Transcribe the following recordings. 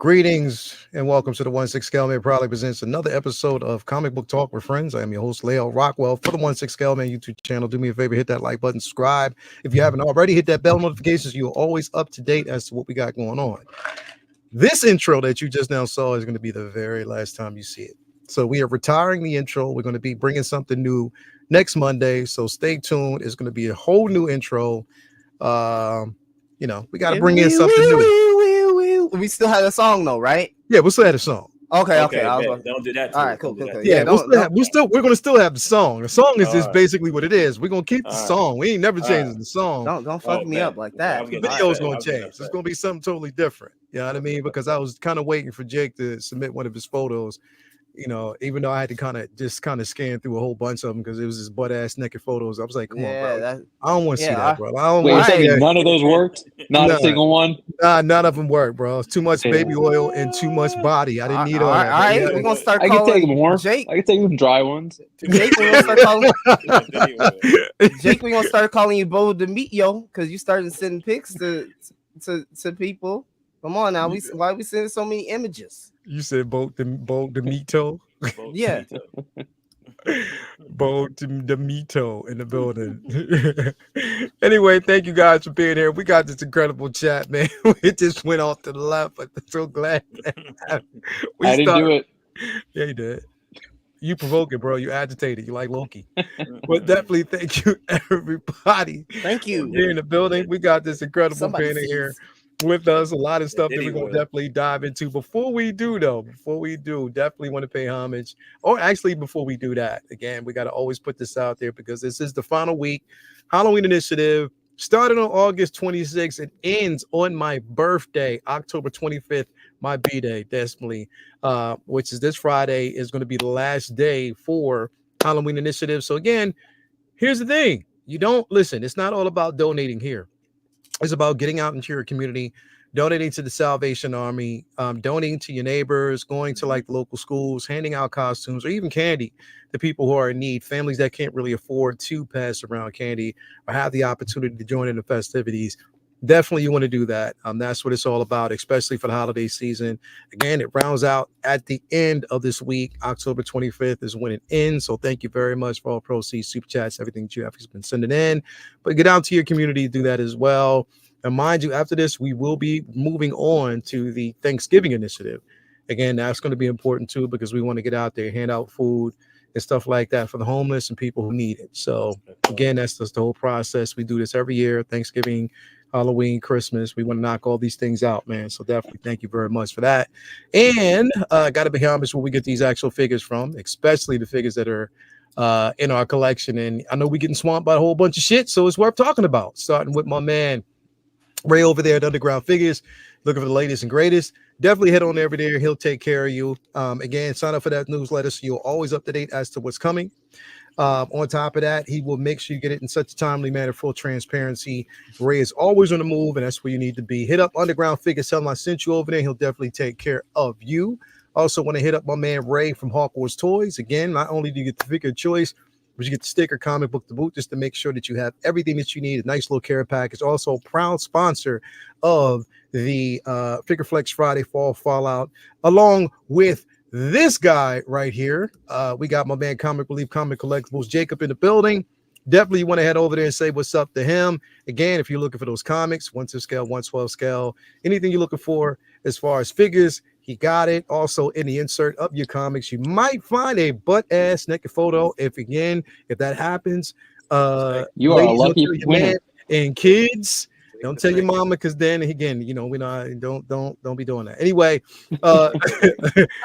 Greetings and welcome to the 1-6 Scale Man proudly presents another episode of Comic Book Talk with Friends. I am your host, Leo Rockwell, for the 1-6 Scale Man YouTube channel. Do me a favor, hit that like button, subscribe. If you haven't already, hit that bell notifications. You're always up to date as to what we got going on. This intro that you just now saw is going to be the very last time you see it. So we are retiring the intro. We're going to be bringing something new next Monday. So stay tuned. It's going to be a whole new intro. We got to bring in something new. We still had a song though, right? Yeah, we'll still have a song. Okay. Don't do that. All right, cool. Yeah, we're gonna still have the song. The song is just basically what it is. We're gonna keep the song. We ain't never changing the song. Don't fuck me up like that. The video's gonna change. It's gonna be something totally different. You know what I mean? Because I was kind of waiting for Jake to submit one of his photos. You know, even though I had to kind of scan through a whole bunch of them because it was his butt ass naked photos. I was like, come on, bro. I don't want to see that, bro. I don't want to see that. None of those worked? Not a single one? Nah, none of them worked, bro. It's too much baby oil and too much body. I didn't need all that. All right, we're gonna start calling. I can take more. Jake. I can take some dry ones. Jake, we're gonna start calling. Jake, we're gonna start calling you Bo the Meat Yo because you started sending pics to people. Come on now, why are we sending so many images? You said Bo the Mito? Yeah. Bo the Mito in the building. Anyway, thank you guys for being here. We got this incredible chat, man. It just went off to the left, but I'm so glad. I didn't do it. Yeah, you did. You provoke it, bro. You agitated. You like Loki. But definitely thank you, everybody. Thank you. Here in the building. We got this incredible painter here with us, a lot of stuff that we're going to definitely dive into. Before we do, definitely want to pay homage. Or actually, before we do that, again, we got to always put this out there because this is the final week. Halloween Initiative started on August 26th. It ends on my birthday, October 25th, my B-Day, definitely, which is this Friday, is going to be the last day for Halloween Initiative. So again, here's the thing. You don't listen. It's not all about donating here. It's about getting out into your community, donating to the Salvation Army, donating to your neighbors, going to like local schools, handing out costumes or even candy to people who are in need, families that can't really afford to pass around candy or have the opportunity to join in the festivities. Definitely you want to do that. That's what it's all about, especially for the holiday season. Again, it rounds out at the end of this week. October 25th is when it ends. So thank you very much for all proceeds, super chats, everything that you have been sending in. But get out to your community, do that as well. And mind you, after this, we will be moving on to the Thanksgiving initiative. Again, that's going to be important too, because we want to get out there, hand out food and stuff like that for the homeless and people who need it. So again, that's just the whole process. We do this every year, Thanksgiving, Halloween, Christmas. We want to knock all these things out, man. So definitely thank you very much for that. And got to be honest where we get these actual figures from, especially the figures that are in our collection. And I know we're getting swamped by a whole bunch of shit, so it's worth talking about. Starting with my man Ray over there at Underground Figures, looking for the latest and greatest. Definitely head on over there. He'll take care of you. Again, sign up for that newsletter so you're always up to date as to what's coming. On top of that, he will make sure you get it in such a timely manner, full transparency. Ray is always on the move, and that's where you need to be. Hit up Underground Figures. Tell him I sent you over there. He'll definitely take care of you. Also want to hit up my man Ray from Hawkwar's Toys. Again, not only do you get the figure choice, but you get the sticker, comic book, the boot, just to make sure that you have everything that you need. A nice little care package. Also a proud sponsor of the Figure Flex Friday Fall Fallout, along with this guy right here. We got my man Comic Relief Comic Collectibles, Jacob, in the building. Definitely you want to head over there and say what's up to him. Again, if you're looking for those comics, 1/2 scale, 1/12 scale, anything you're looking for as far as figures, he got it. Also in the insert of your comics, you might find a butt ass naked photo. If that happens, you are a lucky winner. And kids, don't tell your mama, because then again, we're not, don't be doing that. Anyway, I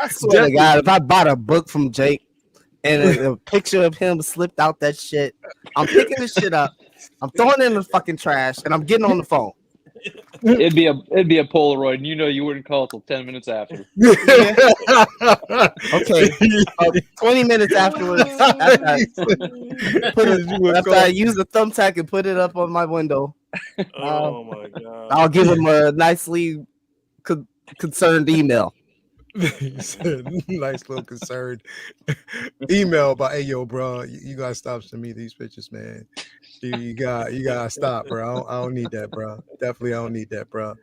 swear to God, if I bought a book from Jake and a picture of him slipped out that shit, I'm picking this shit up, I'm throwing it in the fucking trash, and I'm getting on the phone. It'd be a Polaroid, and you wouldn't call it till 10 minutes after. Okay, 20 minutes afterwards, after I use the thumbtack and put it up on my window. Oh my God! I'll give him a nicely concerned email. He said, nice little concerned email about, hey, yo, bro, you gotta stop sending me these pictures, man. You gotta stop, bro. I don't need that, bro. Definitely, I don't need that, bro.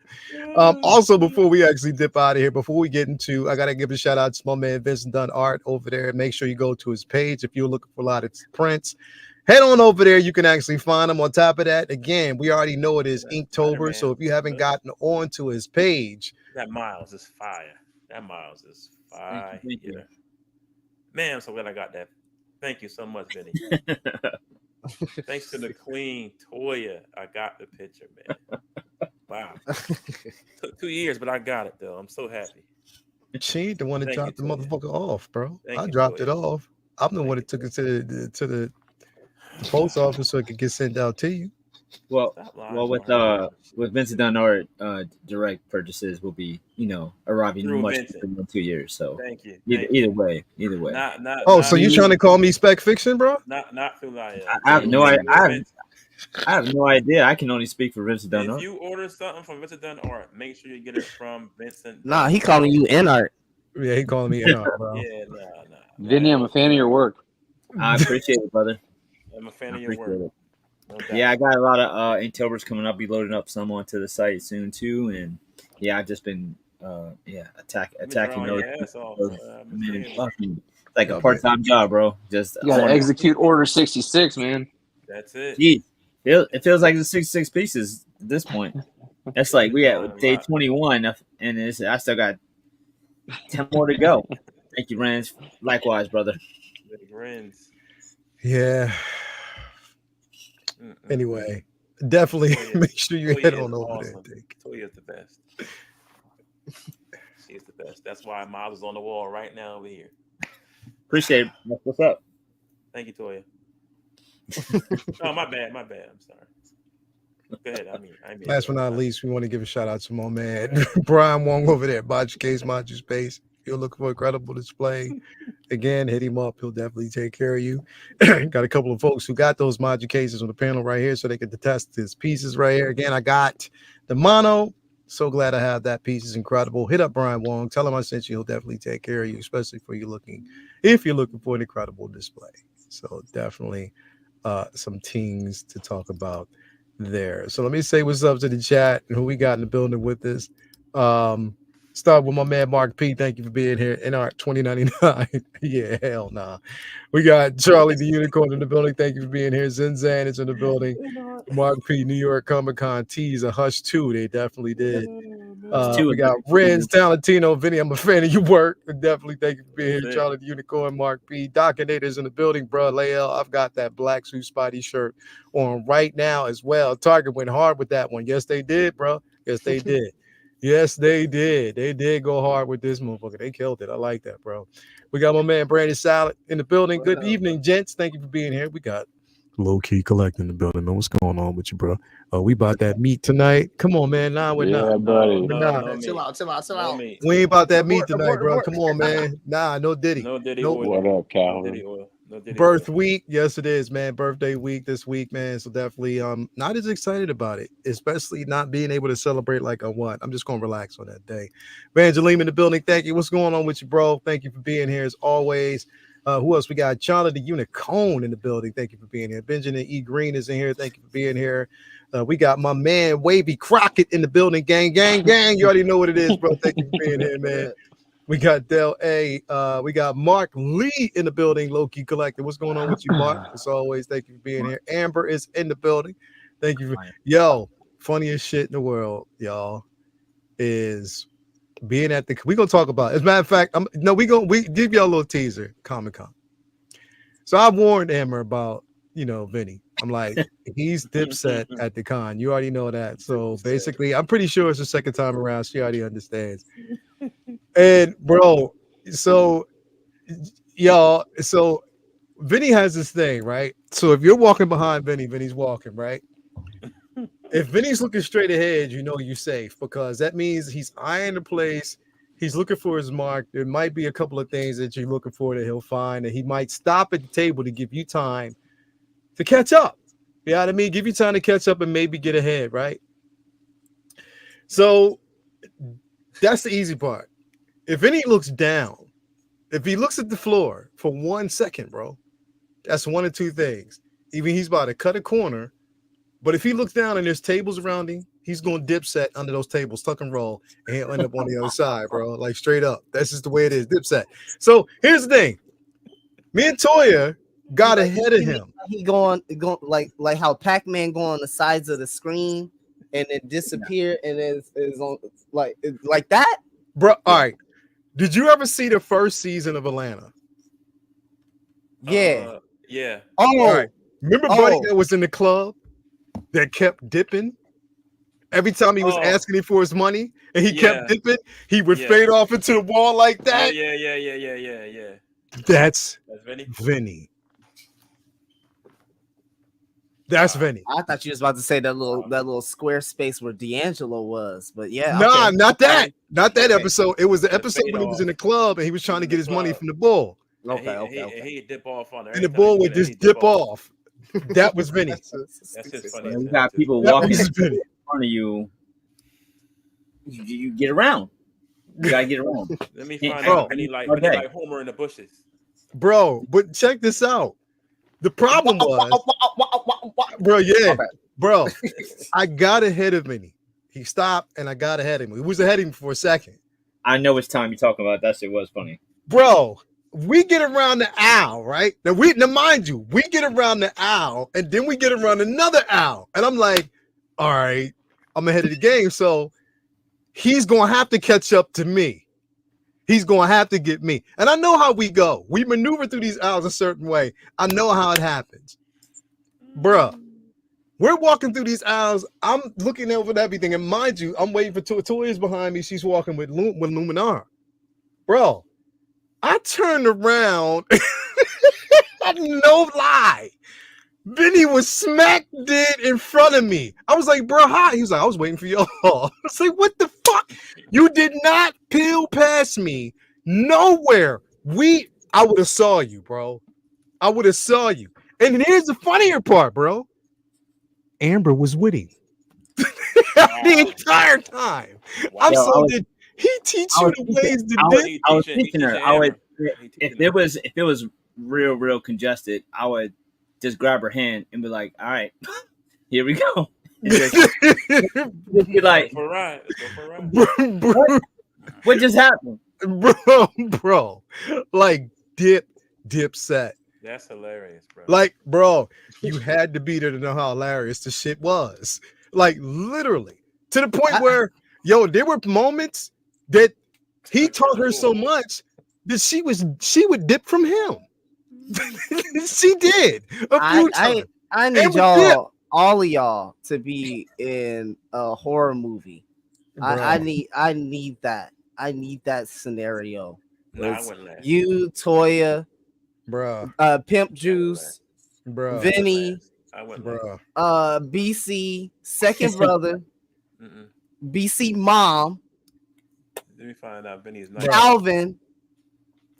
Also, before we actually dip out of here, before we get into, I gotta give a shout out to my man Vincent Dunn Art over there. Make sure you go to his page if you're looking for a lot of prints. Head on over there. You can actually find him. On top of that, again, we already know it is Inktober. So if you haven't gotten onto his page, that Miles is fire. That Miles is fire. Thank you. Man, I'm so glad I got that. Thank you so much, Vinny. Thanks to the Queen Toya, I got the picture, man. Wow. Took 2 years, but I got it though. I'm so happy. She ain't the one that dropped the motherfucker off, bro. I you, dropped Toya. it off. I'm the one that took it to the post office so it could get sent out to you. Well, with Vincent Dunn Art, direct purchases will be, arriving Through much Vincent. in 2 years. So Thank you. Either way. So you trying to call me spec fiction, bro? Not through I have no idea. I have no idea. I can only speak for Vincent Dunn Art. If you order something from Vincent Dunn Art, make sure you get it from Vincent. Nah, he calling you N Art. Yeah, he calling me N Art, bro. Yeah, nah. Vinny, I'm a fan of your work. I appreciate it, brother. I'm a fan of your work. No doubt. Yeah, I got a lot of Inktober's coming up. Be loading up some onto the site soon too, and I've just been attacking those. Like a part-time job, bro. Just you gotta execute order 66, man. That's it. Gee, it feels like the 66 pieces at this point. That's like we at day 21, and I still got 10 more to go. Thank you, Rans. Likewise, brother. Rans. Yeah. Anyway, definitely make sure you head on over there. Toya's the best. She's the best. That's why Miles is on the wall right now over here. Appreciate it. What's up? Thank you, Toya. Oh, my bad. I'm sorry. Go ahead. I mean, last but not least, we want to give a shout out to my man Brian Wong over there at Module Case, Module Space. If you're looking for a incredible display, again, hit him up. He'll definitely take care of you. Got a couple of folks who got those module cases on the panel right here so they can test his pieces right here. Again, I got the mono. So glad I have that piece. Is incredible. Hit up Brian Wong. Tell him I sent you. He'll definitely take care of you, especially if you're looking for an incredible display. So definitely some things to talk about there. So let me say what's up to the chat and who we got in the building with us. Start with my man Mark P. Thank you for being here. NR 2099. Yeah, hell nah. We got Charlie the Unicorn in the building. Thank you for being here. Zinzan is in the building. Mark P. New York Comic Con tease a hush too. They definitely did. We got Renz Talentino. Vinny, I'm a fan of your work. Definitely thank you for being here. Charlie the Unicorn, Mark P. Docinator's in the building, bro. Lael, I've got that black suit Spidey shirt on right now as well. Target went hard with that one. Yes, they did, bro. Yes, they did. Yes, they did. They did go hard with this motherfucker. They killed it. I like that, bro. We got my man Brandon Salad in the building. Good evening, gents. Thank you for being here. We got Low Key Collect in the building. Man, what's going on with you, bro? We bought that meat tonight. Come on, man. Nah, we're not. Buddy. No, chill out. No, we ain't about that meat tonight, bro. Come on, man. Nah, no Diddy. No Diddy nope. oil. What up, Calvin? No Diddy oil. Birth week. Yes, it is, man. Birthday week this week, man. So definitely not as excited about it, especially not being able to celebrate like I want. I'm just gonna relax on that day. Evangeline in the building. Thank you. What's going on with you, bro? Thank you for being here as always. Who else? We got Charlie the Unicorn in the building. Thank you for being here. Benjamin E. Green is in here. Thank you for being here. We got my man Wavy Crockett in the building. Gang. You already know what it is, bro. Thank you for being here, man. We got Del A. We got Mark Lee in the building. Low-key Collector. What's going on with you, Mark? As always, thank you for being here. Amber is in the building. Thank you. Funniest shit in the world, y'all, is being at the. We're gonna talk about it. As a matter of fact, we give y'all a little teaser. Comic-Con. So I warned Amber about Vinny. I'm like, he's Dipset at the con. You already know that. So basically, I'm pretty sure it's the second time around. She already understands. And bro, so Vinny has this thing, right? So if you're walking behind Vinny, Vinny's walking, right? If Vinny's looking straight ahead, you're safe because that means he's eyeing the place. He's looking for his mark. There might be a couple of things that you're looking for that he'll find, and he might stop at the table to give you time to catch up. You know what I mean? Give you time to catch up and maybe get ahead, right? So that's the easy part. If Vinny looks down, if he looks at the floor for 1 second, bro, that's one of two things. Either he's about to cut a corner, but if he looks down and there's tables around him, he's going to dip set under those tables, tuck and roll, and he'll end up on the other side, bro. Like straight up. That's just the way it is, dip set. So here's the thing. Me and Toya got ahead of him. He going like how Pac-Man go on the sides of the screen and then disappear and is on like that. Bro, all right. Did you ever see the first season of Atlanta? Yeah. Yeah. Oh, all right. Remember Buddy that was in the club that kept dipping? Every time he was asking him for his money and he kept dipping, he would fade off into the wall like that. Yeah. That's Vinny. Vinny. That's Vinny. I thought you was about to say that little square space where D'Angelo was, but yeah. Nah, okay. Not that episode. It was the episode when he was in the club and he was trying to get his money from the bull. Okay. He'd dip off on there. And the bull would just dip off. That was Vinny. That's just funny. You got people walking in front of you. You get around. You gotta get around. Let me find out. Vinny like Homer in the bushes. Bro, but check this out. The problem was, bro, I got ahead of Vinny. He stopped and I got ahead of him. He was ahead of him for a second. I know which time you're talking about. That shit was funny. Bro, we get around the aisle, right? Now mind you, we get around the aisle and then we get around another aisle. And I'm like, all right, I'm ahead of the game. So he's going to have to catch up to me. He's going to have to get me. And I know how we go. We maneuver through these aisles a certain way. I know how it happens. Bruh, we're walking through these aisles. I'm looking over at everything. And mind you, I'm waiting for Toya's behind me. She's walking with Luminar. Bro, I turned around. No lie. Vinny was smack dead in front of me. I was like, bro, hi. He was like, I was waiting for y'all. I was like, what the fuck? You did not peel past me nowhere. I would have saw you, bro. I would have saw you. And here's the funnier part, bro. Amber was with him the entire time. Wow. Did he teach you the ways to dip? I was teaching her. I would, if it was real congested, I would just grab her hand and be like, all right, here we go. Just be like, what just happened? Bro, like dip set. That's hilarious, bro. Like, bro, you had to be there to know how hilarious the shit was. Like, literally. To the point where, there were moments that he taught her so much that she would dip from him. She did a few times. I need y'all, all of y'all, to be in a horror movie. I need that. I need that scenario. You, Toya, bro, Pimp Juice, bro, Vinny, bro, BC, second brother, BC mom. Let me find out Vinny's nice. Calvin,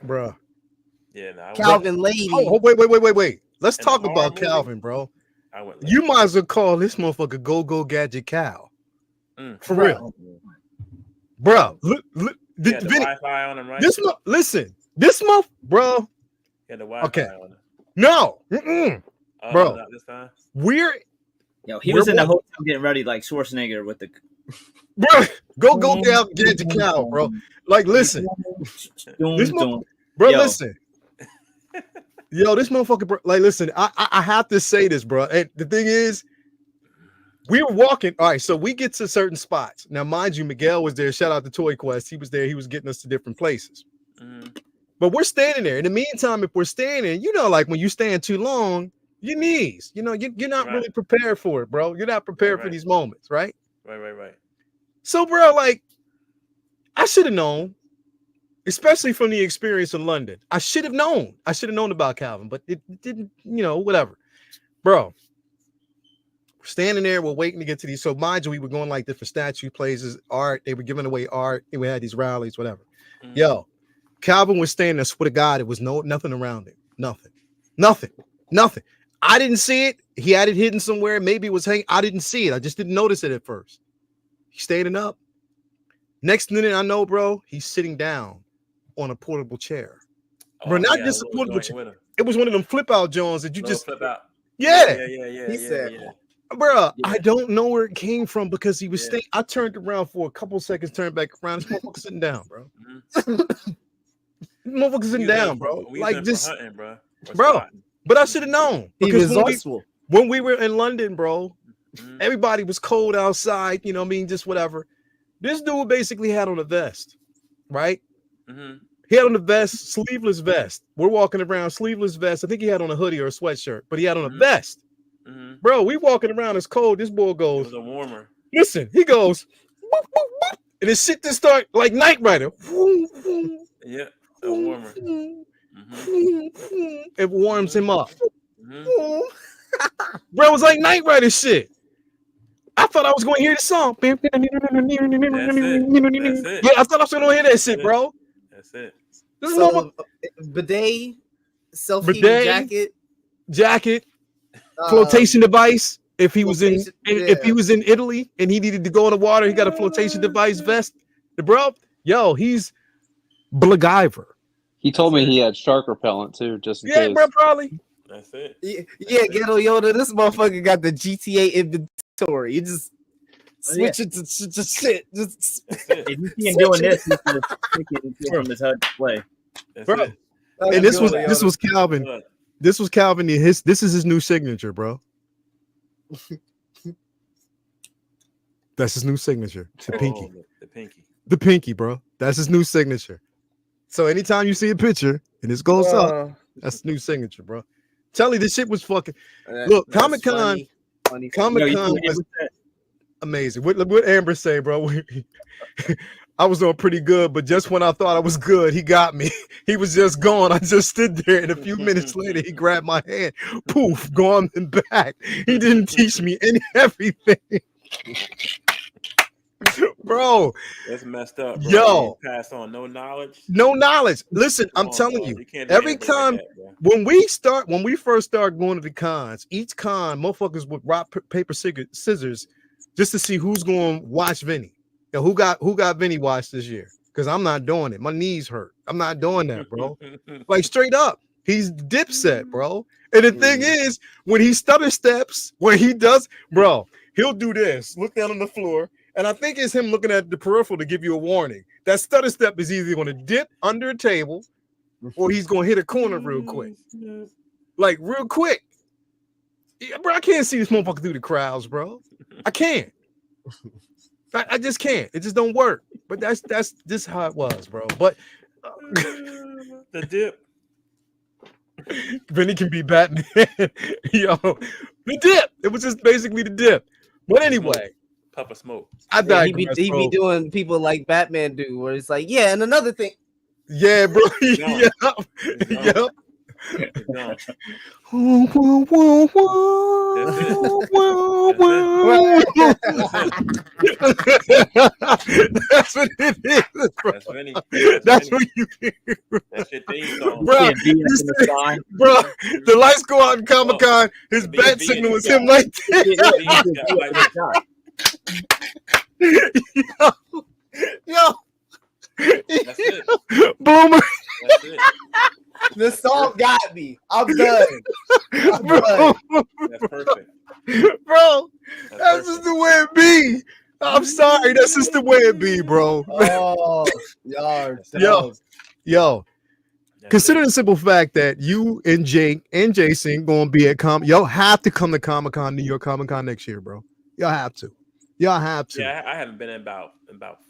bro. Yeah, Calvin lady. Oh, wait. Let's talk about Calvin, bro. You might as well call this motherfucker Go Gadget Cal. For real. Bro, look, the Wi-Fi on him, right? This month, bro. Yeah, the Wi-Fi on him. No. Bro. Not this time? He was in the hotel getting ready like Schwarzenegger with the bro, go Gadget Cal, bro. Like, listen. Listen. This motherfucker, bro, like, listen, I have to say this, bro. And the thing is, we were walking. All right, so we get to certain spots. Now, mind you, Miguel was there. Shout out to Toy Quest. He was there. He was getting us to different places. But we're standing there. In the meantime, if we're standing, like when you stand too long, your knees, you're not really prepared for it, bro. You're not prepared for these moments, right? Right. So, bro, like, I should have known. Especially from the experience in London. I should have known about Calvin, but it didn't, whatever. Bro, we're standing there, we're waiting to get to these. So mind you, we were going like different statue places, art. They were giving away art. And we had these rallies, whatever. Calvin was standing there. Swear to God, it was nothing around him. Nothing. I didn't see it. He had it hidden somewhere. Maybe it was hanging. I didn't see it. I just didn't notice it at first. He's standing up. Next minute I know, bro, he's sitting down on a portable chair. Bro, not just a portable chair. It was one of them flip out Jones that you just flip out. Yeah. He said, bro, I don't know where it came from because he was staying. I turned around for a couple seconds, turned back around. This motherfucker sitting down, bro. Motherfucker sitting down, bro. Like this, hunting, bro. But I should have known because when we were in London, bro, everybody was cold outside. You know what I mean? Just whatever. This dude basically had on a vest, right? He had on a vest, sleeveless vest. We're walking around, sleeveless vest. I think he had on a hoodie or a sweatshirt, but he had on a vest. Bro, we walking around, it's cold. This boy goes, it was a warmer. Listen, he goes, boop, boop, boop, and his shit just start like Knight Rider. Yeah, a warmer. It warms him up. Bro, it was like Knight Rider shit. I thought I was going to hear the song. That's it. Yeah, I thought I was going to hear that shit, bro. That's it. This is so, bidet, self-heating jacket, flotation device. If he was in Italy and he needed to go in the water, he got a flotation device vest. The bro, he's Blaguyver. He told me he had shark repellent too, just in case. Yeah, bro, probably. That's it. Yeah, Ghetto Yoda. This motherfucker got the GTA inventory. You just switch it to shit. Just if you see him doing this, he's gonna take it from his HUD display. Bro. And this was Calvin. This was Calvin. This is his new signature, bro. That's his new signature. The pinky. The pinky, bro. That's his new signature. So anytime you see a picture and this goes up, that's the new signature, bro. Tell you this shit was fucking. Look, Comic-Con was amazing. What Amber say, bro? I was doing pretty good, but just when I thought I was good, he got me. He was just gone. I just stood there, and a few minutes later, he grabbed my hand. Poof, gone and back. He didn't teach me everything. Bro, that's messed up, bro. Yo, pass on no knowledge. Listen, I'm telling you, every time when we first start going to the cons, each con motherfuckers would rock paper scissors just to see who's going to watch Vinny. And who got Vinny watched this year? Because I'm not doing it. My knees hurt. I'm not doing that, bro. Like straight up, he's Dipset, bro. And the thing is, when he stutter steps, when he does, bro, he'll do this. Look down on the floor. And I think it's him looking at the peripheral to give you a warning. That stutter step is either going to dip under a table or he's going to hit a corner real quick. Like, real quick. Yeah, bro, I can't see this motherfucker through the crowds, bro. I can't. I just can't. It just don't work. But that's just how it was, bro. But the dip. Vinny can be Batman. Yo, the dip. It was just basically the dip. But anyway. Puff of smoke. He be doing people like Batman do, where it's like, yeah, and another thing. Yeah, bro. Yep. That's what it is, bro. That's what you hear. That's your theme song. Bro, the lights go out in Comic-Con. His bat signal is him like that. Yo. That's it. Boomer. That's it. The song got me. I'm done. That's perfect. Bro, that's just the way it be. I'm sorry. That's just the way it be, bro. Oh, yo. Consider the simple fact that you and Jake and Jason gonna be at y'all have to come to Comic-Con, New York Comic-Con next year, bro. Y'all have to. Yeah, I haven't been in about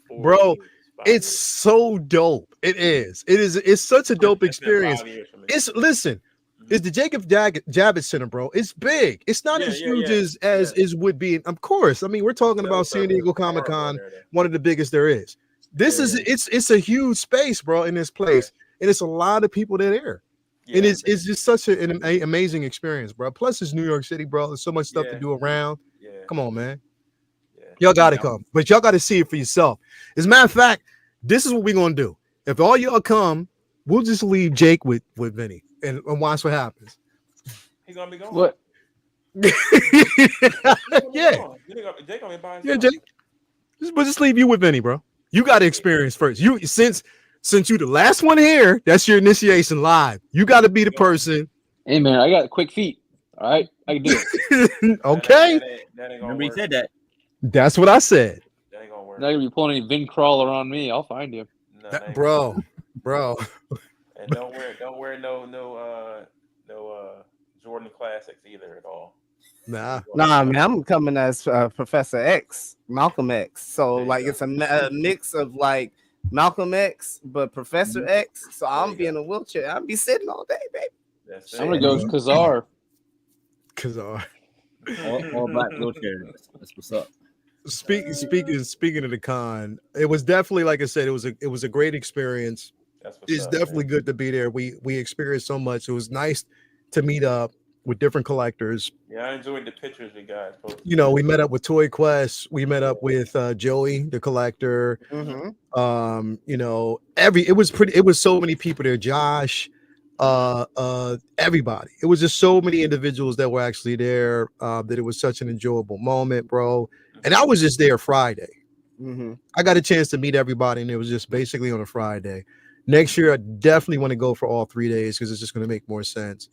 4 bro, years, it's so dope. It's such a dope experience. It's the Jacob Javits Center, bro. It's big. It's not as huge as would be. Of course. I mean, we're talking about San Diego Comic-Con, one of the biggest there is. It's a huge space, bro, in this place. And it's a lot of people that are there. Yeah, and it's just such an amazing experience, bro. Plus, it's New York City, bro. There's so much stuff to do around. Yeah. Come on, man. Yeah. Y'all got to come. But y'all got to see it for yourself. As a matter of fact, this is what we're going to do. If all y'all come, we'll just leave Jake with Vinny and watch what happens. He's going to be gone. What? Yeah. Jake going to be by himself. Yeah, Jake. We'll just leave you with Vinny, bro. You got to experience first. You since you the last one here, that's your initiation live. You got to be the person. Hey man, I got quick feet. All right, I can do it. Okay, that ain't gonna Remember he work. said that. that's what I said. That ain't gonna work. Not gonna be pulling any Vin crawler on me. I'll find you. No, that ain't Bro. And don't wear no Jordan Classics either at all. Nah, man, I'm coming as Professor X, Malcolm X. So like it's a mix of like Malcolm X, but Professor X. So I'm be in a wheelchair. I'll be sitting all day, baby. I'm gonna go Kazar. All black wheelchair. That's what's up. Speaking of the con, it was definitely, like I said, it was a great experience. It's definitely good to be there. We experienced so much. It was nice to meet up with different collectors. Yeah, I enjoyed the pictures you guys posted. You know, we met up with Toy Quest. We met up with Joey, the collector. Mm-hmm. You know, it was so many people there. Josh, everybody. It was just so many individuals that were actually there. That it was such an enjoyable moment, bro. And I was just there Friday. Mm-hmm. I got a chance to meet everybody, and it was just basically on a Friday. Next year, I definitely want to go for all 3 days because it's just going to make more sense.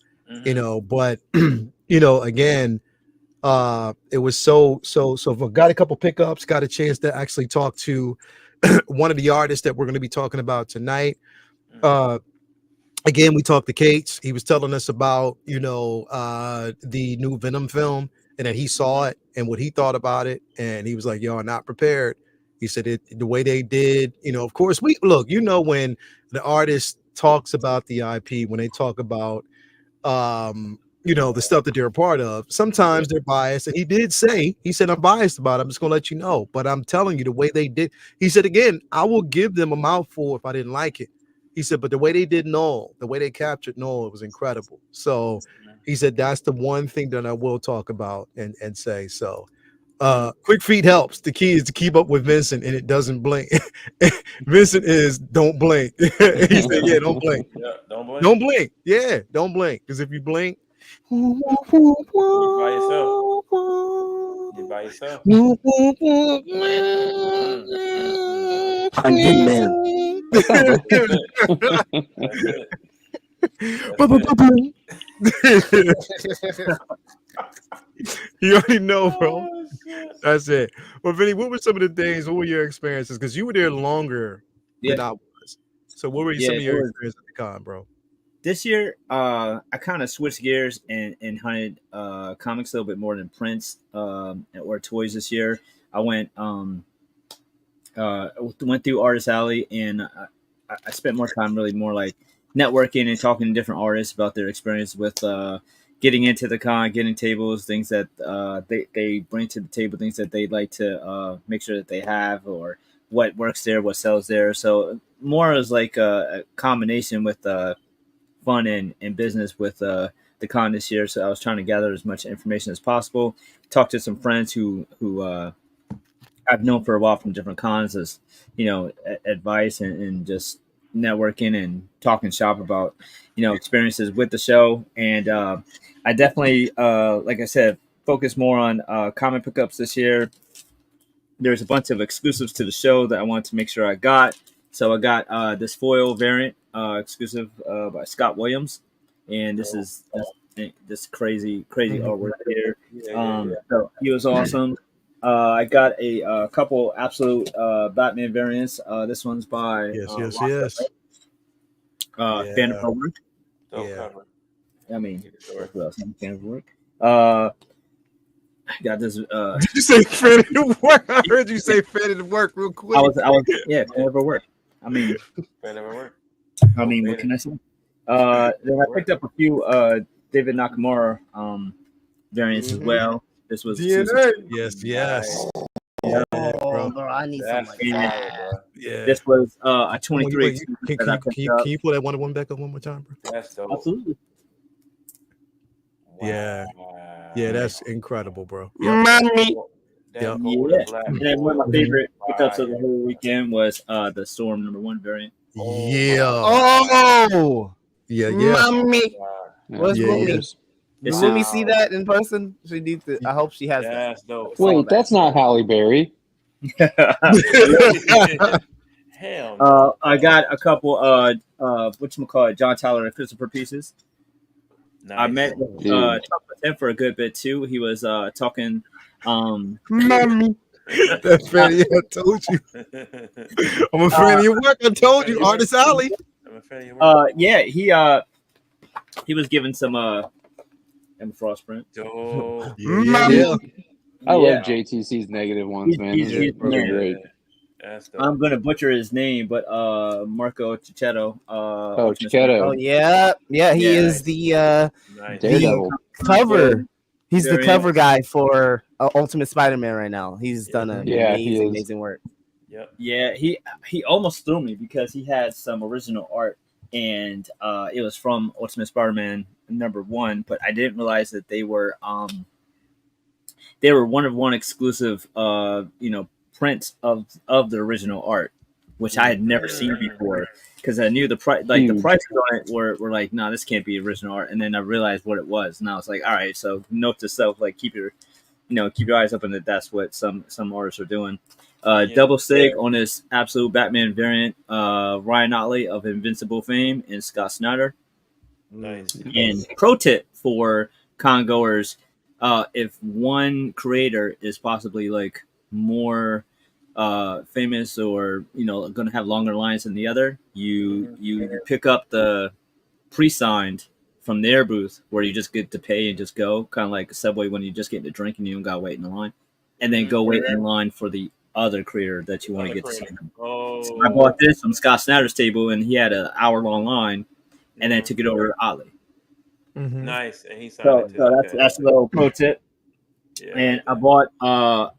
You know, but you know, again, it was so got a couple pickups, got a chance to actually talk to one of the artists that we're going to be talking about tonight. Again, we talked to Cates. He was telling us about, you know, the new Venom film and that he saw it and what he thought about it. And he was like, yo, I'm not prepared. He said the way they did, you know, of course, we look, you know, when the artist talks about the IP, when they talk about, you know, the stuff that they're a part of, sometimes they're biased. And he said, I'm biased about it. I'm just going to let you know. But I'm telling you, the way they did, he said, again, I will give them a mouthful if I didn't like it. He said, but the way they did Noel, the way they captured Noel, it was incredible. So he said, that's the one thing that I will talk about and say. So quick feet helps. The key is to keep up with Vincent and it doesn't blink. Vincent is don't blink. He said, yeah, don't blink. Yeah, don't blink. Don't blink. Yeah, don't blink. Because if you blink, You're by yourself. You're by yourself. I'm good, man. You already know, bro. That's it. Well, Vinny, what were some of the things? What were your experiences? Because you were there longer than I was. So, what were some of your experiences at the con, bro? This year, I kind of switched gears and hunted comics a little bit more than prints or toys. This year, I went through Artist Alley, and I spent more time really more like networking and talking to different artists about their experience with getting into the con, getting tables, things that they bring to the table, things that they'd like to make sure that they have, or what works there, what sells there. So more as like a combination with fun and business with the con this year. So I was trying to gather as much information as possible, talk to some friends who I've known for a while from different cons as, you know, advice and just networking and talking shop about, you know, experiences with the show. And I definitely, like I said, focus more on comic pickups this year. There's a bunch of exclusives to the show that I wanted to make sure I got. So I got this foil variant exclusive by Scott Williams. And this is this crazy artwork here. So he was awesome. I got a couple absolute Batman variants. This one's by yes. Fan of her work. Cover. I mean, who else? Fan of work. I got this. Did you say fan of the work? I heard you say fan of the work real quick. I was fan of her work. I mean, Fan of her work. I mean, what can I say? Then I picked up a few David Nakamura variants as well. This was yes. Yeah, bro, I need some like that. Yeah. This was a 23. Can you pull that one back up one more time, bro? That's dope. Absolutely. Yeah. Yeah, that's incredible, bro. Mommy. Yeah. And then one of my favorite pickups of the whole weekend was the Storm #1 variant. Yeah. Oh. Yeah. Mommy. What's Mommy? This Let me see that in person. She needs to. I hope she has that. That's dope. Wait, that's not Halle Berry. Hell no. I got a couple whatchamacallit, John Tyler and Christopher pieces. Nice. I met talked with him for a good bit too. He was talking Mommy. That's Freddie. I told you. I'm a fan of your work. I told you, Artist Alley. I'm a fan of your work. Yeah, he was giving some Emma Frost print. Dope. Yeah. I love JTC's negative ones, man. Those are great. That's dope. I'm gonna butcher his name, but Marco Cicchetto. Cicchetto. Oh yeah, he is the Daredevil cover. He's the cover guy for Ultimate Spider-Man right now. He's done amazing work. Yep. Yeah, he almost threw me because he had some original art, and it was from Ultimate Spider-Man #1, but I didn't realize that they were one of one exclusive prints of the original art, which I had never seen before, because I knew the price, like the prices on it were like, no, this can't be original art. And then I realized what it was, and I was like, all right, so note to self, like keep your eyes open that that's what some artists are doing. Double Sig on this absolute Batman variant, Ryan Otley of Invincible fame and Scott Snyder. Nice. And pro tip for con goers, if one creator is possibly like more famous or going to have longer lines than the other, you pick up the pre-signed from their booth where you just get to pay and just go, kind of like a Subway when you just get to drink and you don't gotta wait in the line, and then go wait in line for the other creator that you want to get to see. So I bought this from Scott Snyder's table, and he had an hour-long line, and then took it over to Otley. Nice, and he signed it too. So that's a little pro tip. Yeah, and I bought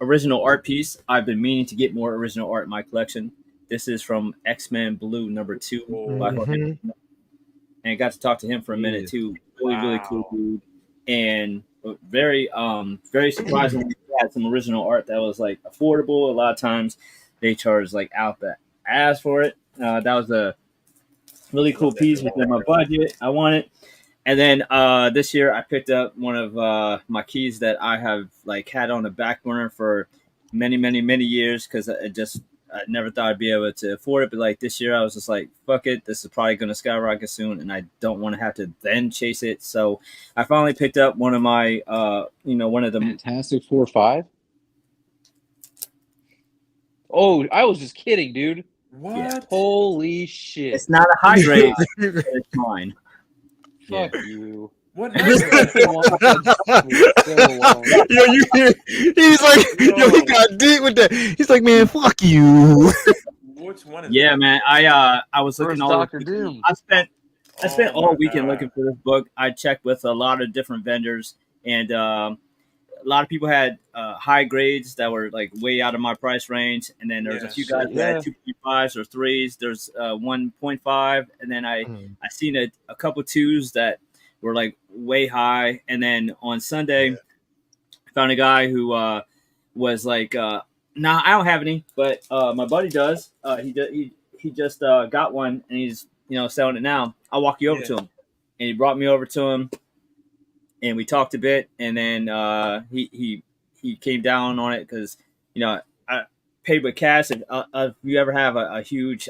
original art piece. I've been meaning to get more original art in my collection. This is from X-Men Blue #2 by Jorge. And got to talk to him for a minute too. Really cool dude, and very surprisingly, he had some original art that was like affordable. A lot of times they charge like out the ass for it. That was a really cool piece within my budget. I want it. And then this year I picked up one of my keys that I have like had on the back burner for many years, because I never thought I'd be able to afford it. But like this year I was just like, fuck it, this is probably going to skyrocket soon, and I don't want to have to then chase it. So I finally picked up one of my one of the Fantastic 4.5. Oh, I was just kidding, dude. What? Yeah. Holy shit. It's not a high grade. It's mine. Fuck you. What Yo, you hear? He's like, yo, he got deep with that. He's like, man, fuck you. Which one is Yeah, man. I was looking all Dr. Doom. I spent all weekend looking for this book. I checked with a lot of different vendors, and a lot of people had high grades that were like way out of my price range, and then there's a few guys that had 2.5s or 3s. There's 1.5, and then I seen a couple 2s that were like way high. And then on Sunday, I found a guy who was like, nah, I don't have any, but my buddy does. He just got one, and he's selling it now. I'll walk you over to him. And he brought me over to him, and we talked a bit, and then he came down on it because I paid with cash. If you ever have a huge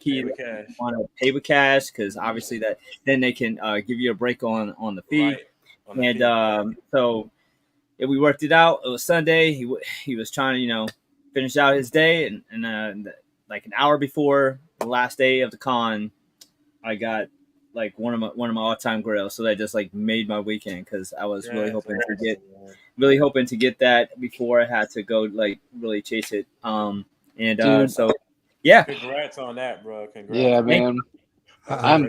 key, you want to pay with cash, because obviously that then they can give you a break on the fee. Right. And so we worked it out. It was Sunday. He was trying to finish out his day, and like an hour before the last day of the con, I got like one of my all-time grails. So that just like made my weekend, because I was really hoping to get that before I had to go like really chase it. So yeah. Congrats on that, bro. Congrats. Yeah, man. I'm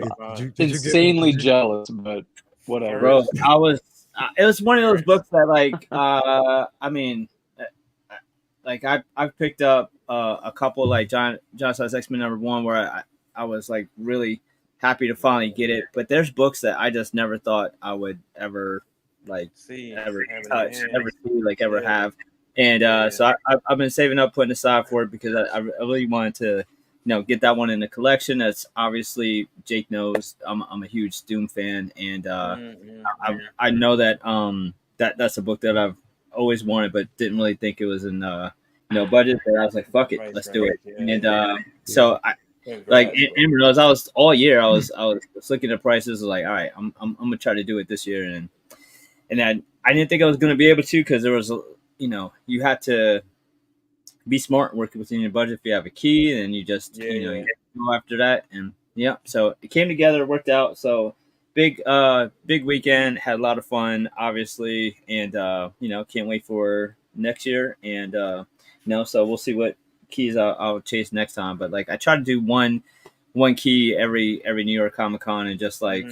insanely jealous, but whatever. Bro, it was one of those books that like I mean, like I've picked up a couple like John Size X-Men #1 where I was like really happy to finally get it, but there's books that I just never thought I would ever like ever have. And so I've been saving up, putting aside for it, because I really wanted to get that one in the collection. That's obviously, Jake knows I'm a huge Doom fan, and I know that that's a book that I've always wanted, but didn't really think it was in no budget, but I was like, fuck it, Price let's do it. range, And so I like Amber knows I was all year I was looking at prices, like, all right, I'm gonna try to do it this year, and I didn't think I was gonna be able to, because there was, you had to be smart, work within your budget. If you have a key, then you just you go after that, and so it came together, it worked out. So big weekend, had a lot of fun, obviously, and can't wait for next year, and so we'll see what keys I'll chase next time. But like, I try to do one key every New York Comic Con, and just like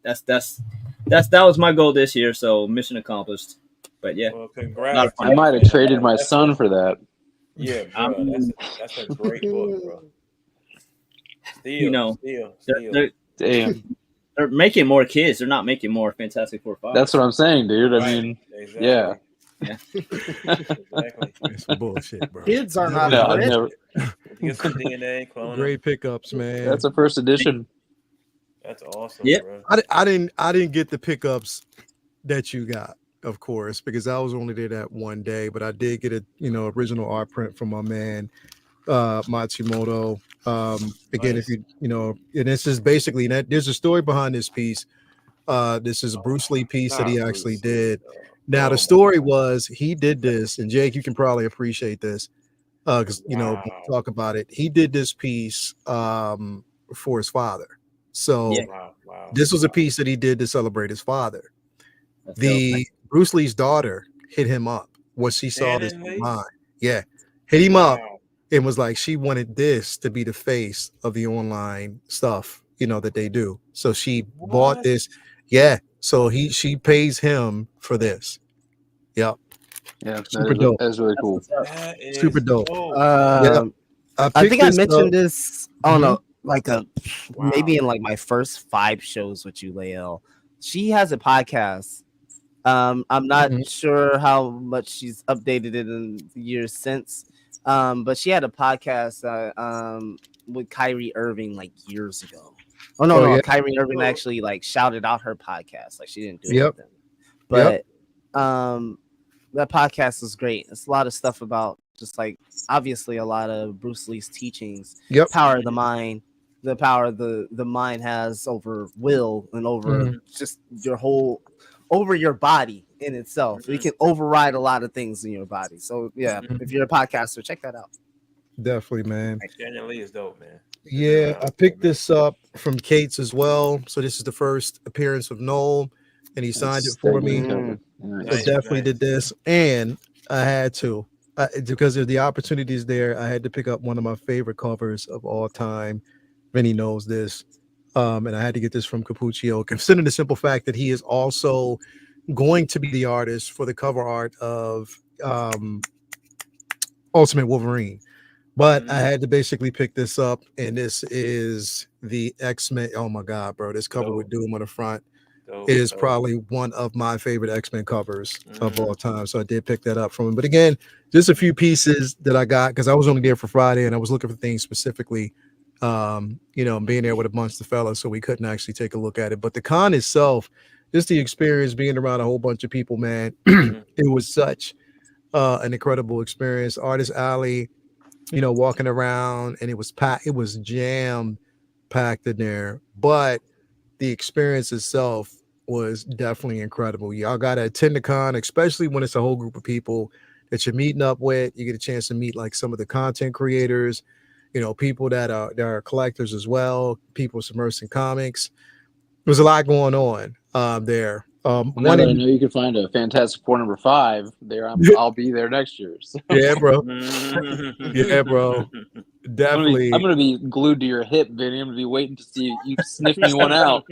that was my goal this year. So mission accomplished. But yeah, well, congrats. I might have traded my son for that. Yeah, bro, that's a great book, bro. Still. They're making more kids. They're not making more Fantastic Four 5. That's what I'm saying, dude. I mean, exactly. Yeah. Exactly. It's some bullshit, bro. Kids are not. No, I've never. Get some DNA cloning. Great pickups, man. That's a first edition. That's awesome, Yeah. bro. I didn't get the pickups that you got, of course, because I was only there that one day, but I did get a original art print from my man Matsumoto. Again, Nice. if and this is basically that there's a story behind this piece. This is a Bruce Lee piece that he actually did. Now the story was he did this, and Jake, you can probably appreciate this because we talk about it. He did this piece for his father. So this was a piece that he did to celebrate his father. Bruce Lee's daughter hit him up when she saw this online. Yeah, hit him up and was like, she wanted this to be the face of the online stuff, that they do. So she bought this. Yeah. So she pays him for this. Yep. Yeah, super dope. That's really cool. Super dope. I think I mentioned this on maybe in like my first 5 shows with you, Lael. She has a podcast. I'm not sure how much she's updated it in the years since. But she had a podcast with Kyrie Irving like years ago. No. Kyrie Irving actually like shouted out her podcast. Like she didn't do anything. But that podcast is great. It's a lot of stuff about just like obviously a lot of Bruce Lee's teachings. Power of the mind, the power the mind has over will and over just over your body in itself. You can override a lot of things in your body. So if you're a podcaster, check that out. Definitely, man. Daniel Lee is dope, man. Yeah, I picked this up from Kate's as well. So this is the first appearance of Noel, and he signed it for me. So definitely did this, and I had to because of the opportunities there. I had to pick up one of my favorite covers of all time. Vinny knows this, and I had to get this from Cappuccio, considering the simple fact that he is also going to be the artist for the cover art of Ultimate Wolverine. But I had to basically pick this up, and this is the X-Men. Oh my God, bro! This cover with Doom on the front is probably one of my favorite X-Men covers of all time. So I did pick that up from him. But again, just a few pieces that I got because I was only there for Friday, and I was looking for things specifically. Being there with a bunch of fellas, so we couldn't actually take a look at it. But the con itself, just the experience being around a whole bunch of people, man, it was such an incredible experience. Artist Alley. Walking around, and it was packed. It was jam packed in there, but the experience itself was definitely incredible. Y'all got to attend the con, especially when it's a whole group of people that you're meeting up with. You get a chance to meet like some of the content creators, people that are collectors as well, people immersed in comics. There's a lot going on there. I know you can find a Fantastic Four number 5 there. I'll be there next year. So. Yeah, bro. Yeah, bro. Definitely. I'm gonna be glued to your hip, Vinny. I'm gonna be waiting to see you sniff me one out.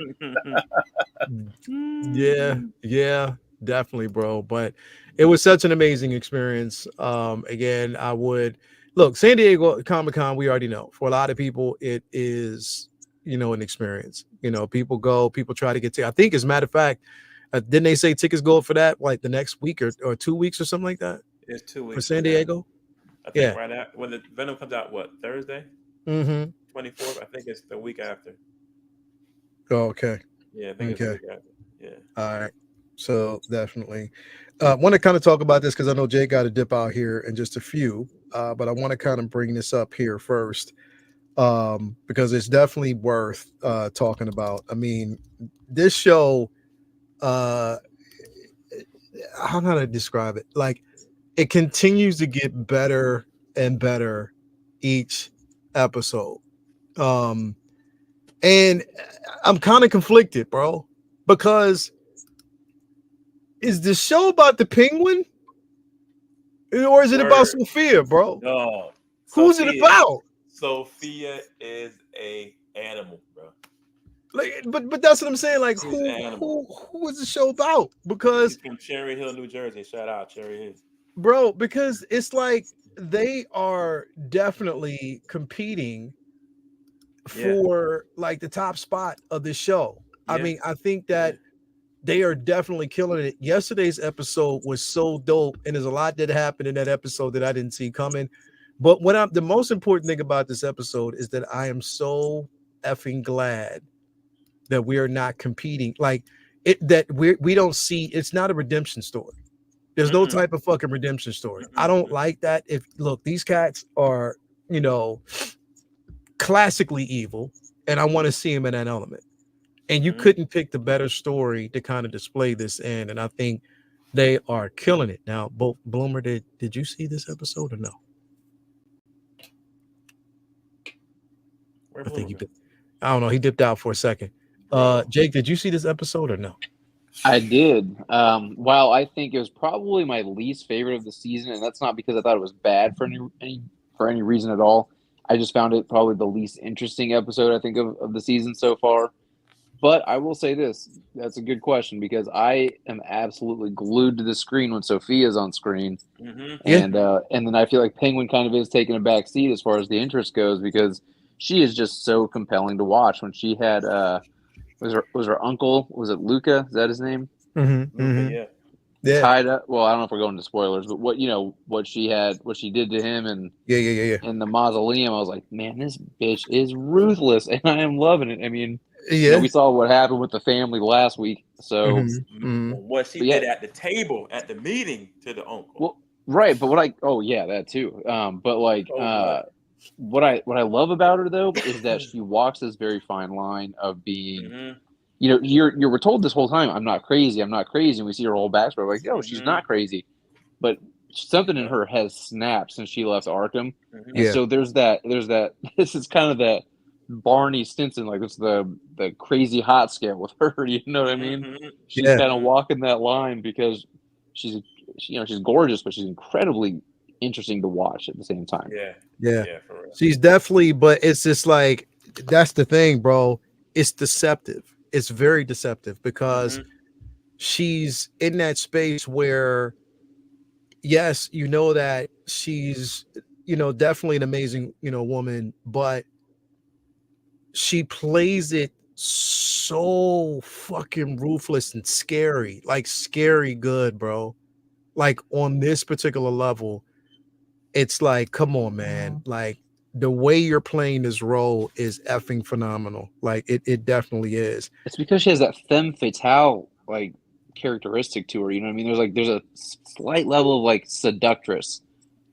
Yeah, definitely, bro. But it was such an amazing experience. Again, I would look San Diego Comic-Con. We already know for a lot of people, it is an experience. People go, people try to get to. I think, as a matter of fact. Didn't they say tickets go up for that like the next week or 2 weeks or something like that? It's 2 weeks for San Diego. I think right after when the Venom comes out, Thursday? 24th. I think it's the week after. Oh, okay. Yeah, I think it's the week after. Yeah. All right. So definitely. want to kind of talk about this because I know Jay got to dip out here in just a few, but I want to kind of bring this up here first because it's definitely worth talking about. I mean, this show, how can I describe it? Like, it continues to get better and better each episode. And I'm kind of conflicted, bro, because is the show about the penguin or is it about Sophia, bro? No. Who's it about? Sophia is a animal, bro. Like, but that's what I'm saying. Like, who is the show about? Because she's from Cherry Hill, New Jersey. Shout out Cherry Hill, bro. Because it's like they are definitely competing for like the top spot of the show. Yeah. I mean, I think that they are definitely killing it. Yesterday's episode was so dope, and there's a lot that happened in that episode that I didn't see coming. But the most important thing about this episode is that I am so effing glad that we are not competing. Like that we don't see, it's not a redemption story. There's no type of fucking redemption story. I don't like that. Look, these cats are, classically evil, and I want to see them in that element. And you couldn't pick the better story to kind of display this in, and I think they are killing it. Now, both Bloomer, did you see this episode or no? I think I don't know. He dipped out for a second. Jake, did you see this episode or no? I did. While I think it was probably my least favorite of the season, and that's not because I thought it was bad for any reason at all. I just found it probably the least interesting episode, I think, of the season so far. But I will say this. That's a good question because I am absolutely glued to the screen when Sophia's on screen. And then I feel like Penguin kind of is taking a back seat as far as the interest goes because she is just so compelling to watch. When she had was her uncle, was it Luca? Is that his name? Luca, yeah. Tied up. Well, I don't know if we're going to spoilers, but what she did to him and in the mausoleum, I was like, man, this bitch is ruthless, and I am loving it. I mean, we saw what happened with the family last week. So what she did at the table at the meeting to the uncle. Well, right, but that too. But like what I love about her though is that she walks this very fine line of being we're told this whole time, I'm not crazy, and we see her whole backstory, like, oh, she's not crazy. But something in her has snapped since she left Arkham. And so there's that this is kind of that Barney Stinson, like it's the crazy hot scale with her, you know what I mean? She's kind of walking that line because she's gorgeous, but she's incredibly interesting to watch at the same time. Yeah, for real. She's definitely, but it's just like, that's the thing, bro. It's deceptive. It's very deceptive because she's in that space where, yes, that she's, definitely an amazing, woman, but she plays it so fucking ruthless and scary, like scary good, bro. Like on this particular level, it's like, come on, man. Like the way you're playing this role is effing phenomenal. Like it definitely is. It's because she has that femme fatale like characteristic to her. You know what I mean? There's a slight level of like seductress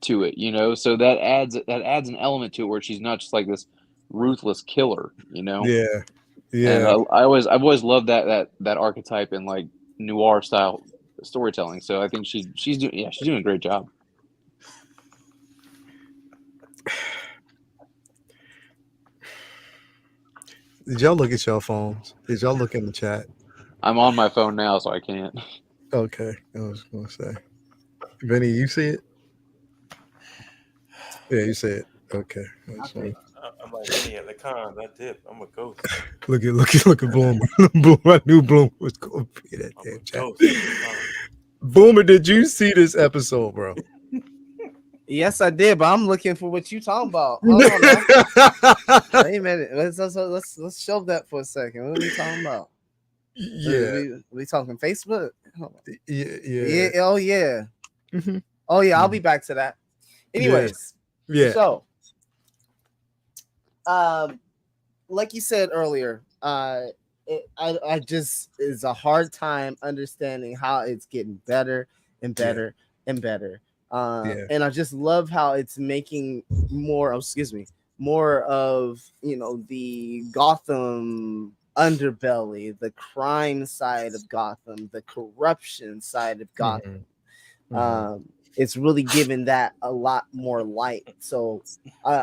to it. So that adds an element to it where she's not just like this ruthless killer. Yeah. And I've always loved that archetype in like noir style storytelling. So I think she's doing a great job. Did y'all look at your phones? Did y'all look in the chat? I'm on my phone now, so I can't. Okay, I was gonna say, Vinny, you see it? Yeah, you see it. Okay. I'm like Vinny at the con. I dip. I'm a ghost. Look at Boomer. I knew Boomer was gonna be that damn chat. Boomer, did you see this episode, bro? Yes, I did, but I'm looking for what you talking about. Hold on, wait a minute. Let's shelve that for a second. What are we talking about? Yeah, we talking Facebook? Yeah. Oh yeah. Oh yeah. I'll be back to that. Anyways, So, like you said earlier, I just is a hard time understanding how it's getting better and better and better. And I just love how it's making more of the Gotham underbelly, the crime side of Gotham, the corruption side of Gotham. It's really given that a lot more light. So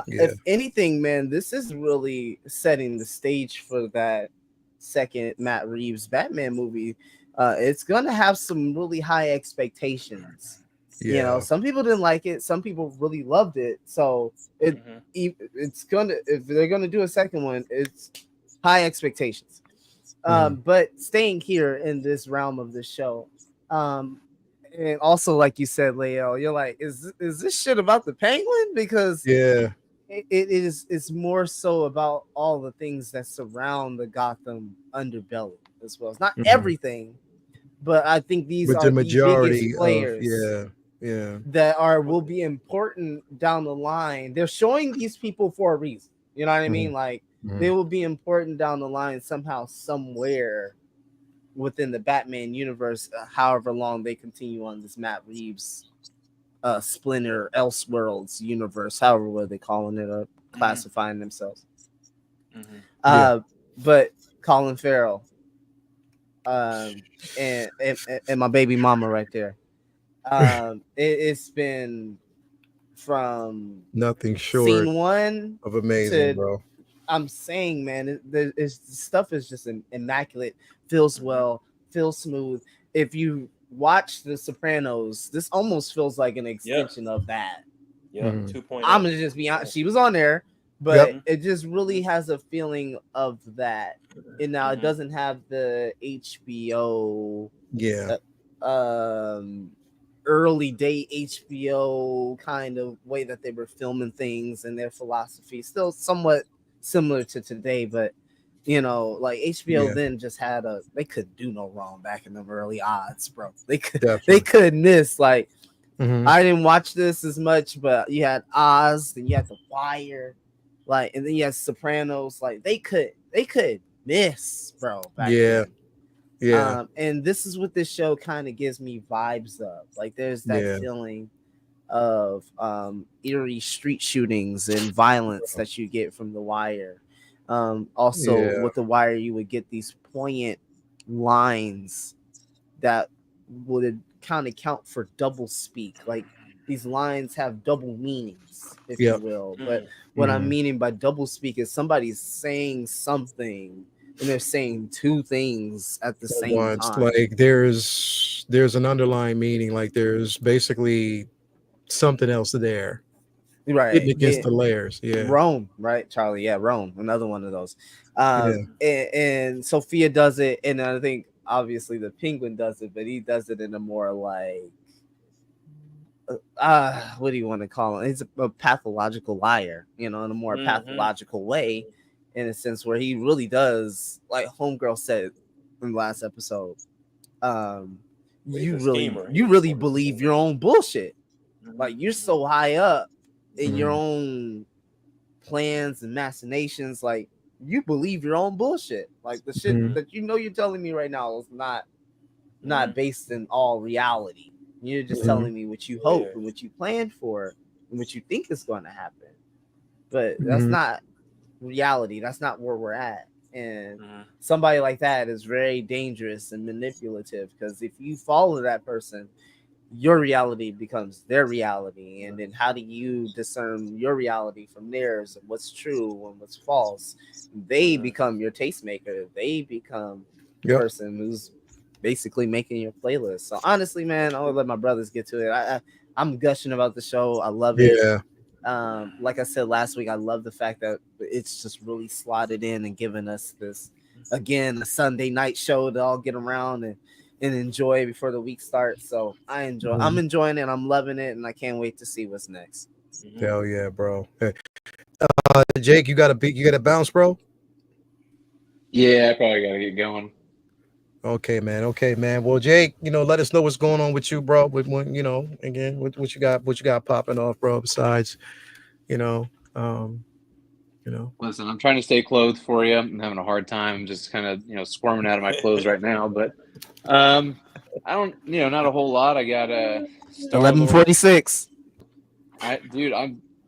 if anything, man, this is really setting the stage for that second Matt Reeves Batman movie. It's gonna have some really high expectations. Some people didn't like it, some people really loved it. So it's gonna, if they're gonna do a second one, it's high expectations. But staying here in this realm of the show, and also like you said, Leo, you're like, is this shit about the Penguin? Because it's more so about all the things that surround the Gotham underbelly as well. It's not everything, but I think these are the biggest players that will be important down the line. They're showing these people for a reason. You know what I mean? Like they will be important down the line somehow, somewhere within the Batman universe, however long they continue on this Matt Reeves Splinter Elseworlds universe, however they calling it or classifying themselves. But Colin Farrell and my baby mama right there. It's been from nothing short scene one of amazing, bro. I'm saying, man, stuff is just immaculate. Feels well, feels smooth. If you watch The Sopranos, this almost feels like an extension of that. 2.0. I'm gonna just be honest. She was on there, but it just really has a feeling of that. And now it doesn't have the HBO, early day HBO kind of way that they were filming things, and their philosophy still somewhat similar to today, but like HBO then just had they couldn't do no wrong back in the early odds, bro. They couldn't miss. Like I didn't watch this as much, but you had Oz, and you had The Wire, like, and then you had Sopranos. Like they could miss, bro. Back then. And this is what this show kind of gives me vibes of. Like there's that feeling of eerie street shootings and violence that you get from The Wire. With The Wire, you would get these poignant lines that would kind of count for double speak. Like these lines have double meanings, if you will. But what I'm meaning by double speak is somebody's saying something and they're saying two things at the same time. Like there's an underlying meaning. Like there's basically something else there, right? Against the layers. Rome, right, Charlie? Rome, another one of those. And Sophia does it, and I think obviously the Penguin does it, but he does it in a more like what do you want to call it? He's a pathological liar, in a more pathological way, in a sense where he really does, like Homegirl said in the last episode. You really believe your own bullshit. Like you're so high up in your own plans and machinations, like you believe your own bullshit. Like the shit that you're telling me right now is not based in all reality. You're just telling me what you hope and what you plan for and what you think is going to happen. But that's not reality. That's not where we're at. And somebody like that is very dangerous and manipulative, because if you follow that person, your reality becomes their reality. And then how do you discern your reality from theirs, and what's true and what's false? They become your tastemaker. They become the person who's basically making your playlist. So honestly, man, I'll let my brothers get to it. I'm gushing about the show. I love it. Like I said last week, I love the fact that it's just really slotted in and giving us this, again, a Sunday night show to all get around and enjoy before the week starts. So I'm enjoying it. I'm loving it, and I can't wait to see what's next. Hell yeah, bro. Hey. Jake, you got a bounce, bro? Yeah, I probably gotta get going. Okay, man. Well, Jake, let us know what's going on with you, bro. With again, what you got popping off, bro. Besides, Listen, I'm trying to stay clothed for you. I'm having a hard time. I'm just kind of, squirming out of my clothes right now. But I don't, not a whole lot. I got 11:46. I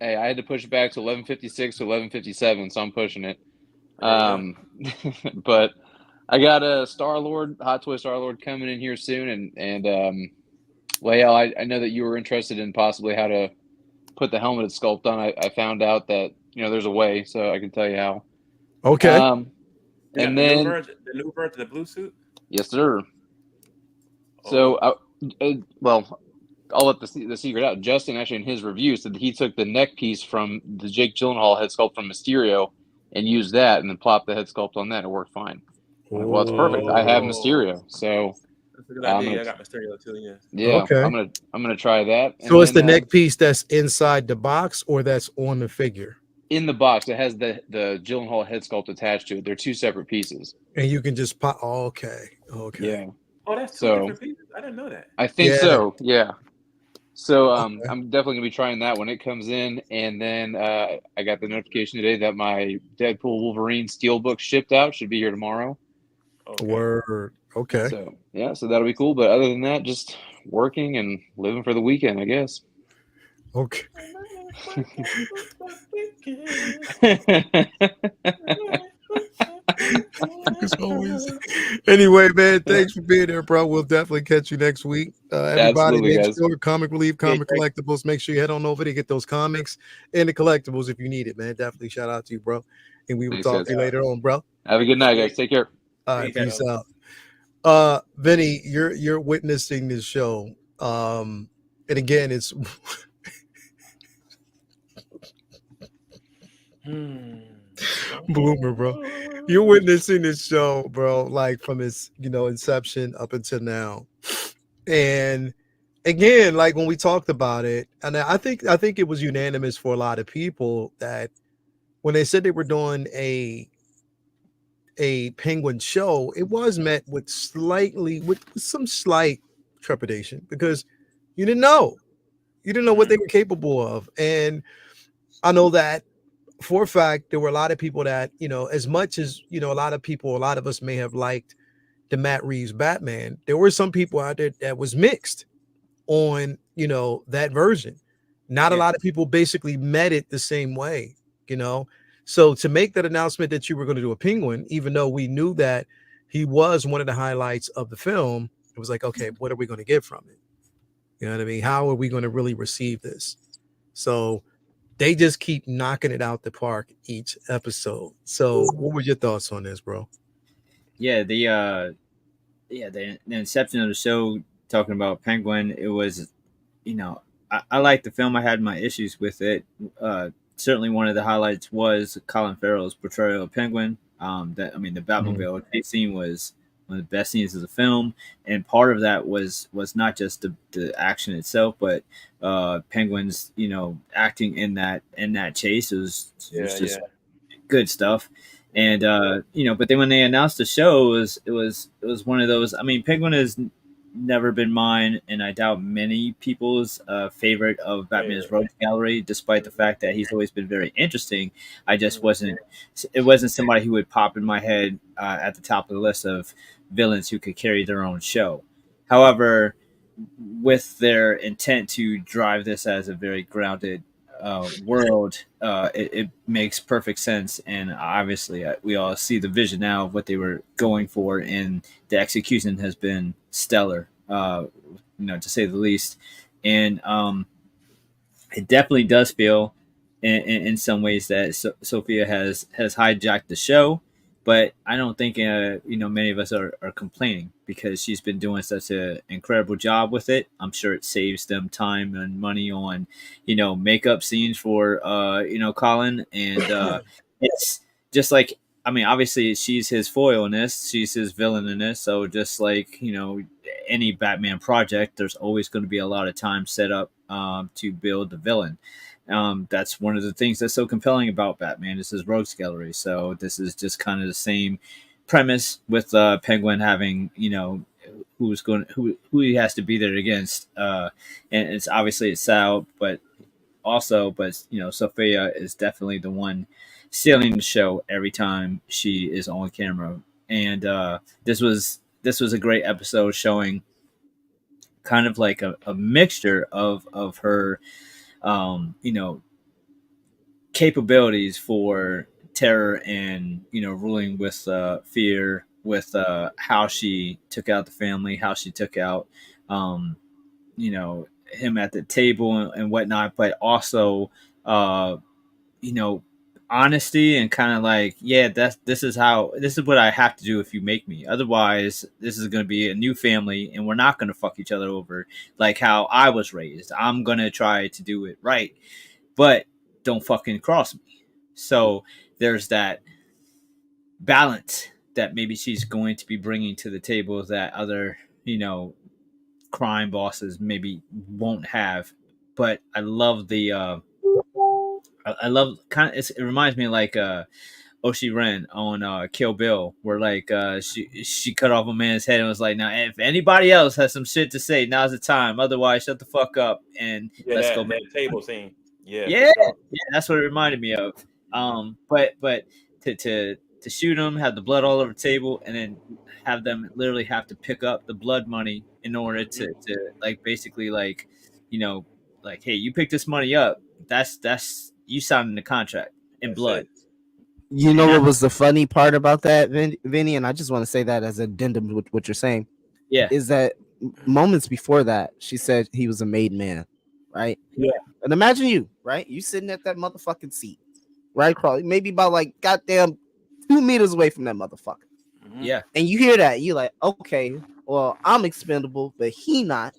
had to push it back to 11:56 to 11:57, so I'm pushing it. But I got a Star-Lord, Hot Toy Star-Lord coming in here soon, and Lael, I know that you were interested in possibly how to put the helmeted sculpt on. I found out that there's a way, so I can tell you how. Okay. And then the new version, the blue suit. Yes, sir. So, well, I'll let the secret out. Justin actually in his review said that he took the neck piece from the Jake Gyllenhaal head sculpt from Mysterio and used that, and then plopped the head sculpt on that. It worked fine. Well, it's perfect. I have Mysterio, so that's a good idea. I got Mysterio too. Yeah. Yeah. Okay. I'm gonna try that. So it's the neck piece that's inside the box, or that's on the figure. In the box, it has the Gyllenhaal head sculpt attached to it. They're two separate pieces, and you can just pop. Oh, okay. Yeah. Oh, that's two different pieces. I didn't know that. I think so. Yeah. So I'm definitely gonna be trying that when it comes in, and then I got the notification today that my Deadpool Wolverine Steelbook shipped out. Should be here tomorrow. Okay. Word. Okay. So so that'll be cool. But other than that, just working and living for the weekend, I guess. Okay. As always. Anyway, man, thanks for being there, bro. We'll definitely catch you next week. Everybody, make sure Comic Relief, Comic Collectibles. Make sure you head on over to get those comics and the collectibles if you need it, man. Definitely shout out to you, bro. And we will talk to you later on, bro. Have a good night, guys. Take care. All right, peace out. Vinny, you're witnessing this show. And again, it's Boomer, bro. You're witnessing this show, bro, like from its inception up until now. And again, like when we talked about it, and I think it was unanimous for a lot of people that when they said they were doing a Penguin show, it was met with some slight trepidation because you didn't know what they were capable of. And I know that for a fact, there were a lot of people that, as much as, a lot of us may have liked the Matt Reeves Batman, there were some people out there that was mixed on, that version. Not a lot of people basically met it the same way, So to make that announcement that you were going to do a Penguin, even though we knew that he was one of the highlights of the film, it was like, okay, what are we going to get from it? You know what I mean? How are we going to really receive this? So they just keep knocking it out the park each episode. So what were your thoughts on this, bro? Yeah, the inception of the show, talking about Penguin, it was, I liked the film. I had my issues with it. Certainly one of the highlights was Colin Farrell's portrayal of Penguin. The Batmobile chase scene was one of the best scenes of the film, and part of that was not just the action itself, but Penguin's acting in that chase was just good stuff. And but then when they announced the show, it was one of those. I mean, Penguin has never been mine, and I doubt many people's favorite of Batman's Rogues Gallery, despite the fact that he's always been very interesting. I just wasn't. It wasn't somebody who would pop in my head at the top of the list of villains who could carry their own show. However, with their intent to drive this as a very grounded world, it makes perfect sense. And obviously, we all see the vision now of what they were going for, and the execution has been stellar, to say the least. And it definitely does feel, in some ways, that Sophia has hijacked the show. But I don't think many of us are complaining, because she's been doing such an incredible job with it. I'm sure it saves them time and money on makeup scenes for Colin, and it's just like, I mean, obviously she's his foil in this, she's his villain in this. So just like any Batman project, there's always going to be a lot of time set up to build the villain. That's one of the things that's so compelling about Batman. This is Rogues Gallery, so this is just kind of the same premise with Penguin having who he has to be there against, and it's obviously Sal, but Sophia is definitely the one stealing the show every time she is on camera. And this was a great episode showing kind of like a mixture of her, you know, capabilities for terror and, you know, ruling with fear, with how she took out the family, how she took out, you know, him at the table and whatnot, but also, you know, honesty and kind of like, yeah, this is what I have to do if you make me. Otherwise, this is going to be a new family and we're not going to fuck each other over like how I was raised. I'm going to try to do it right, but don't fucking cross me. So there's that balance that maybe she's going to be bringing to the table that other, you know, crime bosses maybe won't have. But I love the I love kind of, it reminds me of like Oshi Ren on Kill Bill, where like she cut off a man's head and was like, now if anybody else has some shit to say, now's the time. Otherwise, shut the fuck up and let's go. That table scene. Yeah, yeah, sure. Yeah, that's what it reminded me of. But to shoot him, have the blood all over the table, and then have them literally have to pick up the blood money in order to like basically like, you know, like, hey, you pick this money up. That's you signing the contract in blood. You know what was the funny part about that, Vinny? And I just want to say that as an addendum with what you're saying. Yeah, is that moments before that she said he was a made man, right? Yeah. And imagine you, right? You sitting at that motherfucking seat, right? Probably maybe about like goddamn 2 meters away from that motherfucker. Yeah. And you hear that, you like, okay, well, I'm expendable, but he not.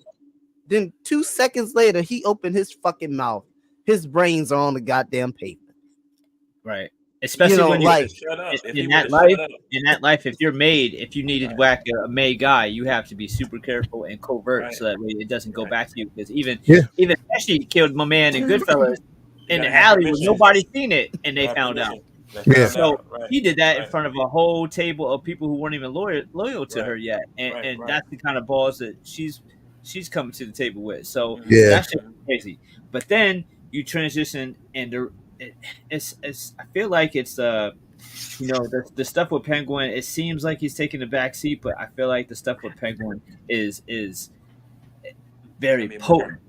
Then 2 seconds later, he opened his fucking mouth. His brains are on the goddamn pavement. Right. Especially when you like in that life, if you're made, if you need to whack a made guy, you have to be super careful and covert so that way it doesn't go back to you. Because even Pesci killed my man in Goodfellas in the alley with nobody seen it, and they found out. Yeah. So he did that in front of a whole table of people who weren't even loyal to her yet, and that's the kind of balls that she's coming to the table with. So that's just crazy. But then you transition and it's I feel like it's you know, the stuff with Penguin, it seems like he's taking the back seat, but I feel like the stuff with Penguin is very potent.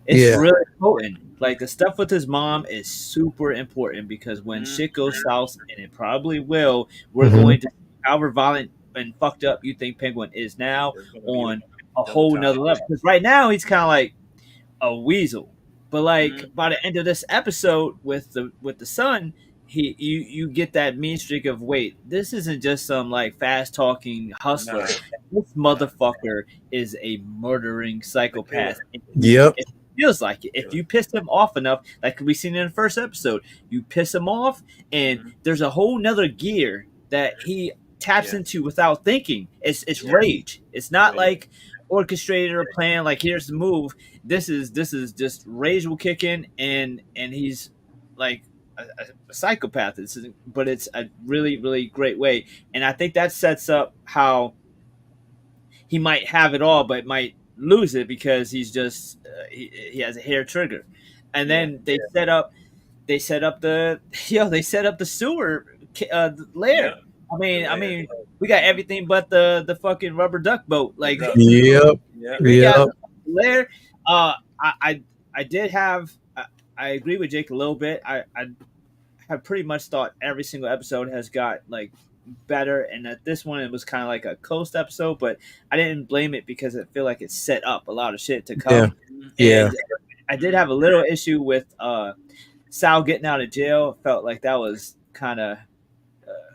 It's really potent. Like the stuff with his mom is super important because when shit goes south, and it probably will, we're going to, however violent and fucked up you think Penguin is now, on a whole nother level. Because right now he's kind of like a weasel. But like by the end of this episode with the son, you get that mean streak of, wait, this isn't just some like fast talking hustler. This motherfucker is a murdering psychopath. Yep. It feels like it. If you piss him off enough, like we seen in the first episode, you piss him off, and there's a whole nother gear that he taps into without thinking. It's rage. It's not like orchestrated or planned, like here's the move. This is just rage will kick in, and he's like a psychopath. But it's a really, really great way, and I think that sets up how he might have it all, but might lose it because he's just he has a hair trigger. And then they set up the sewer lair. I mean, we got everything but the fucking rubber duck boat. Like, we got lair. I did have. I agree with Jake a little bit. I have pretty much thought every single episode has got like better, and that this one, it was kind of like a coast episode, but I didn't blame it because I feel like it set up a lot of shit to come. And I did have a little issue with Sal getting out of jail. Felt like that was kind of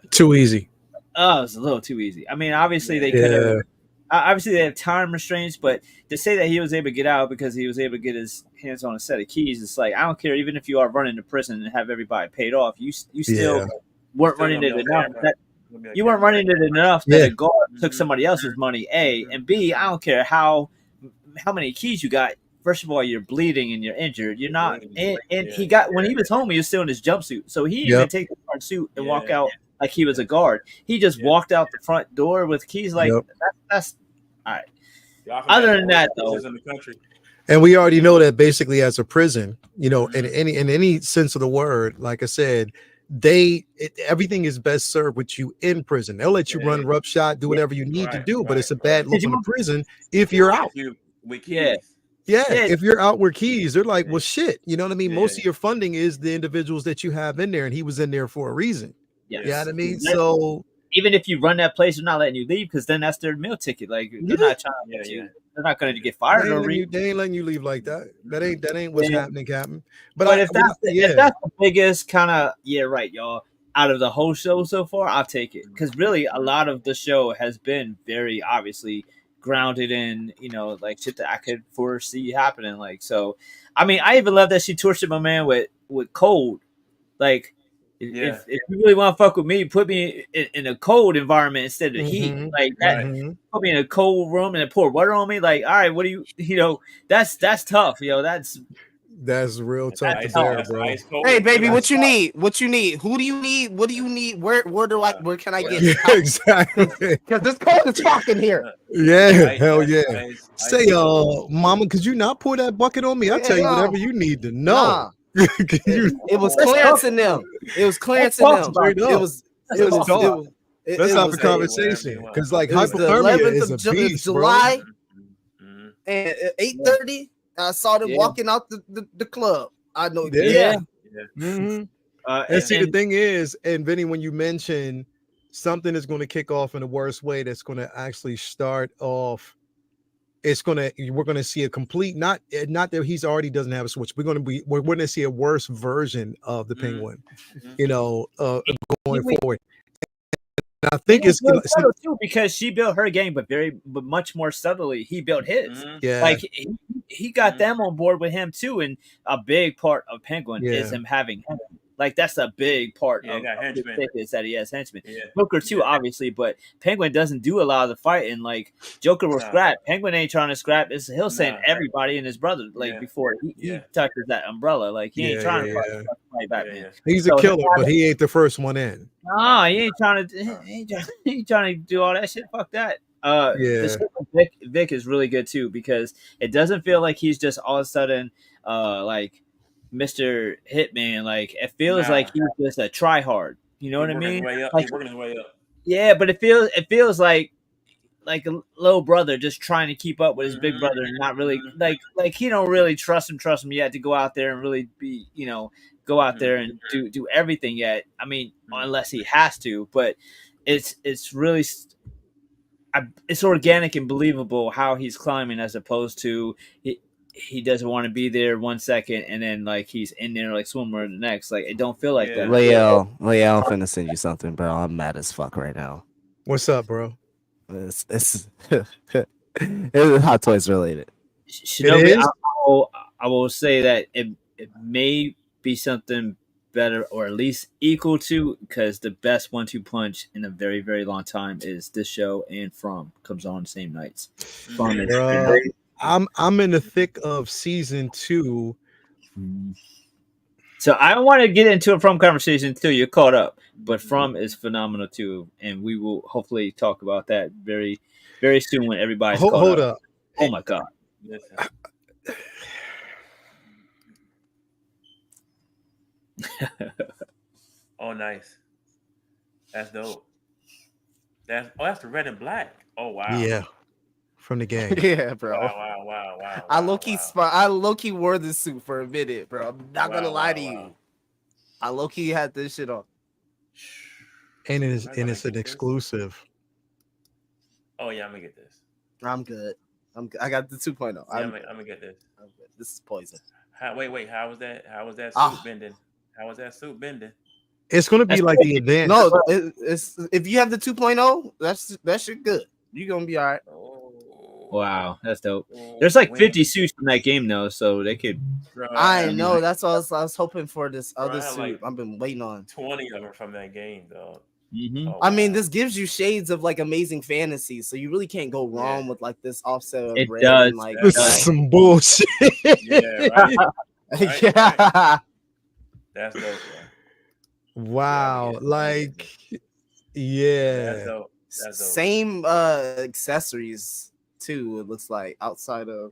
too easy. Oh, it was a little too easy. I mean, obviously they could have. Obviously, they have time restraints, but to say that he was able to get out because he was able to get his hands on a set of keys, it's like, I don't care. Even if you are running to prison and have everybody paid off, you still weren't running it enough. You weren't running it enough that a guard took somebody else's money, A. And B, I don't care how many keys you got. First of all, you're bleeding and you're injured. You're not. And he got, when he was home, he was still in his jumpsuit. So he didn't even take the guard suit and walk out like he was a guard. He just walked out the front door with keys. Like, that's all right. Other than that, though, and we already know that basically as a prison, you know, in any sense of the word, like I said, everything is best served with you in prison. They'll let you run roughshod, do whatever you need to do, but it's a bad look in the prison if you're out. with Yeah. keys. Yeah, if you're out with keys, they're like, well, shit. You know what I mean? Yeah. Most of your funding is the individuals that you have in there, and he was in there for a reason. Yes. You know what I mean? So even if you run that place, they're not letting you leave because then that's their meal ticket. Like they're not trying to get you. They're not going to get fired. They ain't letting you leave like that. That ain't what's happening, Captain. But if that's the biggest kind of right, y'all, out of the whole show so far, I'll take it because really a lot of the show has been very obviously grounded in like shit that I could foresee happening. Like so, I mean, I even love that she tortured my man with cold, like. If you really want to fuck with me, put me in a cold environment instead of heat. Like that, put me in a cold room and pour water on me. Like, all right, what do you that's tough, That's real tough to bear, bro. Hey, baby, what you need? What you need? Who do you need? What do you need? Where can I get? Yeah, exactly. Because this cold is fucking here. Yeah, hell yeah. Say, mama, could you not pour that bucket on me? I'll tell you whatever you need to know. It was Clarence in them. It was Clarence in them. Let's have a conversation because like hypothermia is a beast, July and 8:30. I saw them walking out the club. I know. And see, the thing is, and Vinny, when you mention something is going to kick off in the worst way, that's going to actually start off. We're going to see a complete, not that he's already doesn't have a switch. We're going to see a worse version of the Penguin, going forward. And I think it's subtle too because she built her game, but much more subtly he built his. Yeah, like he got them on board with him too, and a big part of Penguin is him having him. Like that's a big part of is that he has henchmen. Joker too, obviously, but Penguin doesn't do a lot of the fighting. Like Joker will scrap. Penguin ain't trying to scrap. He'll send everybody and his brother before he touches that umbrella. Like he ain't trying to fight Batman. He's a killer, but he ain't the first one in. No, he ain't trying to do all that shit. Fuck that. Vic is really good too because it doesn't feel like he's just all of a sudden like Mr. Hitman. Like it feels like he's just a try hard. You know what I mean? He's working his way up. Yeah, but it feels like a little brother just trying to keep up with his big brother and not really like he don't really trust him yet to go out there and really be go out there and do everything yet. I mean, unless he has to, but it's really it's organic and believable how he's climbing as opposed to he doesn't want to be there 1 second and then like he's in there like swimmer the next. Like it don't feel like that. Leo, I'm finna send you something, bro. I'm mad as fuck right now. What's up, bro? It's Hot Toys related. Shinobi, I will say that it may be something better or at least equal to because the best 1-2 punch in a very, very long time is this show and From comes on the same nights. From is I'm in the thick of season 2. So I don't want to get into a From conversation until you're caught up, but From is phenomenal too, and we will hopefully talk about that very, very soon when everybody's caught up. Oh my god! Oh, nice. That's dope. That's the red and black. Oh wow. Yeah. From the game. Yeah, bro. Wow. I low-key wore this suit for a minute, bro. I'm not gonna lie to you. I low-key had this shit on. And it's an exclusive. Oh yeah, I'm gonna get this. I'm good. I got the 2.0. I'm gonna get this. I'm good. This is poison. Wait, how was that suit bending? How was that suit bending? It's gonna be like the advance. No, it's if you have the 2.0, that shit good. You're gonna be all right. Wow, that's dope. There's like 50 suits in that game though, so they could. I know. That's what I was hoping for. This other suit like I've been waiting on. 20 of them from that game, though. Mm-hmm. Oh, I mean, this gives you shades of like Amazing Fantasy, so you really can't go wrong with like this offset of red. Does. And, like, this is some bullshit. Yeah, right. Right. That's dope. Wow, like, That's dope. Same accessories too. It looks like outside of.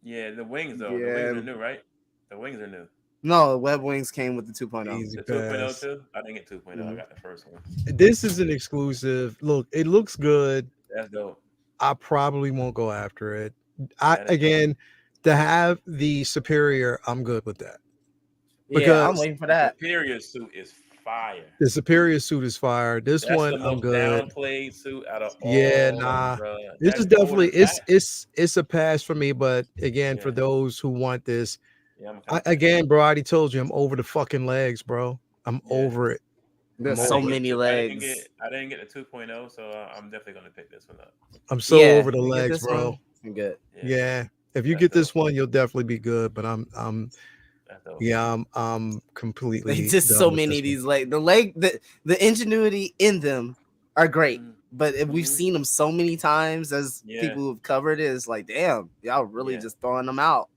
Yeah, the wings though. Yeah. The wings are new, right? The wings are new. No, web wings came with the 2.0. Easy The pass. 2.0 too? I didn't get 2.0. I got the first one. This is an exclusive. Look, it looks good. That's dope. I probably won't go after it. Again, to have the Superior, I'm good with that. Yeah, I'm waiting for that. The Superior suit is fire. The Superior suit is fire. That's one, the most downplayed suit out of all. Yeah, nah. This is definitely it's a pass for me. But again, for those who want this, again, bro, I already told you I'm over the fucking legs, bro. I'm over it. There's so many legs. I didn't get the 2.0, so I'm definitely gonna pick this one up. I'm so over the legs, bro. I'm good. Yeah. If you get this one, you'll definitely be good. But I'm completely. Just so many of these legs. The ingenuity in them are great. But if we've seen them so many times as people who've covered it, it's like, damn, y'all really just throwing them out.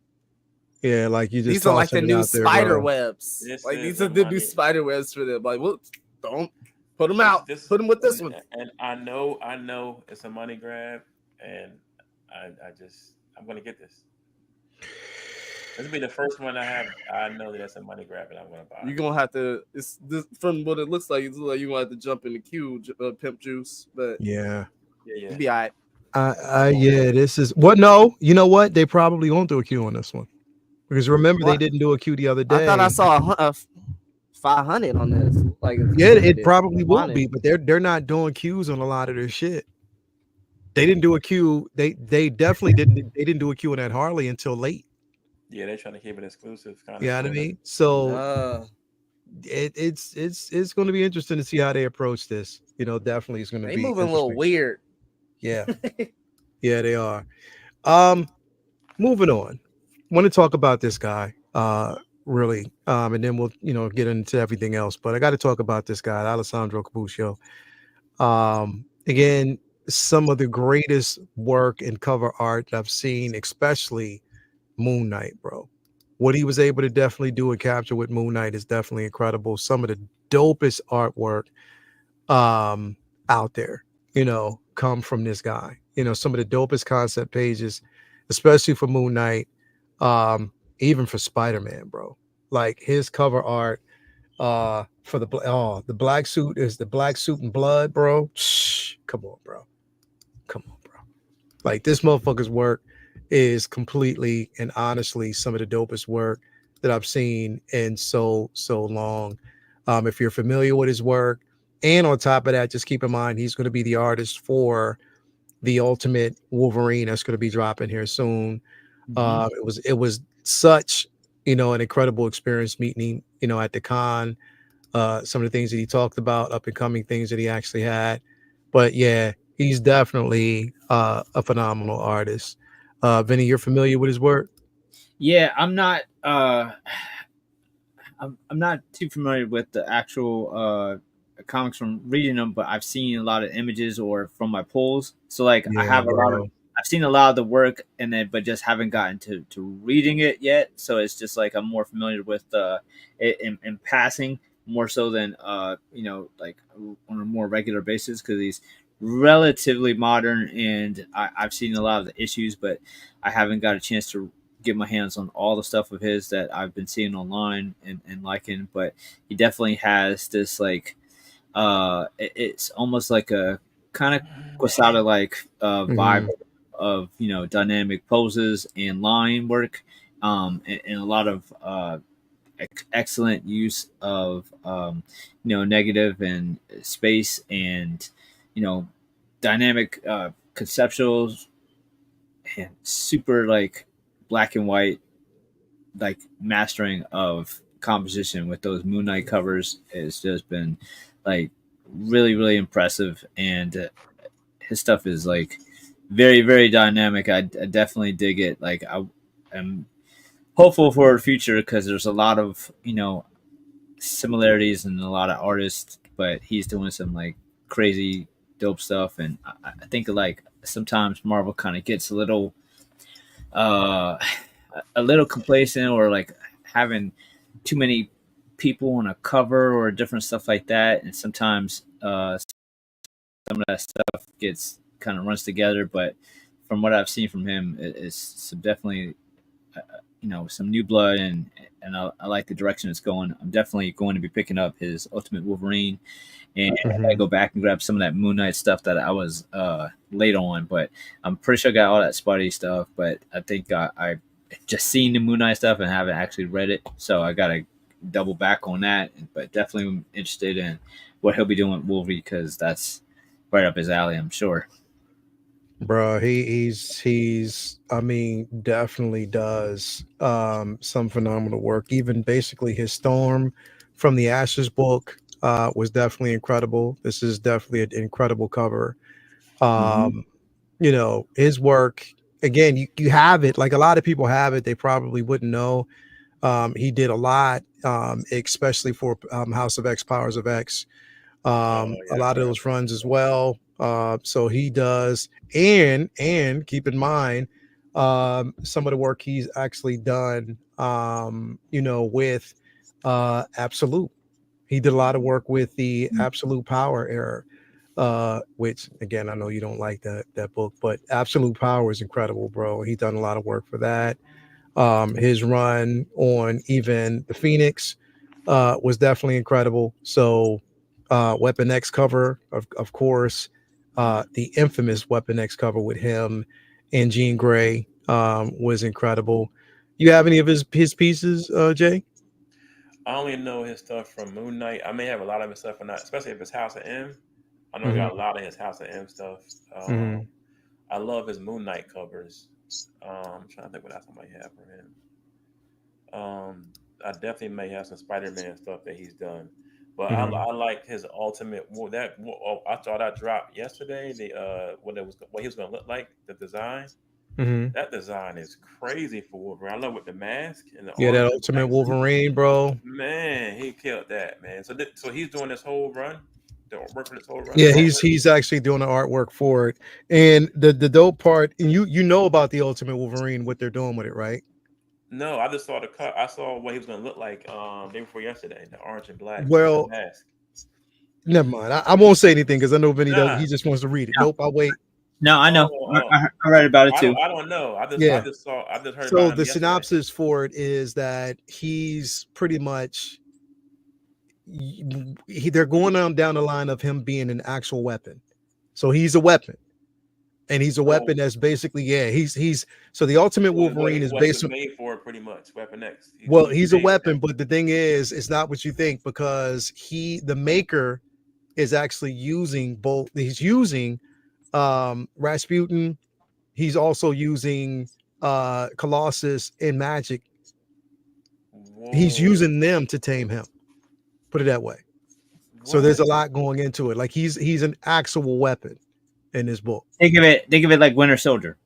Yeah, like you just these are like the new spider webs. Like these are the new spider webs for them. Like, whoops, don't put them out. Put them with this one. And I know it's a money grab, and I'm gonna get this. This will be the first one I have. I know that's a money grab, and I'm gonna buy. You're gonna have to. It's this, from what it looks like. It's like you're gonna have to jump in the queue, Pimp Juice. But yeah, you'll be all right. Yeah, this is what? No, you know what? They probably won't do a queue on this one because remember they didn't do a queue the other day. I thought I saw 500 on this. Like, yeah, it probably will be, but they're not doing queues on a lot of their shit. They didn't do a queue. They definitely didn't. They didn't do a queue on that Harley until late. Yeah, they're trying to keep it exclusive. Yeah, what I mean. So it's going to be interesting to see how they approach this. You know, definitely it's going to be moving a little weird. Yeah, yeah, they are. Moving on. Want to talk about this guy, really, and then we'll get into everything else. But I got to talk about this guy, Alessandro Cappuccio. Again, some of the greatest work in cover art I've seen, especially Moon Knight, bro. What he was able to definitely do and capture with Moon Knight is definitely incredible. Some of the dopest artwork out there, come from this guy. Some of the dopest concept pages, especially for Moon Knight, even for Spider-Man, bro. Like his cover art for the black suit is the black suit and blood, bro. Shh, come on, bro. Like this motherfucker's work is completely and honestly some of the dopest work that I've seen in so long. If you're familiar with his work, and on top of that, just keep in mind he's going to be the artist for the Ultimate Wolverine that's going to be dropping here soon. It was such an incredible experience meeting him at the con. Some of the things that he talked about, up and coming things that he actually had. But yeah, he's definitely a phenomenal artist. Vinny, you're familiar with his work? Yeah, I'm not. I'm not too familiar with the actual comics from reading them, but I've seen a lot of images or from my pulls. So like, I have I've seen a lot of the work, but just haven't gotten to reading it yet. So it's just like I'm more familiar with it in passing, more so than like on a more regular basis, because he's relatively modern and I've seen a lot of the issues, but I haven't got a chance to get my hands on all the stuff of his that I've been seeing online and liking. But he definitely has this like it's almost like a kind of Quesada like vibe of dynamic poses and line work, and a lot of excellent use of negative and space and dynamic conceptuals and super like black and white like mastering of composition with those Moon Knight covers has just been like really, really impressive. And his stuff is like very, very dynamic. I definitely dig it. Like I am hopeful for the future because there's a lot of similarities and a lot of artists, but he's doing some like crazy dope stuff. And I think like sometimes Marvel kind of gets a little complacent or like having too many people on a cover or different stuff like that, and sometimes some of that stuff gets kind of runs together. But from what I've seen from him, it's definitely some new blood, and I like the direction it's going. I'm definitely going to be picking up his Ultimate Wolverine, and I gotta go back and grab some of that Moon Knight stuff that I was late on. But I'm pretty sure I got all that Spidey stuff. But I think I just seen the Moon Knight stuff and haven't actually read it, so I gotta double back on that. But definitely interested in what he'll be doing with Wolverine, because that's right up his alley, I'm sure. Bro, he's I mean, definitely does some phenomenal work. Even basically his Storm from the Ashes book was definitely incredible. This is definitely an incredible cover. His work, again, you have it, like a lot of people have it, they probably wouldn't know. He did a lot, especially for House of X, Powers of X. A lot of those runs as well. So he does, and keep in mind some of the work he's actually done with Absolute. He did a lot of work with the Absolute Power era, which again, I know you don't like that book, but Absolute Power is incredible, bro. He done a lot of work for that. His run on even the Phoenix was definitely incredible. So Weapon X cover, of course, the infamous Weapon X cover with him and Jean Grey was incredible. You have any of his pieces, Jay? I only know his stuff from Moon Knight. I may have a lot of his stuff, or not, especially if it's House of M. I know I got a lot of his House of M stuff. I love his Moon Knight covers. I'm trying to think what else I might have for him. I definitely may have some Spider-Man stuff that he's done, but I like his Ultimate. I saw that drop yesterday. The what he was going to look like, the design. That design is crazy for Wolverine. I love with the mask and the that orange Ultimate Wolverine, bro. Man, he killed that, man. So he's doing this whole run. Working this whole run. Yeah, he's actually doing the artwork for it. And the dope part, and you know about the Ultimate Wolverine, what they're doing with it, right? No, I just saw the cut. I saw what he was going to look like day before yesterday, the orange and black Well, mask. Never mind. I won't say anything because I know Vinny does. He just wants to read it. Nope, I'll wait. No, I know. I read about it too. I don't know. I just heard so about him the yesterday. synopsis for it is that he's pretty much they're going down the line of him being an actual weapon. So he's a weapon. And he's a weapon that's basically, he's so the Ultimate Wolverine is basically made for it, pretty much. Weapon X. He's a weapon, but the thing is, it's not what you think, because the maker is actually using both. He's using Rasputin. He's also using Colossus and Magic. Whoa. He's using them to tame him. Put it that way. What? So there's a lot going into it. Like he's an actual weapon in this book. Think of it like Winter Soldier.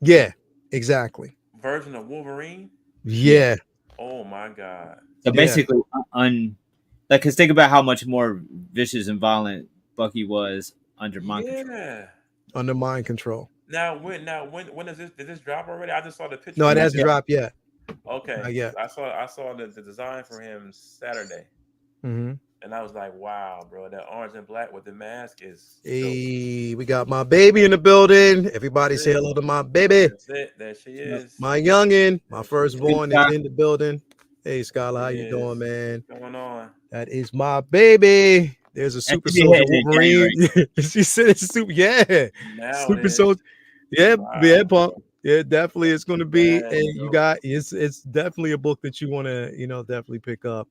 Yeah, exactly. Version of Wolverine. Yeah. Oh my God. So basically, because think about how much more vicious and violent Bucky was under mind control. Under mind control. Now when is this? Did this drop already? I just saw the picture. No, it hasn't dropped yet. Okay. Yeah. I saw the design for him Saturday. And I was like, wow, bro, that orange and black with the mask is. Hey, we got my baby in the building. Everybody say hello to my baby. That's it. There she is. My youngin, my firstborn is in the building. Hey, Skylar, how you doing, man? What's going on? That is my baby. There's a Super Soldier Wolverine. She said it's super. Yeah, Super Soldier. Yeah, Pump. Yeah, definitely, it's going to be. And you got it's definitely a book that you want to definitely pick up.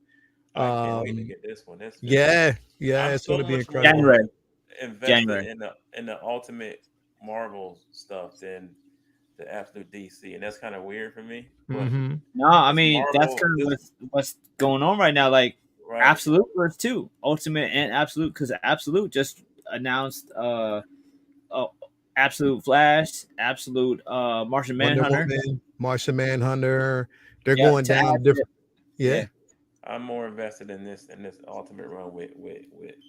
I can't wait to get this one. It's going to be incredible. January. Invested in the Ultimate Marvel stuff than the absolute DC, and that's kind of weird for me. No, I mean that's kind of what's going on right now. Like Absolute was too Ultimate and Absolute, because Absolute just announced Absolute Flash, Absolute Martian Manhunter. Martian Manhunter. They're going down different. Yeah. I'm more invested in this Ultimate run with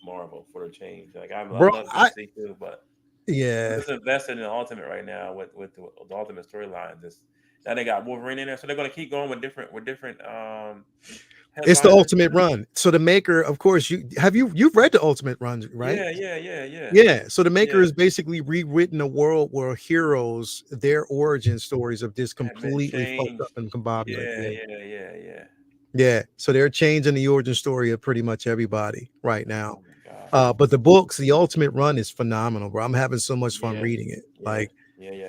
Marvel for the change. Like I love DC too, but I'm just invested in the Ultimate right now with the Ultimate storylines. Now they got Wolverine in there, so they're gonna keep going with different. It's the Ultimate Run. So the maker, of course, you've read the Ultimate Run, right? Yeah. So the maker has basically rewritten a world where heroes, their origin stories have just completely fucked up and combobulated. Yeah. So they're changing the origin story of pretty much everybody right now. But the books, the Ultimate Run is phenomenal, bro. I'm having so much fun reading it. Like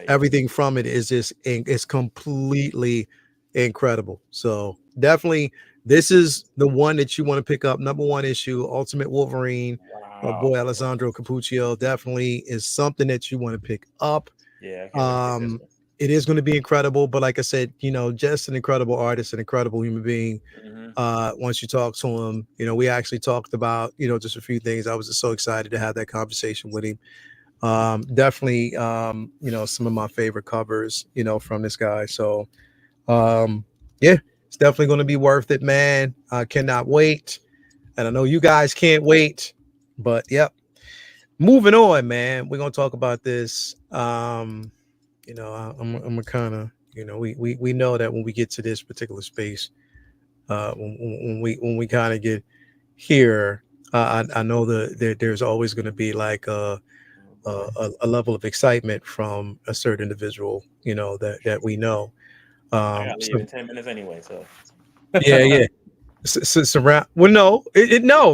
everything from it is just it's completely incredible. So definitely this is the one that you want to pick up. Number 1 issue, Ultimate Wolverine. My boy Alessandro Cappuccio definitely is something that you want to pick up. Yeah. It is going to be incredible, but like I said, just an incredible artist, an incredible human being. Once you talk to him, we actually talked about, just a few things. I was just so excited to have that conversation with him. Definitely, some of my favorite covers, from this guy. So, yeah, it's definitely going to be worth it, man. I cannot wait. And I know you guys can't wait, but yep. Moving on, man. We're going to talk about this. I'm a kind of, we know that when we get to this particular space, when we kind of get here, I know there's always going to be like a level of excitement from a certain individual, that we know. I gotta leave in 10 minutes anyway, so yeah. Surround. Well, no,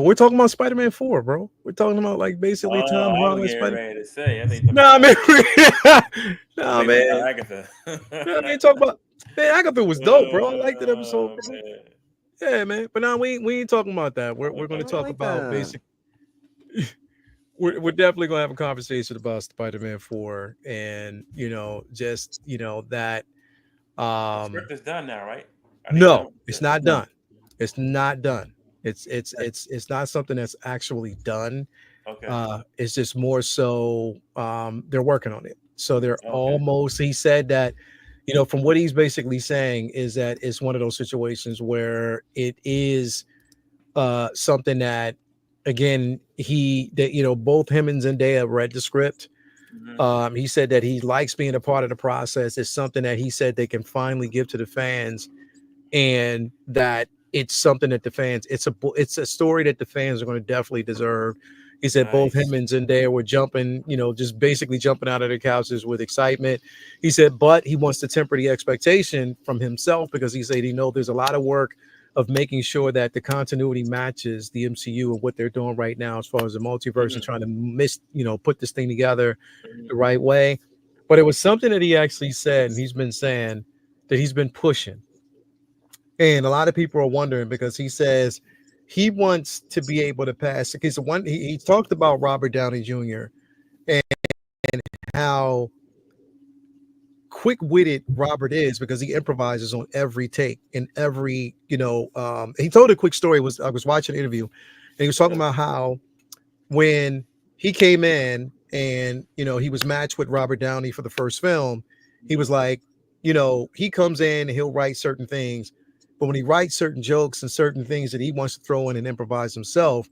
we're talking about Spider-Man 4, bro. We're talking about like basically Tom Holland. Ready to say, I think man. Agatha. I mean, talk about Agatha was dope, bro. I liked that episode, bro. Yeah, man. But now we ain't talking about that. We're going to talk about basic. We're definitely going to have a conversation about Spider-Man 4, and just that. The script is done now, right? No, it's not done. It's not done. It's not something that's actually done. Okay. It's just more so they're working on it. So they're almost. He said that, from what he's basically saying is that it's one of those situations where it is something that, again, both him and Zendaya read the script. He said that he likes being a part of the process. It's something that he said they can finally give to the fans, and that it's something that the fans, it's a story that the fans are going to definitely deserve. He said both him and Zendaya were jumping, just basically jumping out of their couches with excitement. He said, but he wants to temper the expectation from himself, because he said, there's a lot of work of making sure that the continuity matches the MCU and what they're doing right now as far as the multiverse and trying to put this thing together the right way. But it was something that he actually said, and he's been saying that he's been pushing. And a lot of people are wondering, because he says he wants to be able to pass, because he talked about Robert Downey Jr. and how quick-witted Robert is, because he improvises on every take and every, he told a quick story. I was watching an interview, and he was talking about how when he came in and, he was matched with Robert Downey for the first film, he was like, he comes in and he'll write certain things, but when he writes certain jokes and certain things that he wants to throw in and improvise himself,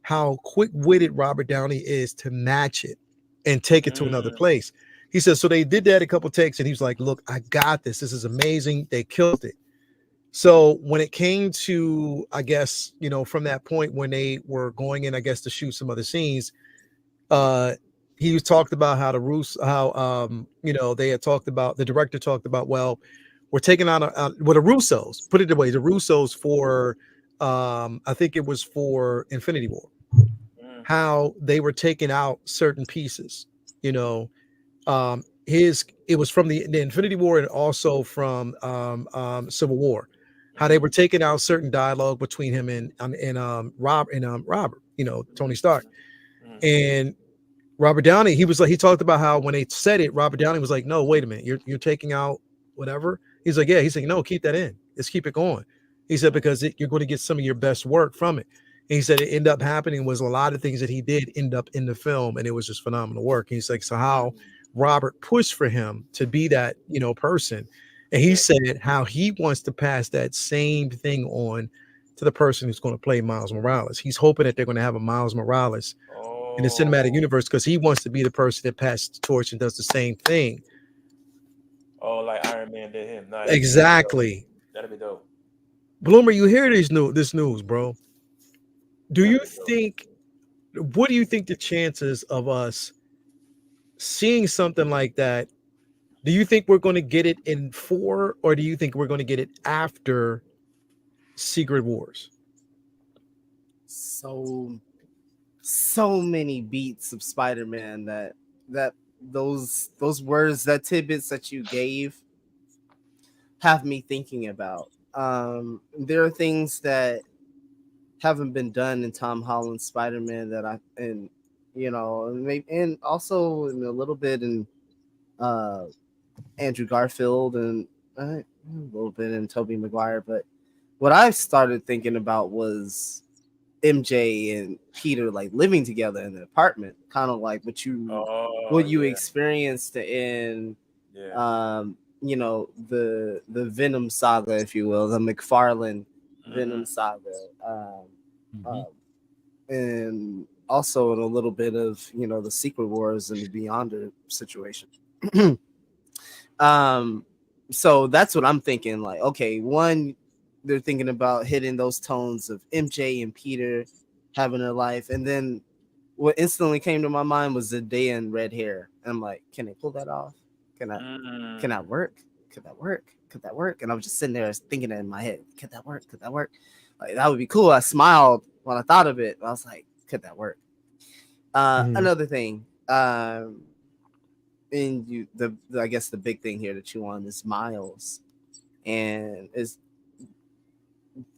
how quick-witted Robert Downey is to match it and take it to another place. He says, so they did that a couple takes, and he was like, look, I got this. This is amazing. They killed it. So when it came to, I guess, from that point when they were going in, I guess, to shoot some other scenes, he talked about how they had talked about, the director talked about, well, we're taking out the Russos, put it away, the Russos for, I think it was for Infinity War, how they were taking out certain pieces, it was from the Infinity War and also from Civil War, how they were taking out certain dialogue between him and Robert, Tony Stark. And Robert Downey, he talked about how when they said it, Robert Downey was like, no, wait a minute, you're taking out whatever. He's like, yeah. He's like, no, keep that in. Let's keep it going. He said, because you're going to get some of your best work from it. And he said it ended up happening was a lot of things that he did end up in the film, and it was just phenomenal work. And he's like, so how Robert pushed for him to be that, person. And he said how he wants to pass that same thing on to the person who's going to play Miles Morales. He's hoping that they're going to have a Miles Morales in the cinematic universe, because he wants to be the person that passes the torch and does the same thing Oh, like Iron Man did him. Nah, Exactly. That'd be dope. Bloomer, you hear this news, bro? Do you think? What do you think the chances of us seeing something like that? Do you think we're going to get it in 4, or do you think we're going to get it after Secret Wars? So many beats of Spider-Man that those words, that tidbits that you gave have me thinking about. There are things that haven't been done in Tom Holland's Spider-Man and maybe, and also in a little bit in Andrew Garfield and a little bit in Tobey Maguire. But what I started thinking about was MJ and Peter like living together in an apartment, kind of like what you experienced in the Venom saga, if you will, the McFarlane Venom saga, and also in a little bit of the Secret Wars and the Beyonder situation. So that's what I'm thinking. Like, okay, one, they're thinking about hitting those tones of MJ and Peter having a life, and then what instantly came to my mind was Zendaya and red hair. And I'm like, can they pull that off? Can that work? Could that work? Could that work? And I was just sitting there thinking it in my head. Could that work? Could that work? Like, that would be cool. I smiled when I thought of it. I was like, could that work? Another thing, and I guess the big thing here to chew on is Miles, and is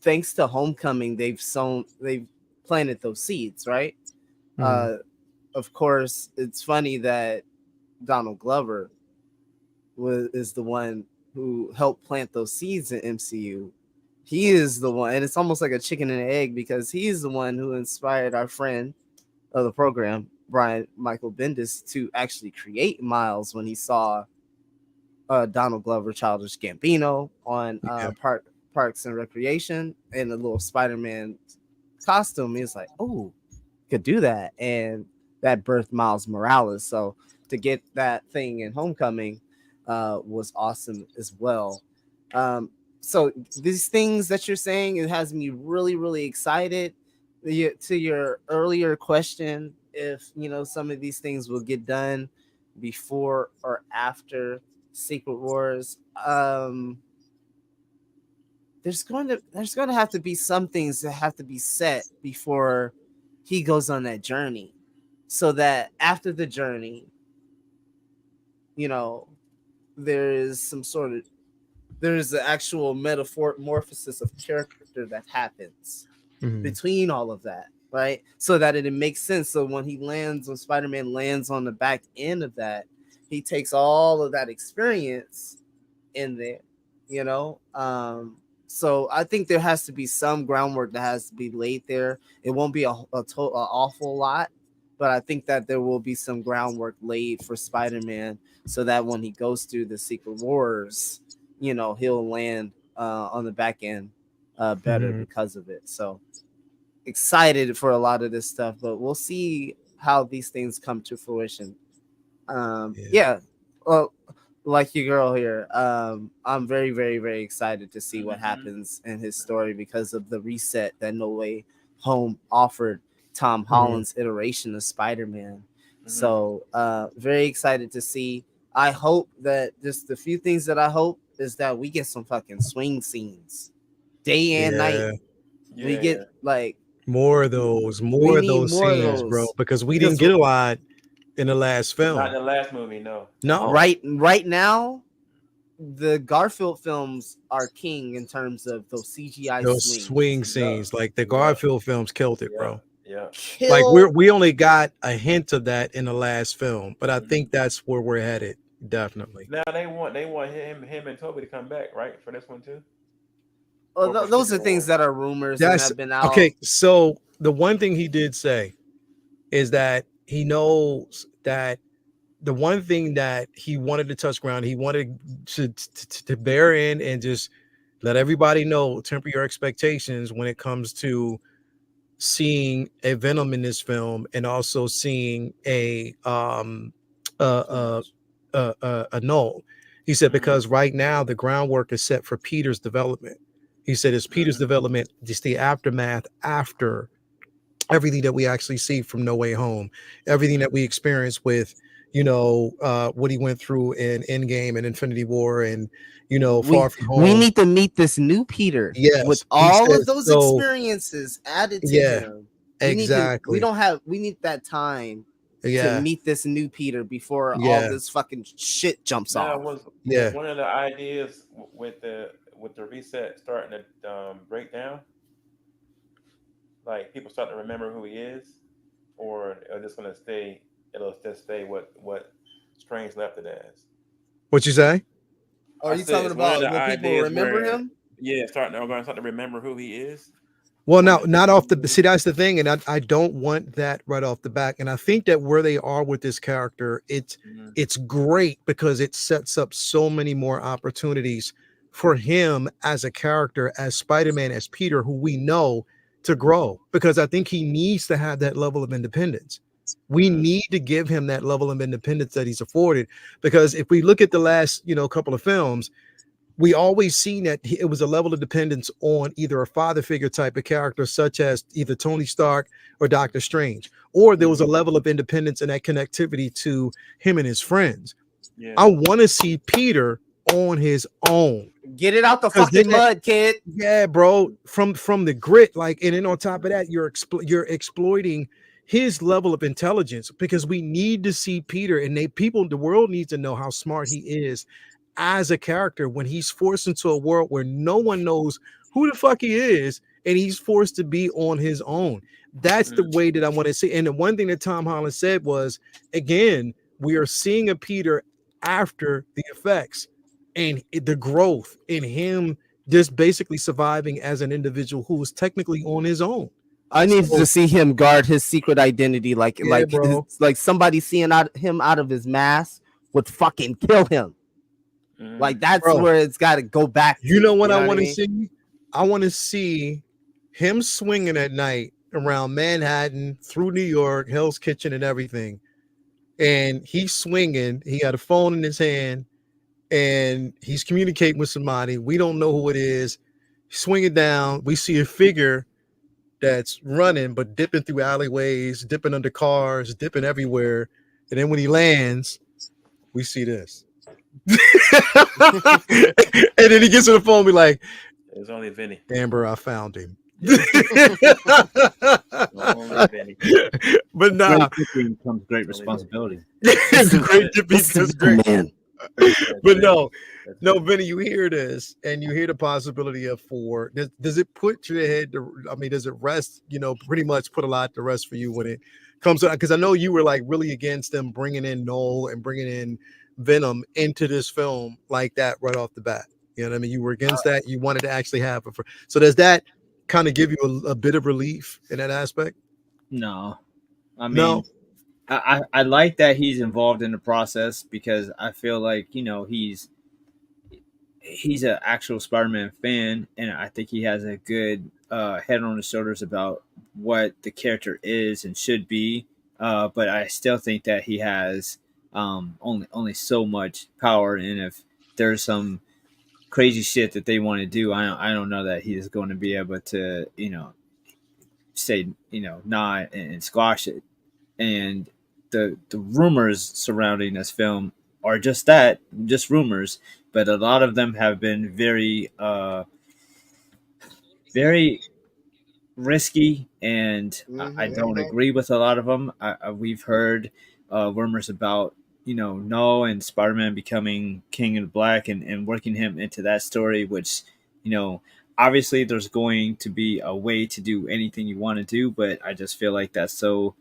thanks to Homecoming, they've planted those seeds, right? Of course, it's funny that Donald Glover is the one who helped plant those seeds in MCU. He is the one, and it's almost like a chicken and an egg, because he's the one who inspired our friend of the program, Brian Michael Bendis, to actually create Miles when he saw Donald Glover, Childish Gambino on Parks and Recreation in a little Spider-Man costume. He's like, oh, could do that, and that birthed Miles Morales. So to get that thing in Homecoming was awesome as well. So these things that you're saying, it has me really, really excited. To your earlier question, if some of these things will get done before or after Secret Wars, there's going to have to be some things that have to be set before he goes on that journey, so that after the journey, there's the actual metamorphosis of character that happens between all of that, right? So that it makes sense. So when Spider-Man lands on the back end of that, he takes all of that experience in there, so I think there has to be some groundwork that has to be laid there. It won't be an awful lot, but I think that there will be some groundwork laid for Spider-Man, so that when he goes through the Secret Wars, he'll land on the back end better because of it. So excited for a lot of this stuff, but we'll see how these things come to fruition. Well, like your girl here, I'm very, very, very excited to see what happens in his story, because of the reset that No Way Home offered Tom Holland's iteration of Spider-Man. So very excited to see. I hope that just the few things that I hope is that we get some fucking swing scenes day and night. We get like more of those scenes, bro, because we didn't get a lot in the last film. Not in the last movie, no. Right now, the Garfield films are king in terms of those CGI swing scenes. Like the Garfield films killed it, bro. Yeah. Like we only got a hint of that in the last film, but I think that's where we're headed. Definitely. Now they want him and Toby to come back, right, for this one too. Well, those are things that are rumors that have been out. Okay, so the one thing he did say is that he knows that the one thing that he wanted to touch ground, he wanted to bear in and just let everybody know, temper your expectations when it comes to seeing a Venom in this film, and also seeing a Null. He said, because right now the groundwork is set for Peter's development. He said, it's Peter's development, just the aftermath after everything that we actually see from No Way Home, everything that we experience with, what he went through in Endgame and Infinity War and, Far From Home. We need to meet this new Peter. Yes, with all of those experiences added to him. Exactly. We need that time to meet this new Peter before all this fucking shit jumps off. One of the ideas with the reset starting to break down, like people starting to remember who he is, or are just gonna stay? It'll just stay what Strange left it as. What you say? Are you talking about when people remember him? Yeah, starting to remember who he is. Well, now, not off the, see, that's the thing. And I don't want that right off the back. And I think that where they are with this character, it's great because it sets up so many more opportunities for him as a character, as Spider-Man, as Peter, who we know, to grow, because I think he needs to have that level of independence. We need to give him that level of independence that he's afforded, because if we look at the last, couple of films, we always seen that it was a level of dependence on either a father figure type of character, such as either Tony Stark or Doctor Strange, or there was a level of independence and that connectivity to him and his friends. Yeah. I want to see Peter on his own. Get it out the fucking mud, kid. Yeah, bro. From the grit, and then on top of that, you're exploiting his level of intelligence, because we need to see Peter, and the world needs to know how smart he is as a character when he's forced into a world where no one knows who the fuck he is, and he's forced to be on his own. That's the way that I want to see. And the one thing that Tom Holland said was, again, we are seeing a Peter after the effects and the growth in him just basically surviving as an individual who is technically on his own. I need to see him guard his secret identity, like somebody seeing him out of his mask would fucking kill him. Like that's where it's got to go back. You know what I want to see? I want to see him swinging at night around Manhattan, through New York, Hell's Kitchen, and everything. And he's swinging. He got a phone in his hand, and he's communicating with somebody. We don't know who it is. Swinging down, we see a figure that's running, but dipping through alleyways, dipping under cars, dipping everywhere. And then when he lands, we see this. And then he gets on the phone and be like, "It's only Vinny. Amber, I found him." Only Vinny. But nah, comes great responsibility. Great to be great. Man. But no, Vinny, you hear this and you hear the possibility of 4. Does it put your head does it rest, pretty much put a lot to rest for you when it comes to, because I know you were like really against them bringing in Noel and bringing in Venom into this film like that right off the bat. You know what I mean? You were against that. You wanted to actually have it. So does that kind of give you a bit of relief in that aspect? No. I mean, I like that he's involved in the process, because I feel like, he's an actual Spider-Man fan, and I think he has a good head on his shoulders about what the character is and should be. But I still think that he has only so much power, and if there's some crazy shit that they want to do, I don't know that he is going to be able to say nah and squash it. And the rumors surrounding this film are just rumors, but a lot of them have been very very risky, and I don't agree with a lot of them. We've heard rumors about Noel and Spider-Man becoming King of the Black and working him into that story, which obviously there's going to be a way to do anything you want to do, but I just feel like that's so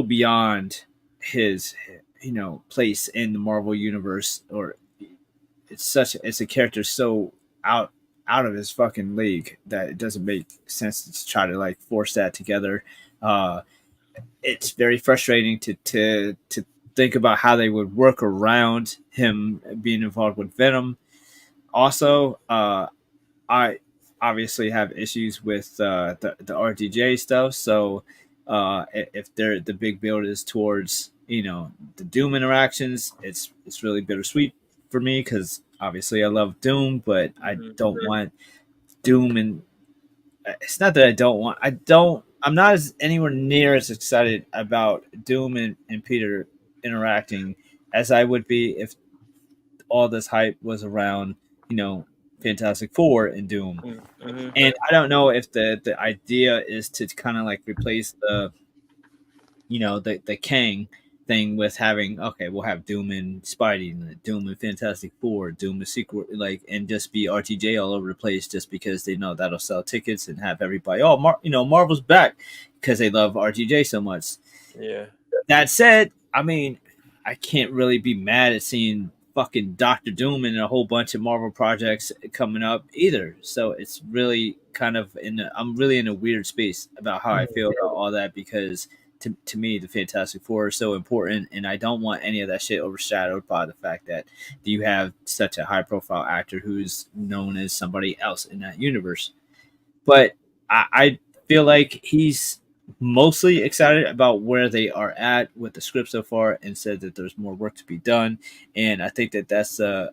beyond his place in the Marvel universe, or it's a character so out of his fucking league that it doesn't make sense to try to like force that together. It's very frustrating to think about how they would work around him being involved with Venom. Also, I obviously have issues with the RDJ stuff, so If they're the big build is towards the Doom interactions, it's really bittersweet for me because obviously I love Doom, but I don't want Doom, and it's not that I'm not as anywhere near as excited about Doom and Peter interacting as I would be if all this hype was around Fantastic Four and Doom. And I don't know if the idea is to kind of like replace the Kang thing with having, okay, we'll have Doom and Spidey, Doom and Fantastic Four, Doom and Secret, and just be RTJ all over the place just because they know that'll sell tickets and have everybody, Marvel's back because they love RTJ so much. Yeah. That said, I mean, I can't really be mad at seeing fucking Doctor Doom and a whole bunch of Marvel projects coming up either. So it's really kind of I'm really in a weird space about how I feel about all that because to me, the Fantastic Four is so important, and I don't want any of that shit overshadowed by the fact that you have such a high-profile actor who's known as somebody else in that universe. But I feel like he's mostly excited about where they are at with the script so far, and said that there's more work to be done. And I think that that's a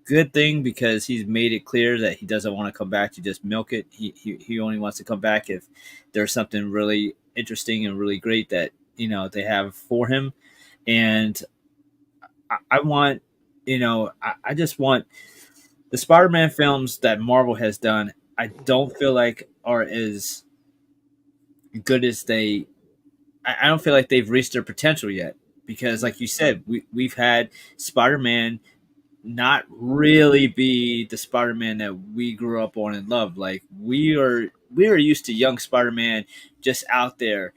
good thing because he's made it clear that he doesn't want to come back to just milk it. He only wants to come back if there's something really interesting and really great that they have for him. And I want I just want the Spider-Man films that Marvel has done. I don't feel like are as good as I don't feel like they've reached their potential yet because, like you said, we've had Spider-Man not really be the Spider-Man that we grew up on and loved. Like we are used to young Spider-Man just out there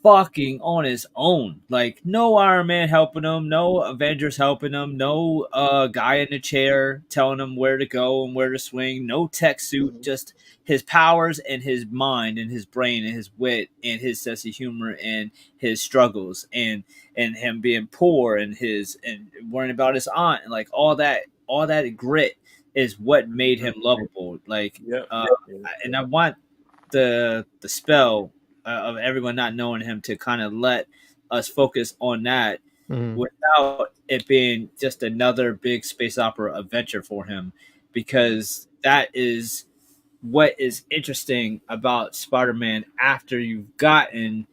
fucking on his own. Like no Iron Man helping him, no Avengers helping him, no guy in the chair telling him where to go and where to swing, no tech suit, just his powers and his mind and his brain and his wit and his sense of humor and his struggles and him being poor and worrying about his aunt and like all that grit is what made him lovable. Like and I want the spell of everyone not knowing him to kind of let us focus on that without it being just another big space opera adventure for him, because that is what is interesting about Spider-Man after you've gotten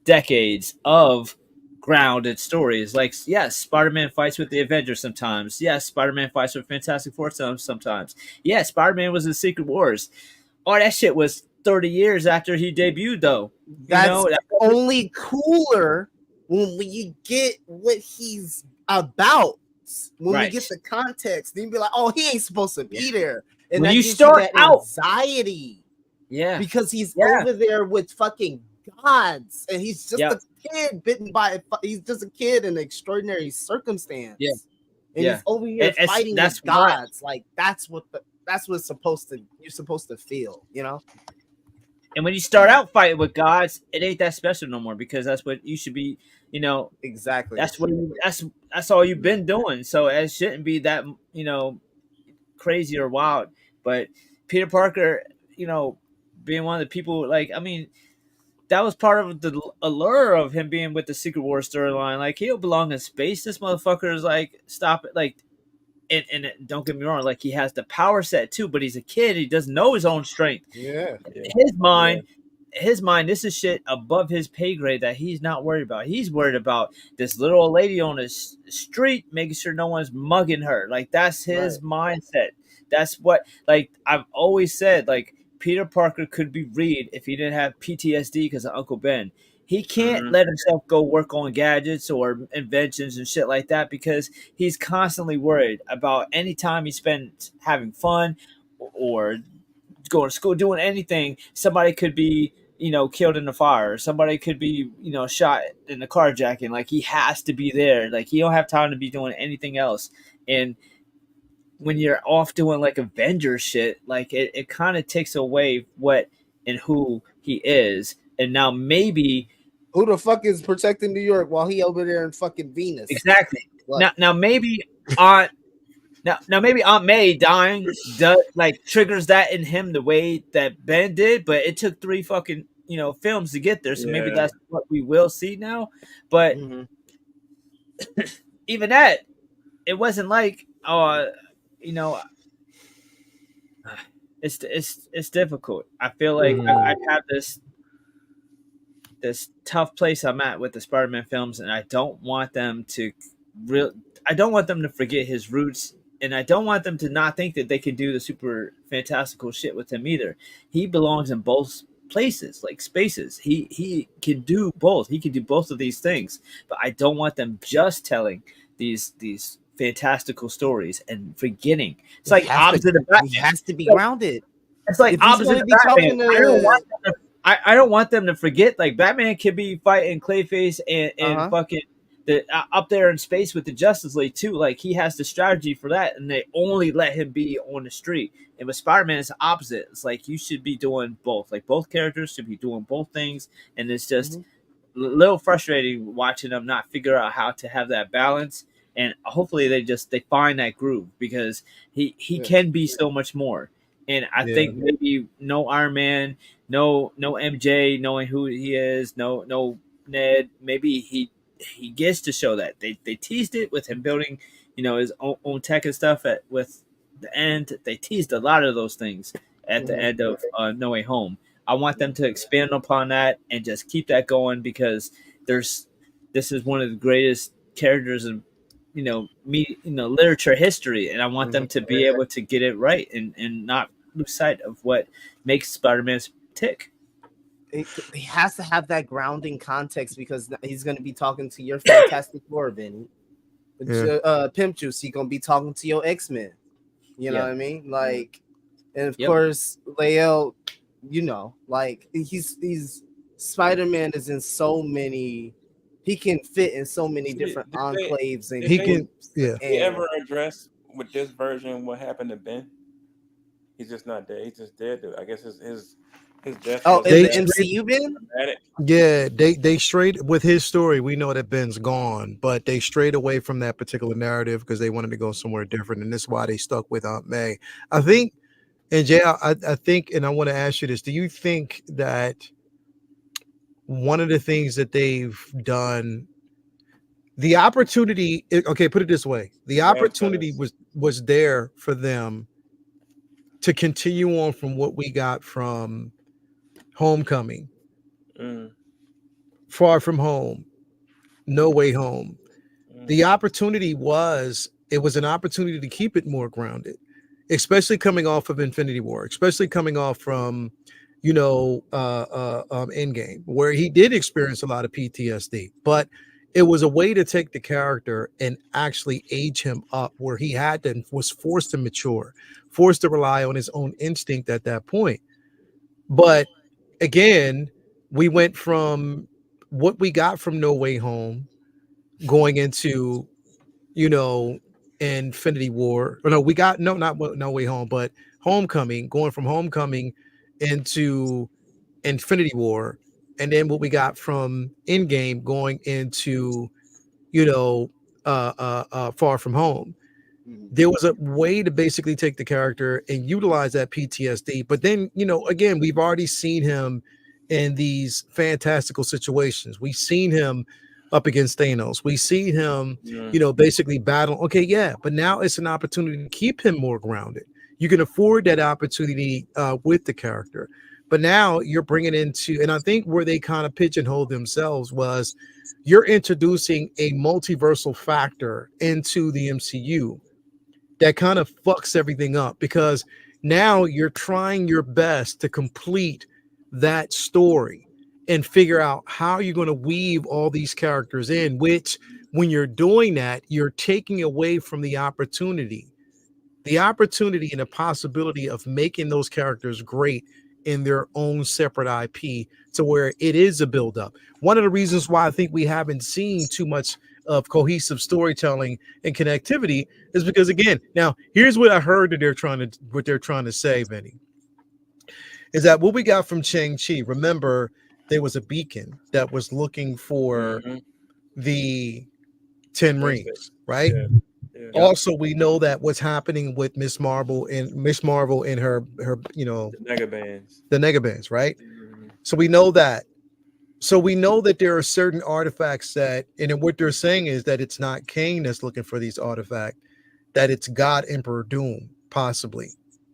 decades of grounded stories. Like, yes, Spider-Man fights with the Avengers sometimes. Yes, Spider-Man fights with Fantastic Four sometimes. Yes, Spider-Man was in Secret Wars. All that shit was 30 years after he debuted, though. That's only cooler when you get what he's about. When we get the context, then you be like, "Oh, he ain't supposed to be there." And when that you gives start that out, anxiety, because he's over there with fucking gods, and he's just a kid bitten by. He's just a kid in an extraordinary circumstance. And he's over here fighting with gods. Like that's what you're supposed to feel, And when you start out fighting with gods, it ain't that special no more because that's what you should be, Exactly. That's all you've been doing. So it shouldn't be that, crazy or wild. But Peter Parker, being one of the people, that was part of the allure of him being with the Secret Wars storyline. Like, he don't belong in space. This motherfucker is like, stop it. Like, and don't get me wrong, like he has the power set too, but he's a kid. He doesn't know his own strength. His mind, this is shit above his pay grade that he's not worried about. He's worried about this little old lady on the street, making sure no one's mugging her. Like that's his mindset. That's what, like I've always said, like Peter Parker could be Reed if he didn't have PTSD because of Uncle Ben. He can't let himself go work on gadgets or inventions and shit like that because he's constantly worried about any time he spends having fun or going to school, doing anything. Somebody could be, killed in a fire. Somebody could be, shot in a carjacking. Like he has to be there. Like he don't have time to be doing anything else. And when you're off doing like Avengers shit, like it kind of takes away what and who he is. And now maybe who the fuck is protecting New York while he over there in fucking Venus? Exactly. Like, now maybe Aunt May dying triggers that in him the way that Ben did, but it took 3 fucking films to get there. So maybe that's what we will see now. But even that, it wasn't like, it's difficult. I feel like I have this tough place I'm at with the Spider-Man films, and I don't want them to forget his roots, and I don't want them to not think that they can do the super fantastical shit with him either. He belongs in both places, like spaces. He can do both. He can do both of these things, but I don't want them just telling these fantastical stories and forgetting. It's like opposite of Batman. He has to be grounded. It's like opposite of Batman. I don't want them to forget. Like, Batman could be fighting Clayface and fucking up there in space with the Justice League too. Like, he has the strategy for that, and they only let him be on the street. And with Spider-Man, it's the opposite. It's like, you should be doing both. Like, both characters should be doing both things, and it's just a little frustrating watching them not figure out how to have that balance. And hopefully they find that groove, because he can be so much more. And I think maybe no Iron Man, no MJ knowing who he is, no Ned. Maybe he gets to show that. They teased it with him building, his own tech and stuff with the end. They teased a lot of those things at the end of No Way Home. I want them to expand upon that and just keep that going, because this is one of the greatest characters in literature history, and I want them to be able to get it right and not lose sight of what makes Spider-Man tick. He has to have that grounding context, because he's going to be talking to your Fantastic Four, Vinny. Pimp Juice, he's going to be talking to your X-Men. You know what I mean? Like, and of course, Lael, like, he's Spider-Man is in so many. He can fit in so many different enclaves, and he can. Did he ever address with this version what happened to Ben? He's just not dead. He's just dead. I guess his death. Oh, in the MCU, Ben? Yeah, they strayed with his story. We know that Ben's gone, but they strayed away from that particular narrative because they wanted to go somewhere different, and this is why they stuck with Aunt May. I think, and Jay, I think, and I want to ask you this: do you think that one of the things that they've done, the opportunity, okay, put it this way, the opportunity was there for them to continue on from what we got from Homecoming, Far From Home, No Way Home. The opportunity was an opportunity to keep it more grounded, especially coming off of Infinity War, especially coming off from Endgame, where he did experience a lot of PTSD, but it was a way to take the character and actually age him up, where he was forced to mature, forced to rely on his own instinct at that point. But again, we went from what we got from No Way Home going into, Infinity War, or no, we got not No Way Home, but Homecoming, going from Homecoming into Infinity War, and then what we got from Endgame going into Far From Home. There was a way to basically take the character and utilize that PTSD, but then again, we've already seen him in these fantastical situations. We've seen him up against Thanos. We've seen him basically battle. But now it's an opportunity to keep him more grounded. You can afford that opportunity with the character, but now you're bringing into, and I think where they kind of pigeonholed themselves was, you're introducing a multiversal factor into the MCU that kind of fucks everything up, because now you're trying your best to complete that story and figure out how you're going to weave all these characters in, which when you're doing that, you're taking away from the opportunity and the possibility of making those characters great in their own separate IP, to where it is a buildup. One of the reasons why I think we haven't seen too much of cohesive storytelling and connectivity is because, again, now here's what I heard that they're trying to say, Vinny, is that what we got from Shang-Chi, remember, there was a beacon that was looking for the 10 rings, right? Also, we know that what's happening with Miss Marvel and her, the Negabands, right? So we know that. So we know that there are certain artifacts that, and then what they're saying is that it's not Kane that's looking for these artifacts, that it's God Emperor Doom possibly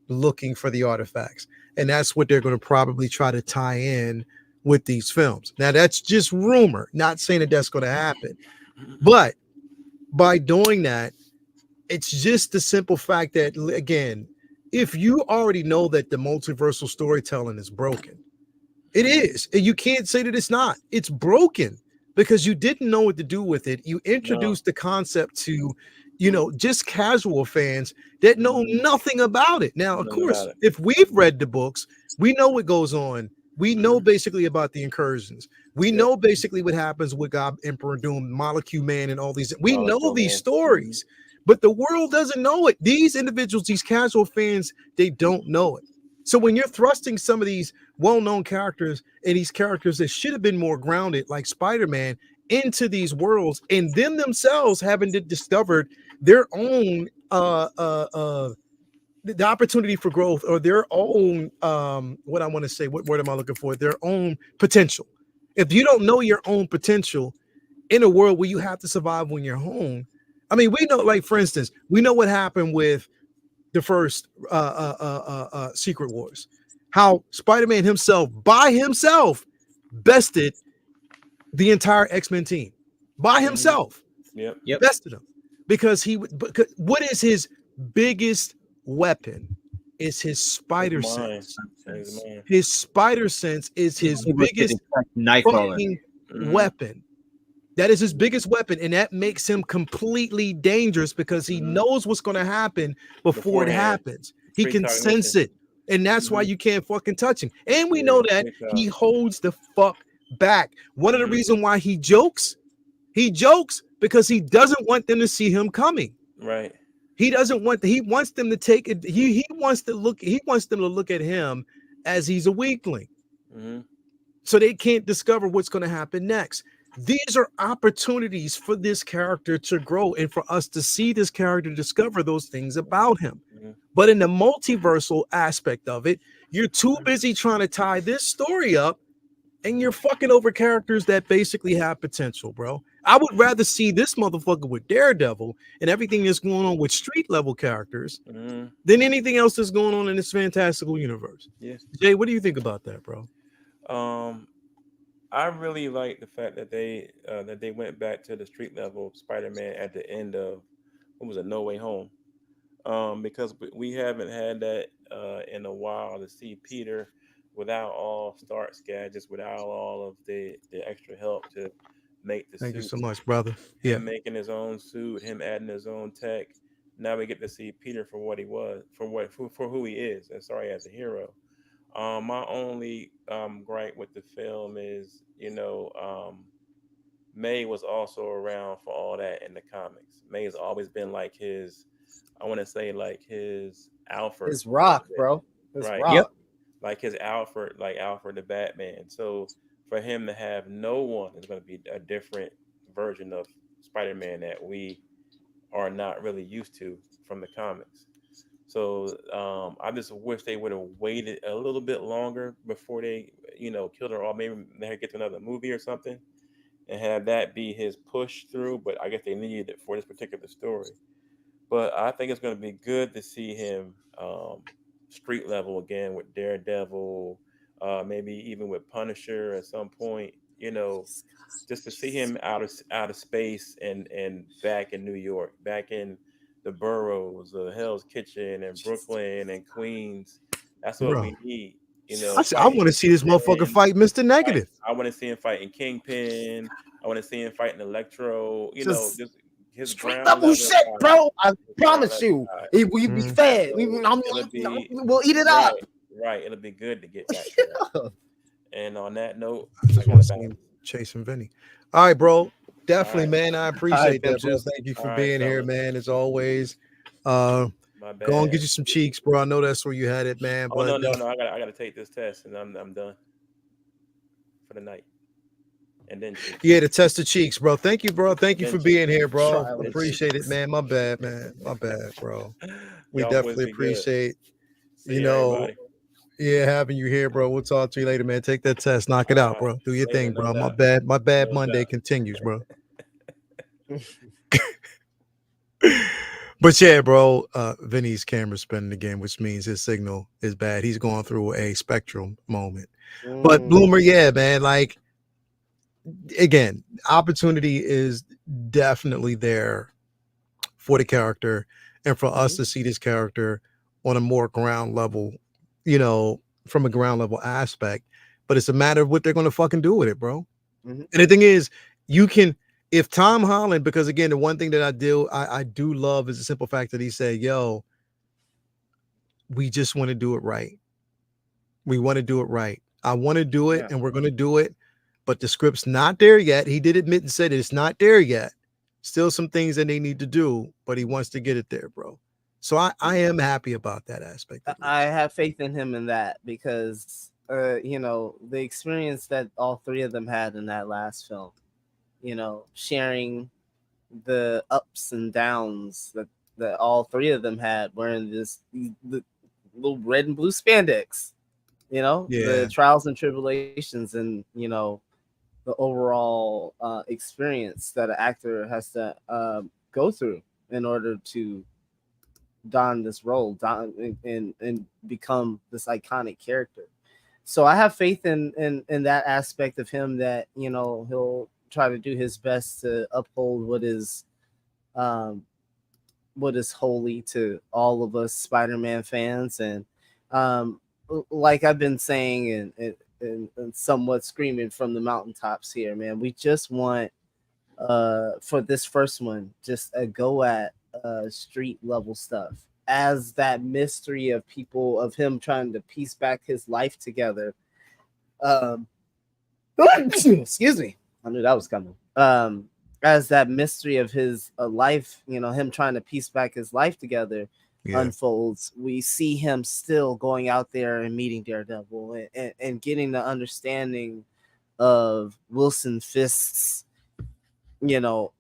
looking for the artifacts. And that's what they're going to probably try to tie in with these films. Now that's just rumor, not saying that that's going to happen. But by doing that, it's just the simple fact that, again, if you already know that the multiversal storytelling is broken, it is. And you can't say that it's not. It's broken because you didn't know what to do with it. You introduced the concept to, just casual fans that know nothing about it. Now, of course, if we've read the books, we know what goes on. We know basically about the incursions. We know basically what happens with God Emperor Doom, Molecule Man, and all these. We know these stories, but the world doesn't know it. These individuals, these casual fans, they don't know it. So when you're thrusting some of these well-known characters and these characters that should have been more grounded, like Spider-Man, into these worlds, and them themselves having discovered their own the opportunity for growth, or their own what I want to say, what word am I looking for? Their own potential. If you don't know your own potential in a world where you have to survive when you're home, I mean, we know, like for instance, we know what happened with the first Secret Wars, how Spider-Man himself by himself bested the entire X-Men team by himself. Bested them because what is his biggest weapon? Is his spider sense. His spider sense is his biggest weapon. That is his biggest weapon, and that makes him completely dangerous because he knows what's going to happen before it happens. He can sense it, and that's why you can't fucking touch him. And we know that he holds the fuck back. One of the reasons why he jokes because he doesn't want them to see him coming. Right. He doesn't want. He wants them to take it. He wants to look. He wants them to look at him as he's a weakling, so they can't discover what's going to happen next. These are opportunities for this character to grow and for us to see this character discover those things about him. But in the multiversal aspect of it, you're too busy trying to tie this story up, and you're fucking over characters that basically have potential, bro. I would rather see this motherfucker with Daredevil and everything that's going on with street level characters than anything else that's going on in this fantastical universe. Yes. Jay, what do you think about that, bro? I really like the fact that they went back to the street level Spider-Man at the end of No Way Home, because we haven't had that in a while, to see Peter without all Stark's gadgets, without all of the extra help to make the suit. Thank you so much, brother. Yeah, him making his own suit, him adding his own tech. Now we get to see Peter for what he was, for who he is, and as a hero. My only gripe with the film is, May was also around for all that in the comics. May has always been like his, I want to say like his Alfred. His rock, bro. His right. rock. Yep. Like his Alfred, like Alfred the Batman. So for him to have no one is going to be a different version of Spider-Man that we are not really used to from the comics. So I just wish they would have waited a little bit longer before they, killed her off. Maybe they get to another movie or something and have that be his push through. But I guess they needed it for this particular story. But I think it's going to be good to see him street level again with Daredevil, maybe even with Punisher at some point. Just to see him out of space and back in New York, back in the boroughs, Hell's Kitchen and Brooklyn and Queens. That's what we need. I want to see this motherfucker fight Mr. Negative. I want to see him fighting Kingpin. I want to see him fighting Electro. Just his street level shit, bro. I promise you, it will be fed. We'll eat it up. Right. It'll be good to get back to that. And on that note, I just want to see him chasing Vinny. All right, bro. Definitely, man. I appreciate that, bro. Thank you for being here, man. As always. Go and get you some cheeks, bro. I know that's where you had it, man. Oh, no. I gotta take this test and I'm done for the night. And then to test the cheeks, bro. Thank you, bro. Thank you for being here, bro. Appreciate it, man. My bad, man. My bad, bro. We definitely appreciate, Yeah, having you here, bro. We'll talk to you later, man. Take that test, knock it out, bro. Do your thing, bro. No My doubt. bad No Monday doubt. continues, bro. But yeah, bro, Vinny's camera spinning again, which means his signal is bad. He's going through a spectrum moment. But Bloomer, yeah, man, like again, opportunity is definitely there for the character and for us to see this character on a more ground level, from a ground level aspect. But it's a matter of what they're going to fucking do with it, bro. And the thing is, you can, if Tom Holland, because again, the one thing that I do love is the simple fact that he said, yo, we just want to do it right. We want to do it right. I want to do it and we're going to do it. But the script's not there yet. He did admit and said it's not there yet. Still some things that they need to do, but he wants to get it there, bro. So I am happy about that aspect. I have faith in him in that because, the experience that all three of them had in that last film, sharing the ups and downs that all three of them had wearing the little red and blue spandex, the trials and tribulations and, the overall experience that an actor has to go through in order to don this role, and become this iconic character. So I have faith in that aspect of him that, he'll try to do his best to uphold what is holy to all of us Spider-Man fans. And like I've been saying and somewhat screaming from the mountaintops here, man, we just want for this first one just a go at street level stuff, as that mystery of him trying to piece back his life together. Excuse me, I knew that was coming. As that mystery of his life, him trying to piece back his life together unfolds, we see him still going out there and meeting Daredevil and getting the understanding of Wilson Fisk's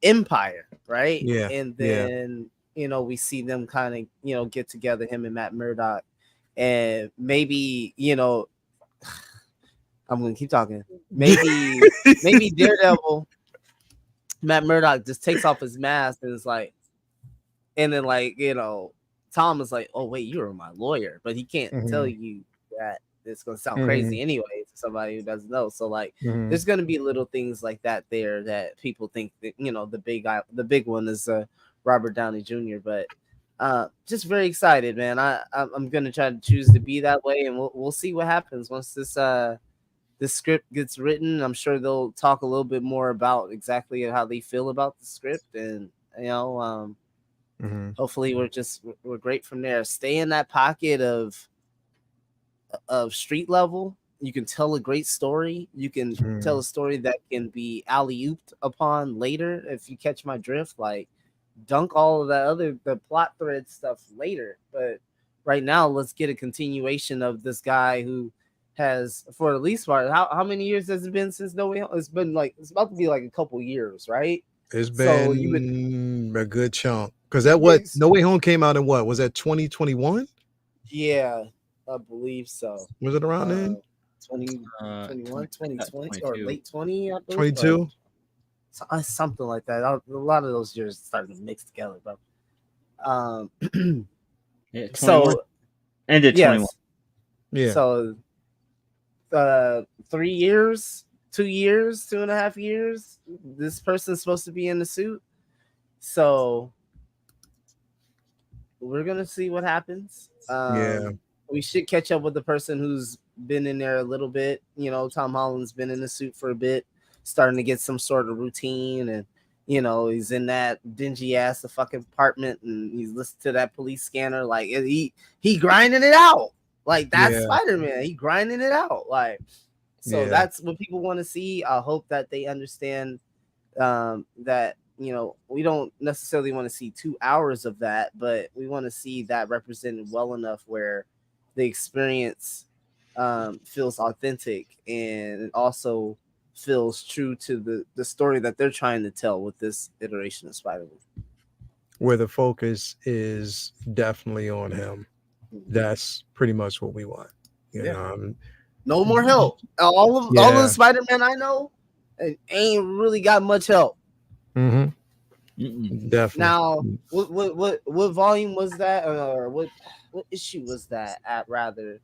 empire, right? And then we see them kind of get together, him and Matt Murdock, and maybe I'm gonna keep talking. Maybe Daredevil, Matt Murdock just takes off his mask and is like, and then Tom is like, oh wait, you're my lawyer, but he can't tell you that. It's gonna sound crazy anyway to somebody who doesn't know. So there's gonna be little things like that there that people think that the big one is Robert Downey Jr. But just very excited, man. I'm gonna try to choose to be that way, and we'll see what happens once this script gets written. I'm sure they'll talk a little bit more about exactly how they feel about the script, and hopefully we're great from there. Stay in that pocket of street level. You can tell a great story. You can tell a story that can be alley-ooped upon later, if you catch my drift. Like, dunk all of the plot thread stuff later. But right now, let's get a continuation of this guy who has, for the least part, how many years has it been since No Way Home? It's been it's about to be a couple years, right? It's been a good chunk. Because No Way Home came out in what? Was that 2021? Yeah, I believe so. Was it around then? 2021, 2020, or late 20, I believe. 22? Something like that. A lot of those years started to mix together, bro. Yeah, 21. So ended 21. Yeah. So 3 years, 2 years, 2.5 years. This person's supposed to be in the suit. So we're gonna see what happens. We should catch up with the person who's been in there a little bit. Tom Holland's been in the suit for a bit, starting to get some sort of routine, and he's in that dingy ass fucking apartment, and he's listening to that police scanner. Like he grinding it out. Like that's Spider-Man. He grinding it out. That's what people want to see. I hope that they understand that we don't necessarily want to see 2 hours of that, but we want to see that represented well enough where the experience feels authentic and it also feels true to the story that they're trying to tell with this iteration of Spider-Man. Where the focus is definitely on him. That's pretty much what we want. You know, no more help. All of the Spider-Man I know ain't really got much help. Definitely. Now, what volume was that, or what issue was that at? Rather, it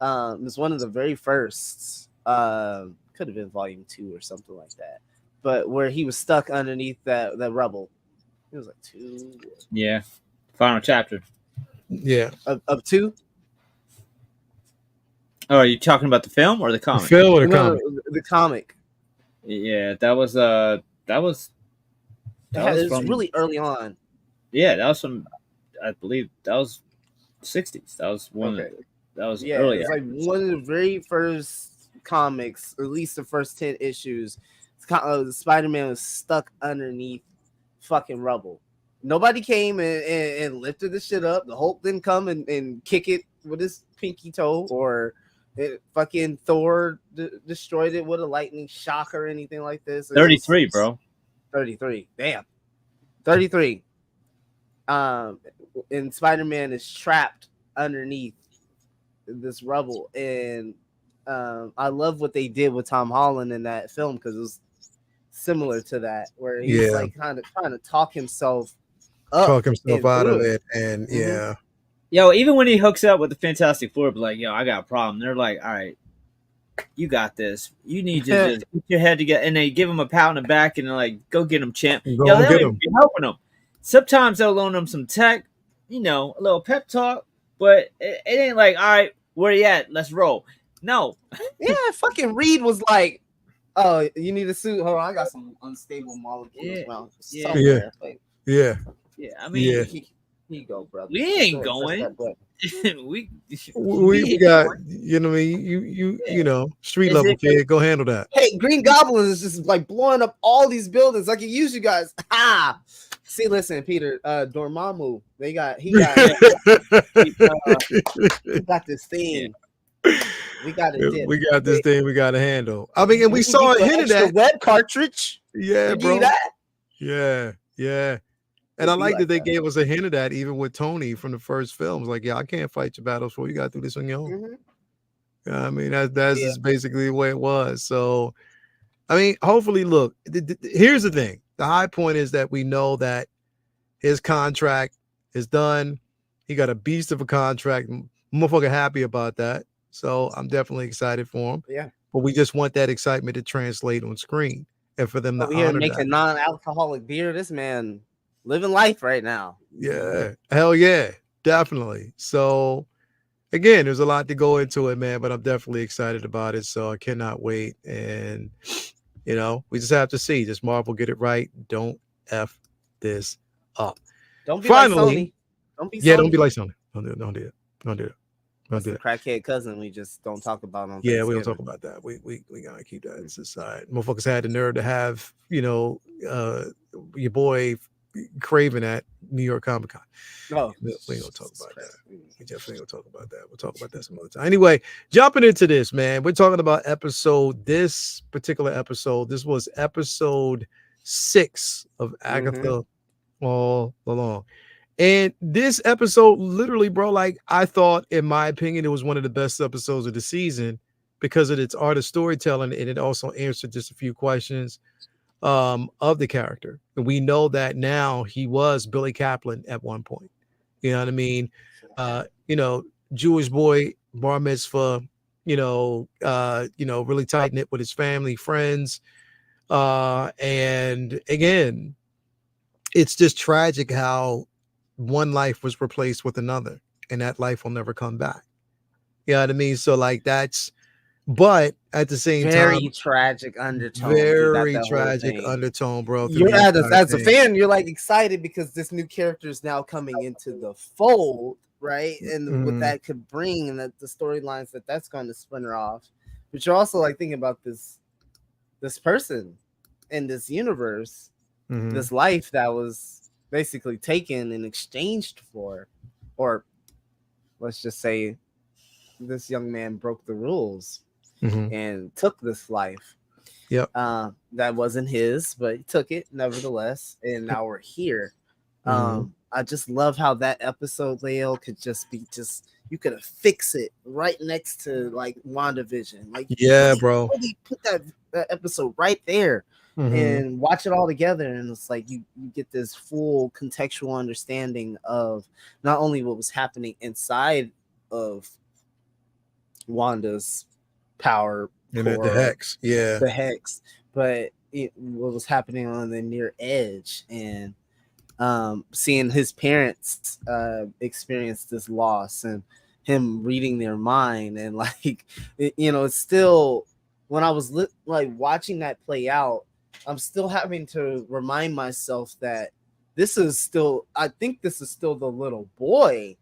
was one of the very first. Could have been volume 2 or something like that. But where he was stuck underneath that rubble. It was like 2. Yeah, final chapter. Yeah, of 2. Oh, are you talking about the film or the comic? The film or the comic? The comic. Yeah, that was really early on. Yeah, that was from, I believe that was 60s. That was one. Okay. That was early. It was like one of the very first comics, at least the first 10 issues. Spider-Man was stuck underneath fucking rubble. Nobody came and lifted the shit up. The Hulk didn't come and kick it with his pinky toe, or fucking Thor destroyed it with a lightning shock or anything like this. 33, bro. 33. Damn. 33. And Spider-Man is trapped underneath this rubble. And I love what they did with Tom Holland in that film, because it was similar to that, where he's like kind of trying to talk himself out of it. And yo, even when he hooks up with the Fantastic Four, be like, yo, I got a problem. They're like, all right, you got this. You need to just put your head together. And they give him a pat on the back and they're like, go get him, champ. Yo, they don't even be helping him. Sometimes they'll loan him some tech, a little pep talk, but it ain't like, all right, where you at? Let's roll. No. Yeah, fucking Reed was like, oh, you need a suit? Hold on, I got some unstable molecules around somewhere. Yeah, I mean, he go, brother. We ain't going. we got, you know what I mean? You know, street level kid, go handle that. Hey, Green Goblin is just like blowing up all these buildings. I can use you guys. See, listen, Peter, Dormammu, he got this thing. We got this thing we got to handle. I mean, and we saw a hint of that. Web cartridge. Yeah, bro. Yeah. And I like that they gave us a hint of that even with Tony from the first films. Like, I can't fight your battles for you. Got to do this on your own. I mean, that's just basically the way it was. So, I mean, hopefully, look, here's the thing. The high point is that we know that his contract is done. He got a beast of a contract. Motherfucker happy about that. So I'm definitely excited for him. Yeah. But we just want that excitement to translate on screen and for them to honor make a non-alcoholic beer. This man living life right now. Yeah. Hell yeah. Definitely. So again, there's a lot to go into it, man, but I'm definitely excited about it. So I cannot wait. And, we just have to see. Does Marvel get it right? Don't F this up. Don't be like Sony. Don't be like Sony. Don't do it. That's the crackhead cousin we just don't talk about on we don't talk about that. We gotta keep that in society. Motherfuckers had the nerve to have, your boy Craven at New York Comic Con. No, we ain't gonna talk about that. We definitely gonna talk about that. We'll talk about that some other time. Anyway, jumping into this, man. We're talking about this particular episode. This was episode 6 of Agatha All Along. And this episode, literally, bro, like I thought, in my opinion, it was one of the best episodes of the season because of its art of storytelling, and it also answered just a few questions of the character. And we know that now he was Billy Kaplan at one point. You know what I mean? Jewish boy, bar mitzvah, really tight knit with his family, friends. And again, it's just tragic how one life was replaced with another, and that life will never come back. You know what I mean? So like but at the same time, very tragic undertone. Very tragic undertone, bro. You're as a fan, you're like excited because this new character is now coming into the fold, right? And what that could bring, and that the storylines that's going to splinter off. But you're also like thinking about this person in this universe, this life that was basically taken and exchanged for, or let's just say this young man broke the rules and took this life. That wasn't his, but he took it nevertheless, and now we're here. I just love how that episode, Leo, could just be you could affix it right next to like WandaVision. Like, yeah, bro, really put that episode right there and watch it all together, and it's like you get this full contextual understanding of not only what was happening inside of Wanda's power and the hex, the hex, but what was happening on the near edge, and seeing his parents experience this loss and him reading their mind, and like it's still, when I was like watching that play out, I'm still having to remind myself that I think this is still the little boy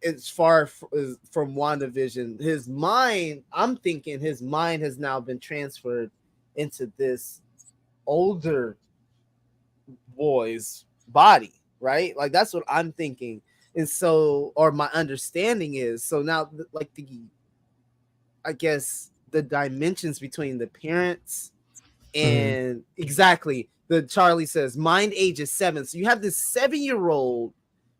as far as from WandaVision. His mind, I'm thinking his mind has now been transferred into this older boy's body, right? Like that's what I'm thinking. And so, or my understanding is, so now like I guess the dimensions between the parents and exactly, the Charlie says mind age is 7. So you have this 7-year-old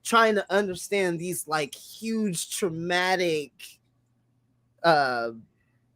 trying to understand these like huge traumatic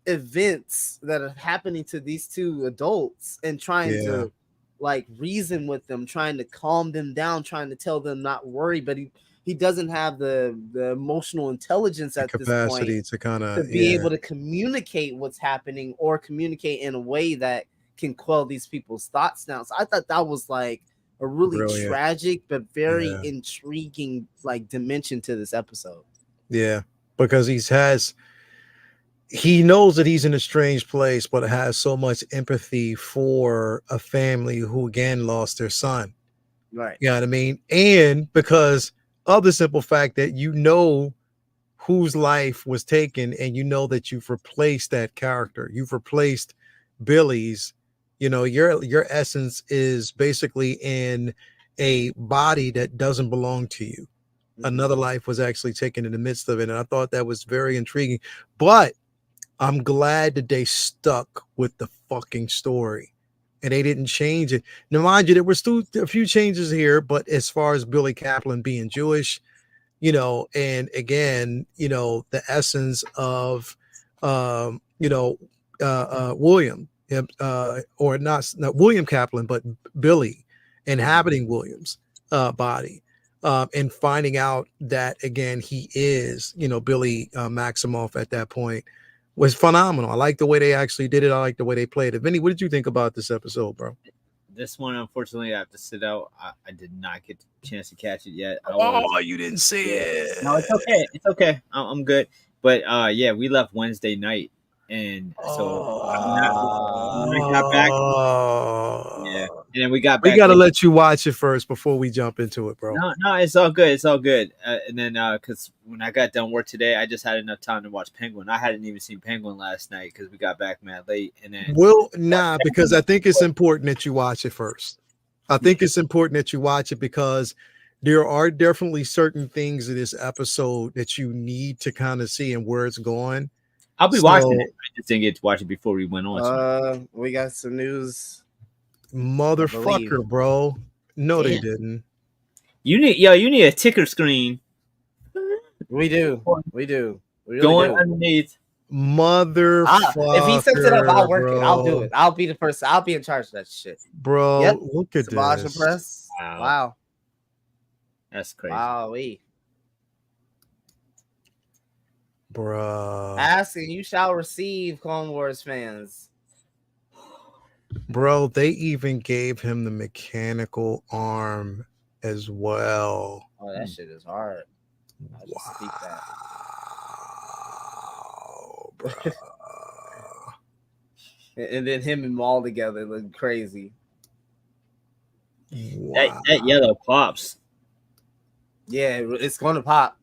events that are happening to these two adults, and trying to like reason with them, trying to calm them down, trying to tell them not worry, but he doesn't have the emotional intelligence at this point to kind of be able to communicate what's happening, or communicate in a way that can quell these people's thoughts now. So I thought that was like a really tragic but very intriguing like dimension to this episode. Yeah, because he knows that he's in a strange place, but has so much empathy for a family who again lost their son. Right. You know what I mean? And because of the simple fact that whose life was taken, and that you've replaced that character. You've replaced Billy's. Your essence is basically in a body that doesn't belong to you. Another life was actually taken in the midst of it. And I thought that was very intriguing. But I'm glad that they stuck with the fucking story and they didn't change it. Now, mind you, there were still a few changes here, but as far as Billy Kaplan being Jewish, and again, the essence of, William, or not William Kaplan, but Billy inhabiting William's body, and finding out that again, he is, Billy Maximoff at that point, was phenomenal. I like the way they actually did it. I like the way they played it. Vinny, what did you think about this episode, bro? This one, unfortunately, I have to sit out. I did not get a chance to catch it yet. You didn't see it. No, it's okay. It's okay. I'm good. But yeah, we left Wednesday night, and so when I got back, and then we got back. We gotta let you watch it first before we jump into it, bro. No, it's all good. It's all good. And then because when I got done work today, I just had enough time to watch Penguin. I hadn't even seen Penguin last night because we got back mad late. And then because I think it's important that you watch it first. I think it's important that you watch it because there are definitely certain things in this episode that you need to kind of see and where it's going. I'll be watching it. I just didn't get to watch it before we went on. We got some news. Motherfucker, bro. No, they didn't. You need a ticker screen. We do. We really going do. Underneath. Motherfucker. If he sets it up, I'll work it. I'll do it. I'll be the person. I'll be in charge of that shit. Bro, look at this. Press. Wow. That's crazy. Wow. Bro. Ask and you shall receive, Clone Wars fans. Bro, they even gave him the mechanical arm as well. Oh, that shit is hard. Wow, bro. And then him and Maul together look crazy. Wow. That yellow pops. Yeah, it's gonna pop.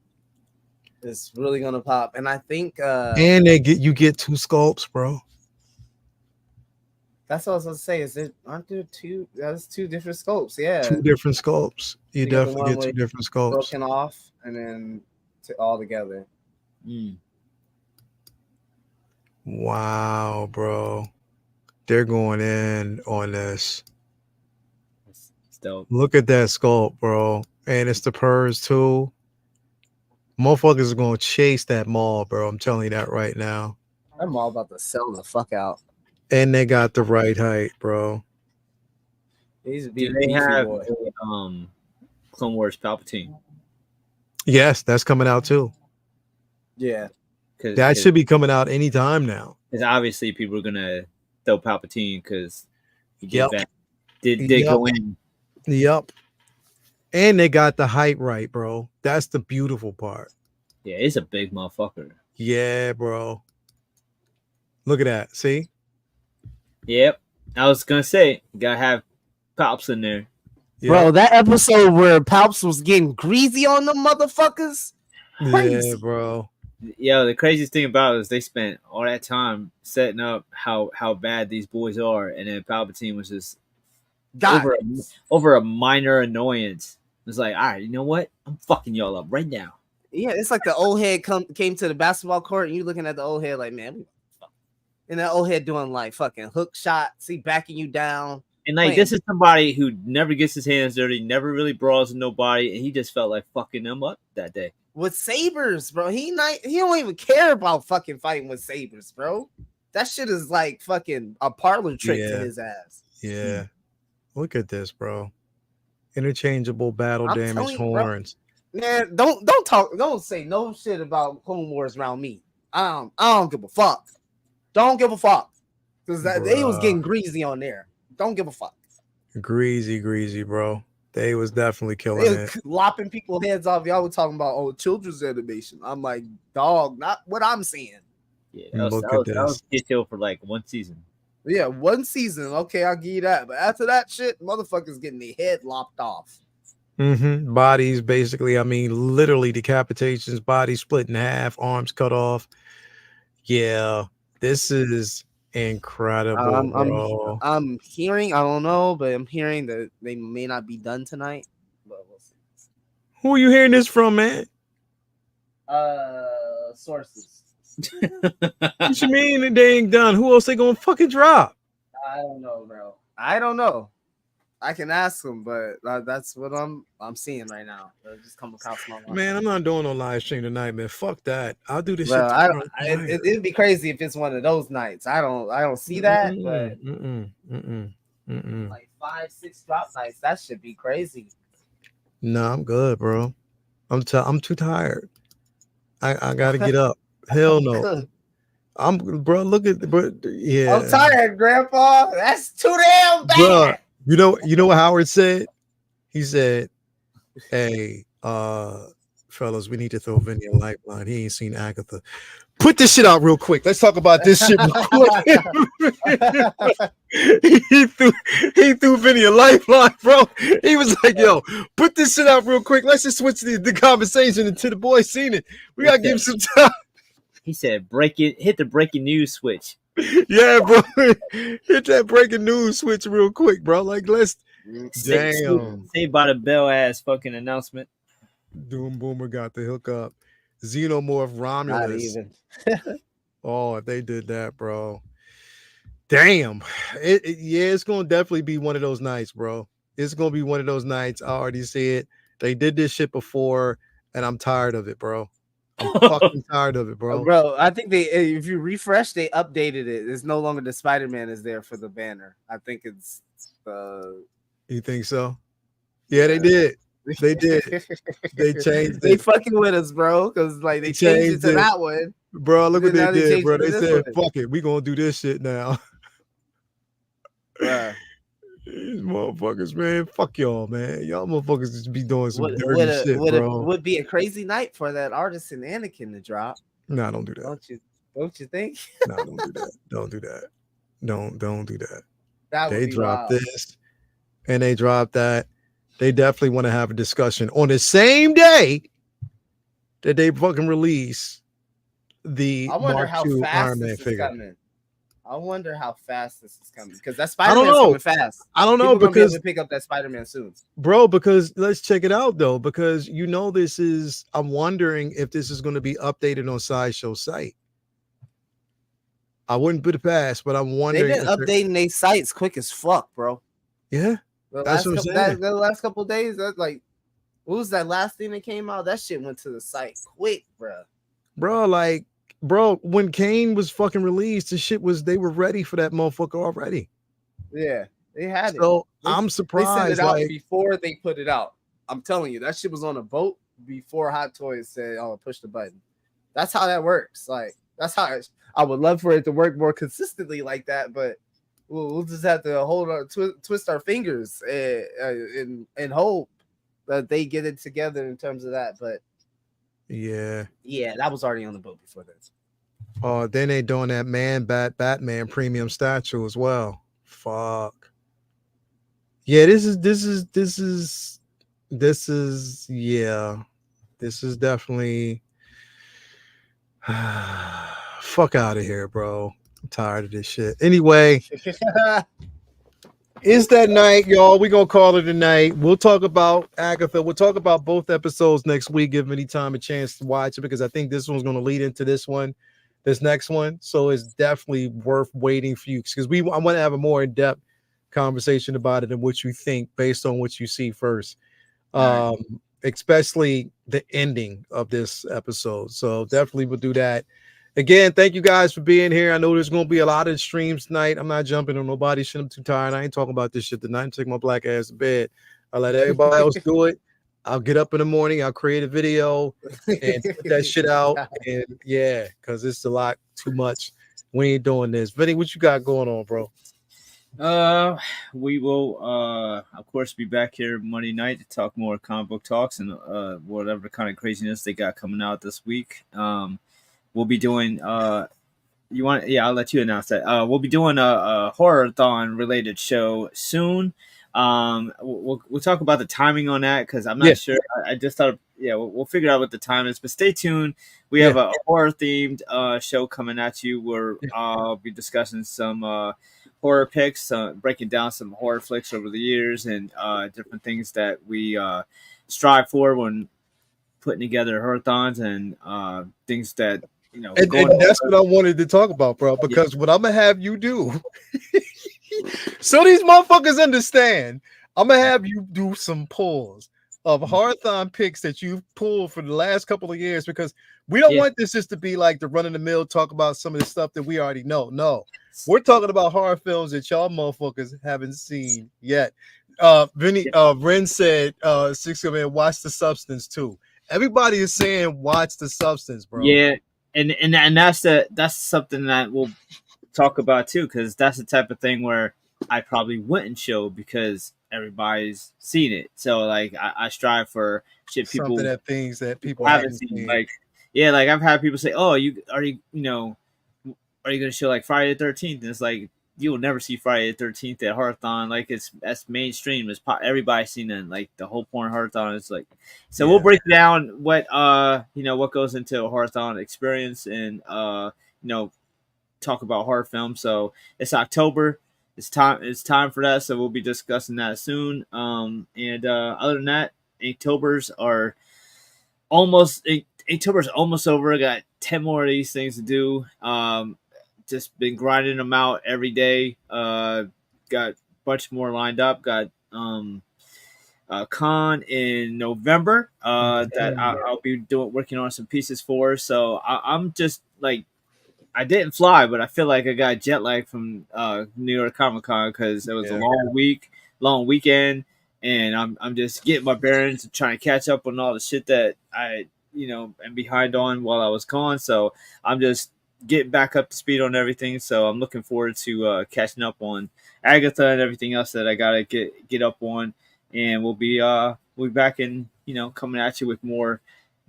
It's really gonna pop, and I think and you get 2 sculpts, bro. That's what I was going to say. Aren't there 2? That's 2 different sculpts. Yeah, 2 different sculpts. You definitely get 2 different sculpts. Broken off and then all together. Wow, bro. They're going in on this. It's dope. Look at that sculpt, bro. And it's the Purrs too. Motherfuckers is gonna chase that mall, bro. I'm telling you that right now. I'm all about to sell the fuck out. And they got the right height, bro. He's a Do big they have boy. Clone Wars Palpatine? Yes, that's coming out too. Yeah. That should be coming out anytime now. Because obviously people are gonna throw Palpatine because he did Yep. go in. Yep. And they got the height right, bro. That's the beautiful part. Yeah, it's a big motherfucker. Yeah, bro. Look at that. See? Yep. I was gonna say, you gotta have Palps in there. Yep. Bro, that episode where Palps was getting greasy on them motherfuckers. Crazy. Yeah, bro. Yeah, the craziest thing about it is they spent all that time setting up how bad these boys are, and then Palpatine was just over a minor annoyance. It was like, all right, you know what? I'm fucking y'all up right now. Yeah, it's like the old head came to the basketball court, and you looking at the old head like, man, and that old head doing like fucking hook shots, he backing you down. And like this is somebody who never gets his hands dirty, never really brawls with nobody, and he just felt like fucking them up that day. With sabers, bro. He don't even care about fucking fighting with sabers, bro. That shit is like fucking a parlor trick to his ass. Yeah. Look at this, bro. Interchangeable battle damage horns. Bro, man, don't say no shit about Clone Wars around me. I don't give a fuck. Don't give a fuck. Because they was getting greasy on there. Don't give a fuck. Greasy, bro. They was definitely killing it. Lopping people's heads off. Y'all were talking about children's animation. I'm like, dog, not what I'm seeing. Yeah, that was chill for like one season. Yeah, one season. Okay, I'll give you that. But after that shit, motherfuckers getting their head lopped off. Mm-hmm. Bodies, basically. I mean, literally decapitations, bodies split in half, arms cut off. Yeah, this is incredible, bro. I'm hearing, I don't know, but I'm hearing that they may not be done tonight. But we'll see. Who are you hearing this from, man? Sources. What you mean they ain't done? Who else they gonna fucking drop? I don't know, bro. I don't know. I can ask them, but that's what I'm seeing right now. Just come across my mind. Man, I'm not doing no live stream tonight, man. Fuck that. I'll do this shit. Shit. It'd be crazy if it's one of those nights. I don't see that, but like 5-6 drop nights, that should be crazy. No, I'm good, bro. I'm too tired. I gotta get up. Hell no. Bro. Look at yeah. I'm tired, Grandpa. That's too damn bad. Bro, you know what Howard said? He said, "Hey, fellas, we need to throw Vinny a lifeline. He ain't seen Agatha. Put this shit out real quick. Let's talk about this shit real quick." he threw Vinny a lifeline, bro. He was like, "Yo, put this shit out real quick. Let's just switch the conversation until the boy seen it. We gotta give him some time." He said, hit the breaking news switch. Yeah, bro. Hit that breaking news switch real quick, bro. Like, let's damn. Saved by the Bell ass fucking announcement. Doom Boomer got the hook up. Xenomorph Romulus. Not even. Oh, if they did that, bro. Damn. It's gonna definitely be one of those nights, bro. It's gonna be one of those nights. I already see it. They did this shit before, and I'm tired of it, bro. I'm fucking tired of it, bro. Bro, I think if you refresh, they updated it. It's no longer the Spider-Man is there for the banner. I think it's You think so? Yeah, they did. They did. They changed it. They fucking with us, bro, because like they changed it to that one. Bro, look what they did, bro. They said, fuck it, we gonna do this shit now. Bruh. These motherfuckers, man. Fuck y'all, man. Y'all motherfuckers just be doing some dirty shit, bro. Would be a crazy night for that artist and Anakin to drop. Nah, don't do that. Don't you think? Nah, don't do that. Don't do that. Don't do that. They dropped this and they dropped that. They definitely want to have a discussion on the same day that they fucking release the Mark II Iron Man figure. I wonder how fast this is coming because that Spider-Man's coming fast. I don't know because be able to pick up that Spider-Man soon, bro. Because let's check it out though. Because this is. I'm wondering if this is going to be updated on Sideshow site. I wouldn't put it past, but I'm wondering. They've been updating their sites quick as fuck, bro. Yeah, that's what I'm saying. The last couple of days, that's like What was that last thing that came out? That shit went to the site quick, bro. Bro, when Kane was fucking released, they were ready for that motherfucker already. Yeah, they had it. So I'm surprised. They sent it out before they put it out. I'm telling you, that shit was on a boat before Hot Toys said, "Oh, push the button." That's how that works. Like that's how I would love for it to work more consistently like that, but we'll just have to hold our twist our fingers and hope that they get it together in terms of that. But yeah, that was already on the boat before this. Oh, then they doing that Batman premium statue as well. Fuck. Yeah, this is definitely fuck out of here, bro. I'm tired of this shit. Anyway, it's that night, y'all. We're gonna call it a night. We'll talk about Agatha. We'll talk about both episodes next week. Give any time a chance to watch it because I think this one's gonna lead into this next one. So it's definitely worth waiting for you because I want to have a more in-depth conversation about it and what you think based on what you see first. Especially the ending of this episode. So definitely we'll do that. Again, thank you guys for being here. I know there's going to be a lot of streams tonight. I'm not jumping on nobody's shit. I'm too tired. I ain't talking about this shit tonight. I'm taking my black ass to bed. I'll let everybody else do it. I'll get up in the morning. I'll create a video and put that shit out. And yeah, because it's a lot too much. We ain't doing this. Vinny, what you got going on, bro? We will of course be back here Monday night to talk more comic book talks and whatever kind of craziness they got coming out this week. We'll be doing I'll let you announce that. We'll be doing a horror-thon related show soon. We'll talk about the timing on that because I'm not sure. I just thought we'll figure out what the time is, but stay tuned. We have a horror themed show coming at you where I'll be discussing some horror picks, breaking down some horror flicks over the years and different things that we strive for when putting together horror-thons and things that and that's what I wanted to talk about, bro, because what I'm gonna have you do so these motherfuckers understand, I'm gonna have you do some pulls of horror-thon picks that you've pulled for the last couple of years because we don't want this just to be like the run-of-the-mill talk about some of the stuff that we already know. No, we're talking about horror films that y'all motherfuckers haven't seen yet. Ren said, "Six of Man, watch The Substance too." Everybody is saying watch The Substance, bro. Yeah, and that's something that we'll talk about too, because that's the type of thing where I probably wouldn't show because everybody's seen it. So like I strive for shit people things that people haven't seen. Like I've had people say, "Oh, are you gonna show like Friday the 13th?" And it's like you will never see Friday the 13th at Horror-thon. Like that's mainstream. Everybody's seen it. Like the whole point of Horror-thon is like. So we'll break down what what goes into a Horror-thon experience and talk about horror films. So it's October. It's time for that. So we'll be discussing that soon. And other than that, October's almost over. I got 10 more of these things to do. Just been grinding them out every day. Got a bunch more lined up. Got con in November that I'll be working on some pieces for. So I'm just like, I didn't fly, but I feel like I got jet lag from New York Comic Con because it was a long weekend, and I'm just getting my bearings and trying to catch up on all the shit that I am behind on while I was gone. So I'm just getting back up to speed on everything. So I'm looking forward to catching up on Agatha and everything else that I gotta get up on, and we'll be back in coming at you with more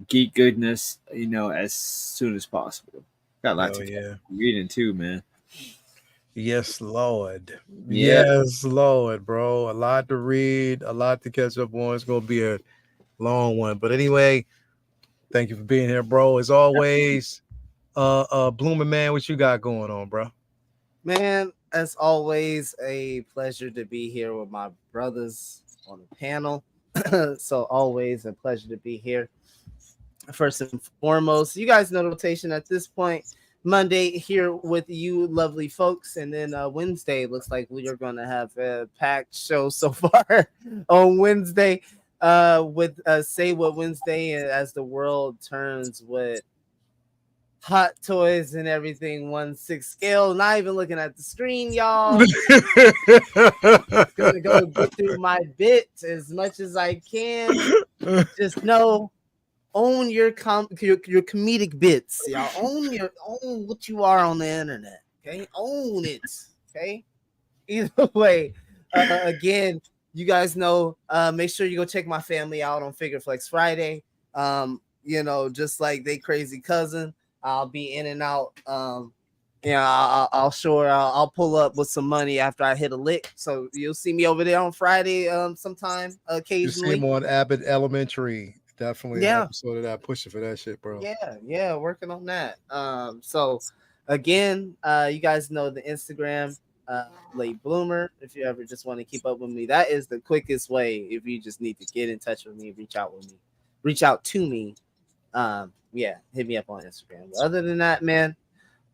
geek goodness as soon as possible. Got lots of reading too, man. Yes, Lord. Yes, Lord, bro. A lot to read, a lot to catch up on. It's gonna be a long one. But anyway, thank you for being here, bro. As always, Blooming Man, what you got going on, bro? Man, as always, a pleasure to be here with my brothers on the panel. So always a pleasure to be here. First and foremost, you guys know the rotation at this point. Monday here with you lovely folks, and then Wednesday looks like we are going to have a packed show so far on Wednesday. with Say What Wednesday, and as the world turns with hot toys and everything, 1/6 scale. Not even looking at the screen, y'all. Gonna go get through my bits as much as I can. Just know, own your comedic bits, y'all. Own what you are on the internet. Okay, own it. Okay. Either way, again, you guys know. Make sure you go check my family out on Figure Flex Friday. Just like they crazy cousin. I'll be in and out. I'll pull up with some money after I hit a lick. So you'll see me over there on Friday sometime occasionally. You see him on Abbott Elementary. Definitely an episode of that, pushing for that shit, bro. Yeah, working on that. So again, you guys know the Instagram, Late Bloomer. If you ever just want to keep up with me, that is the quickest way. If you just need to get in touch with me, reach out to me. Hit me up on Instagram. But other than that, man,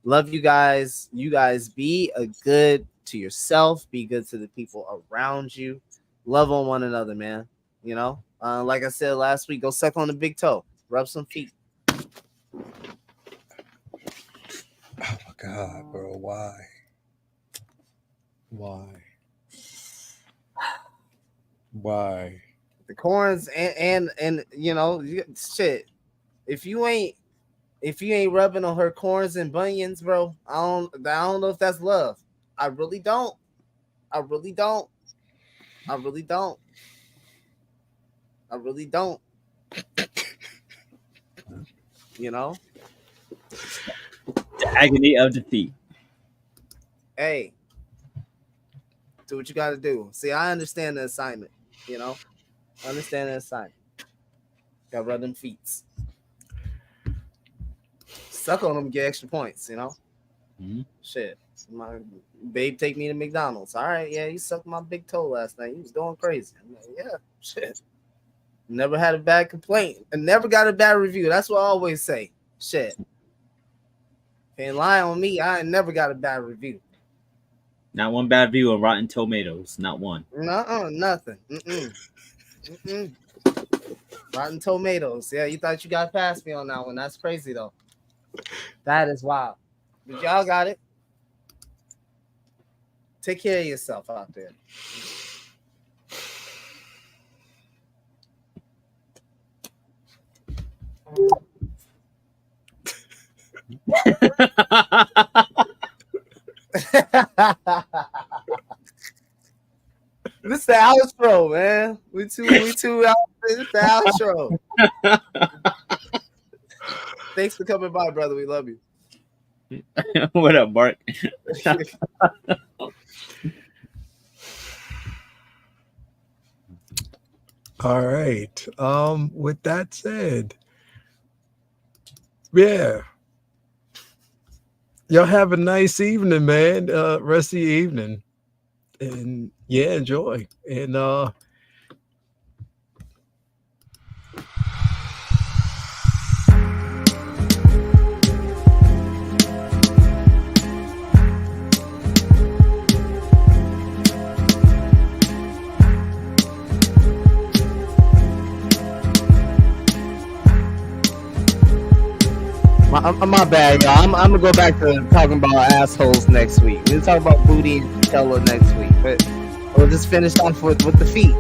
love you guys. You guys be good to yourself. Be good to the people around you. Love on one another, man. Like I said last week, go suck on the big toe. Rub some feet. Oh my God, bro. Why? The corns and shit. If you ain't rubbing on her corns and bunions, bro, I don't know if that's love. I really don't. The agony of defeat. Hey, do what you got to do. See, I understand the assignment. I understand the assignment. Got to rub them feet. Suck on them, get extra points, Mm-hmm. Shit. My babe take me to McDonald's. All right, yeah, you sucked my big toe last night. You was going crazy. I'm like, yeah, shit. Never had a bad complaint and never got a bad review. That's what I always say. Shit. Can't lie on me. I ain't never got a bad review. Not one bad review on Rotten Tomatoes. Not one. Nothing. Rotten Tomatoes. Yeah, you thought you got past me on that one. That's crazy though. That is wild. But y'all got it. Take care of yourself out there. This is the outro, man. We two out. This is the outro. Thanks for coming by, brother. We love you. What up, Mark? All right. With that said, yeah. Y'all have a nice evening, man. Rest of the evening. And yeah, enjoy. And my bad, y'all. I'm gonna go back to talking about assholes next week. We'll talk about booty and Nutella next week, but we'll just finish off with the feet.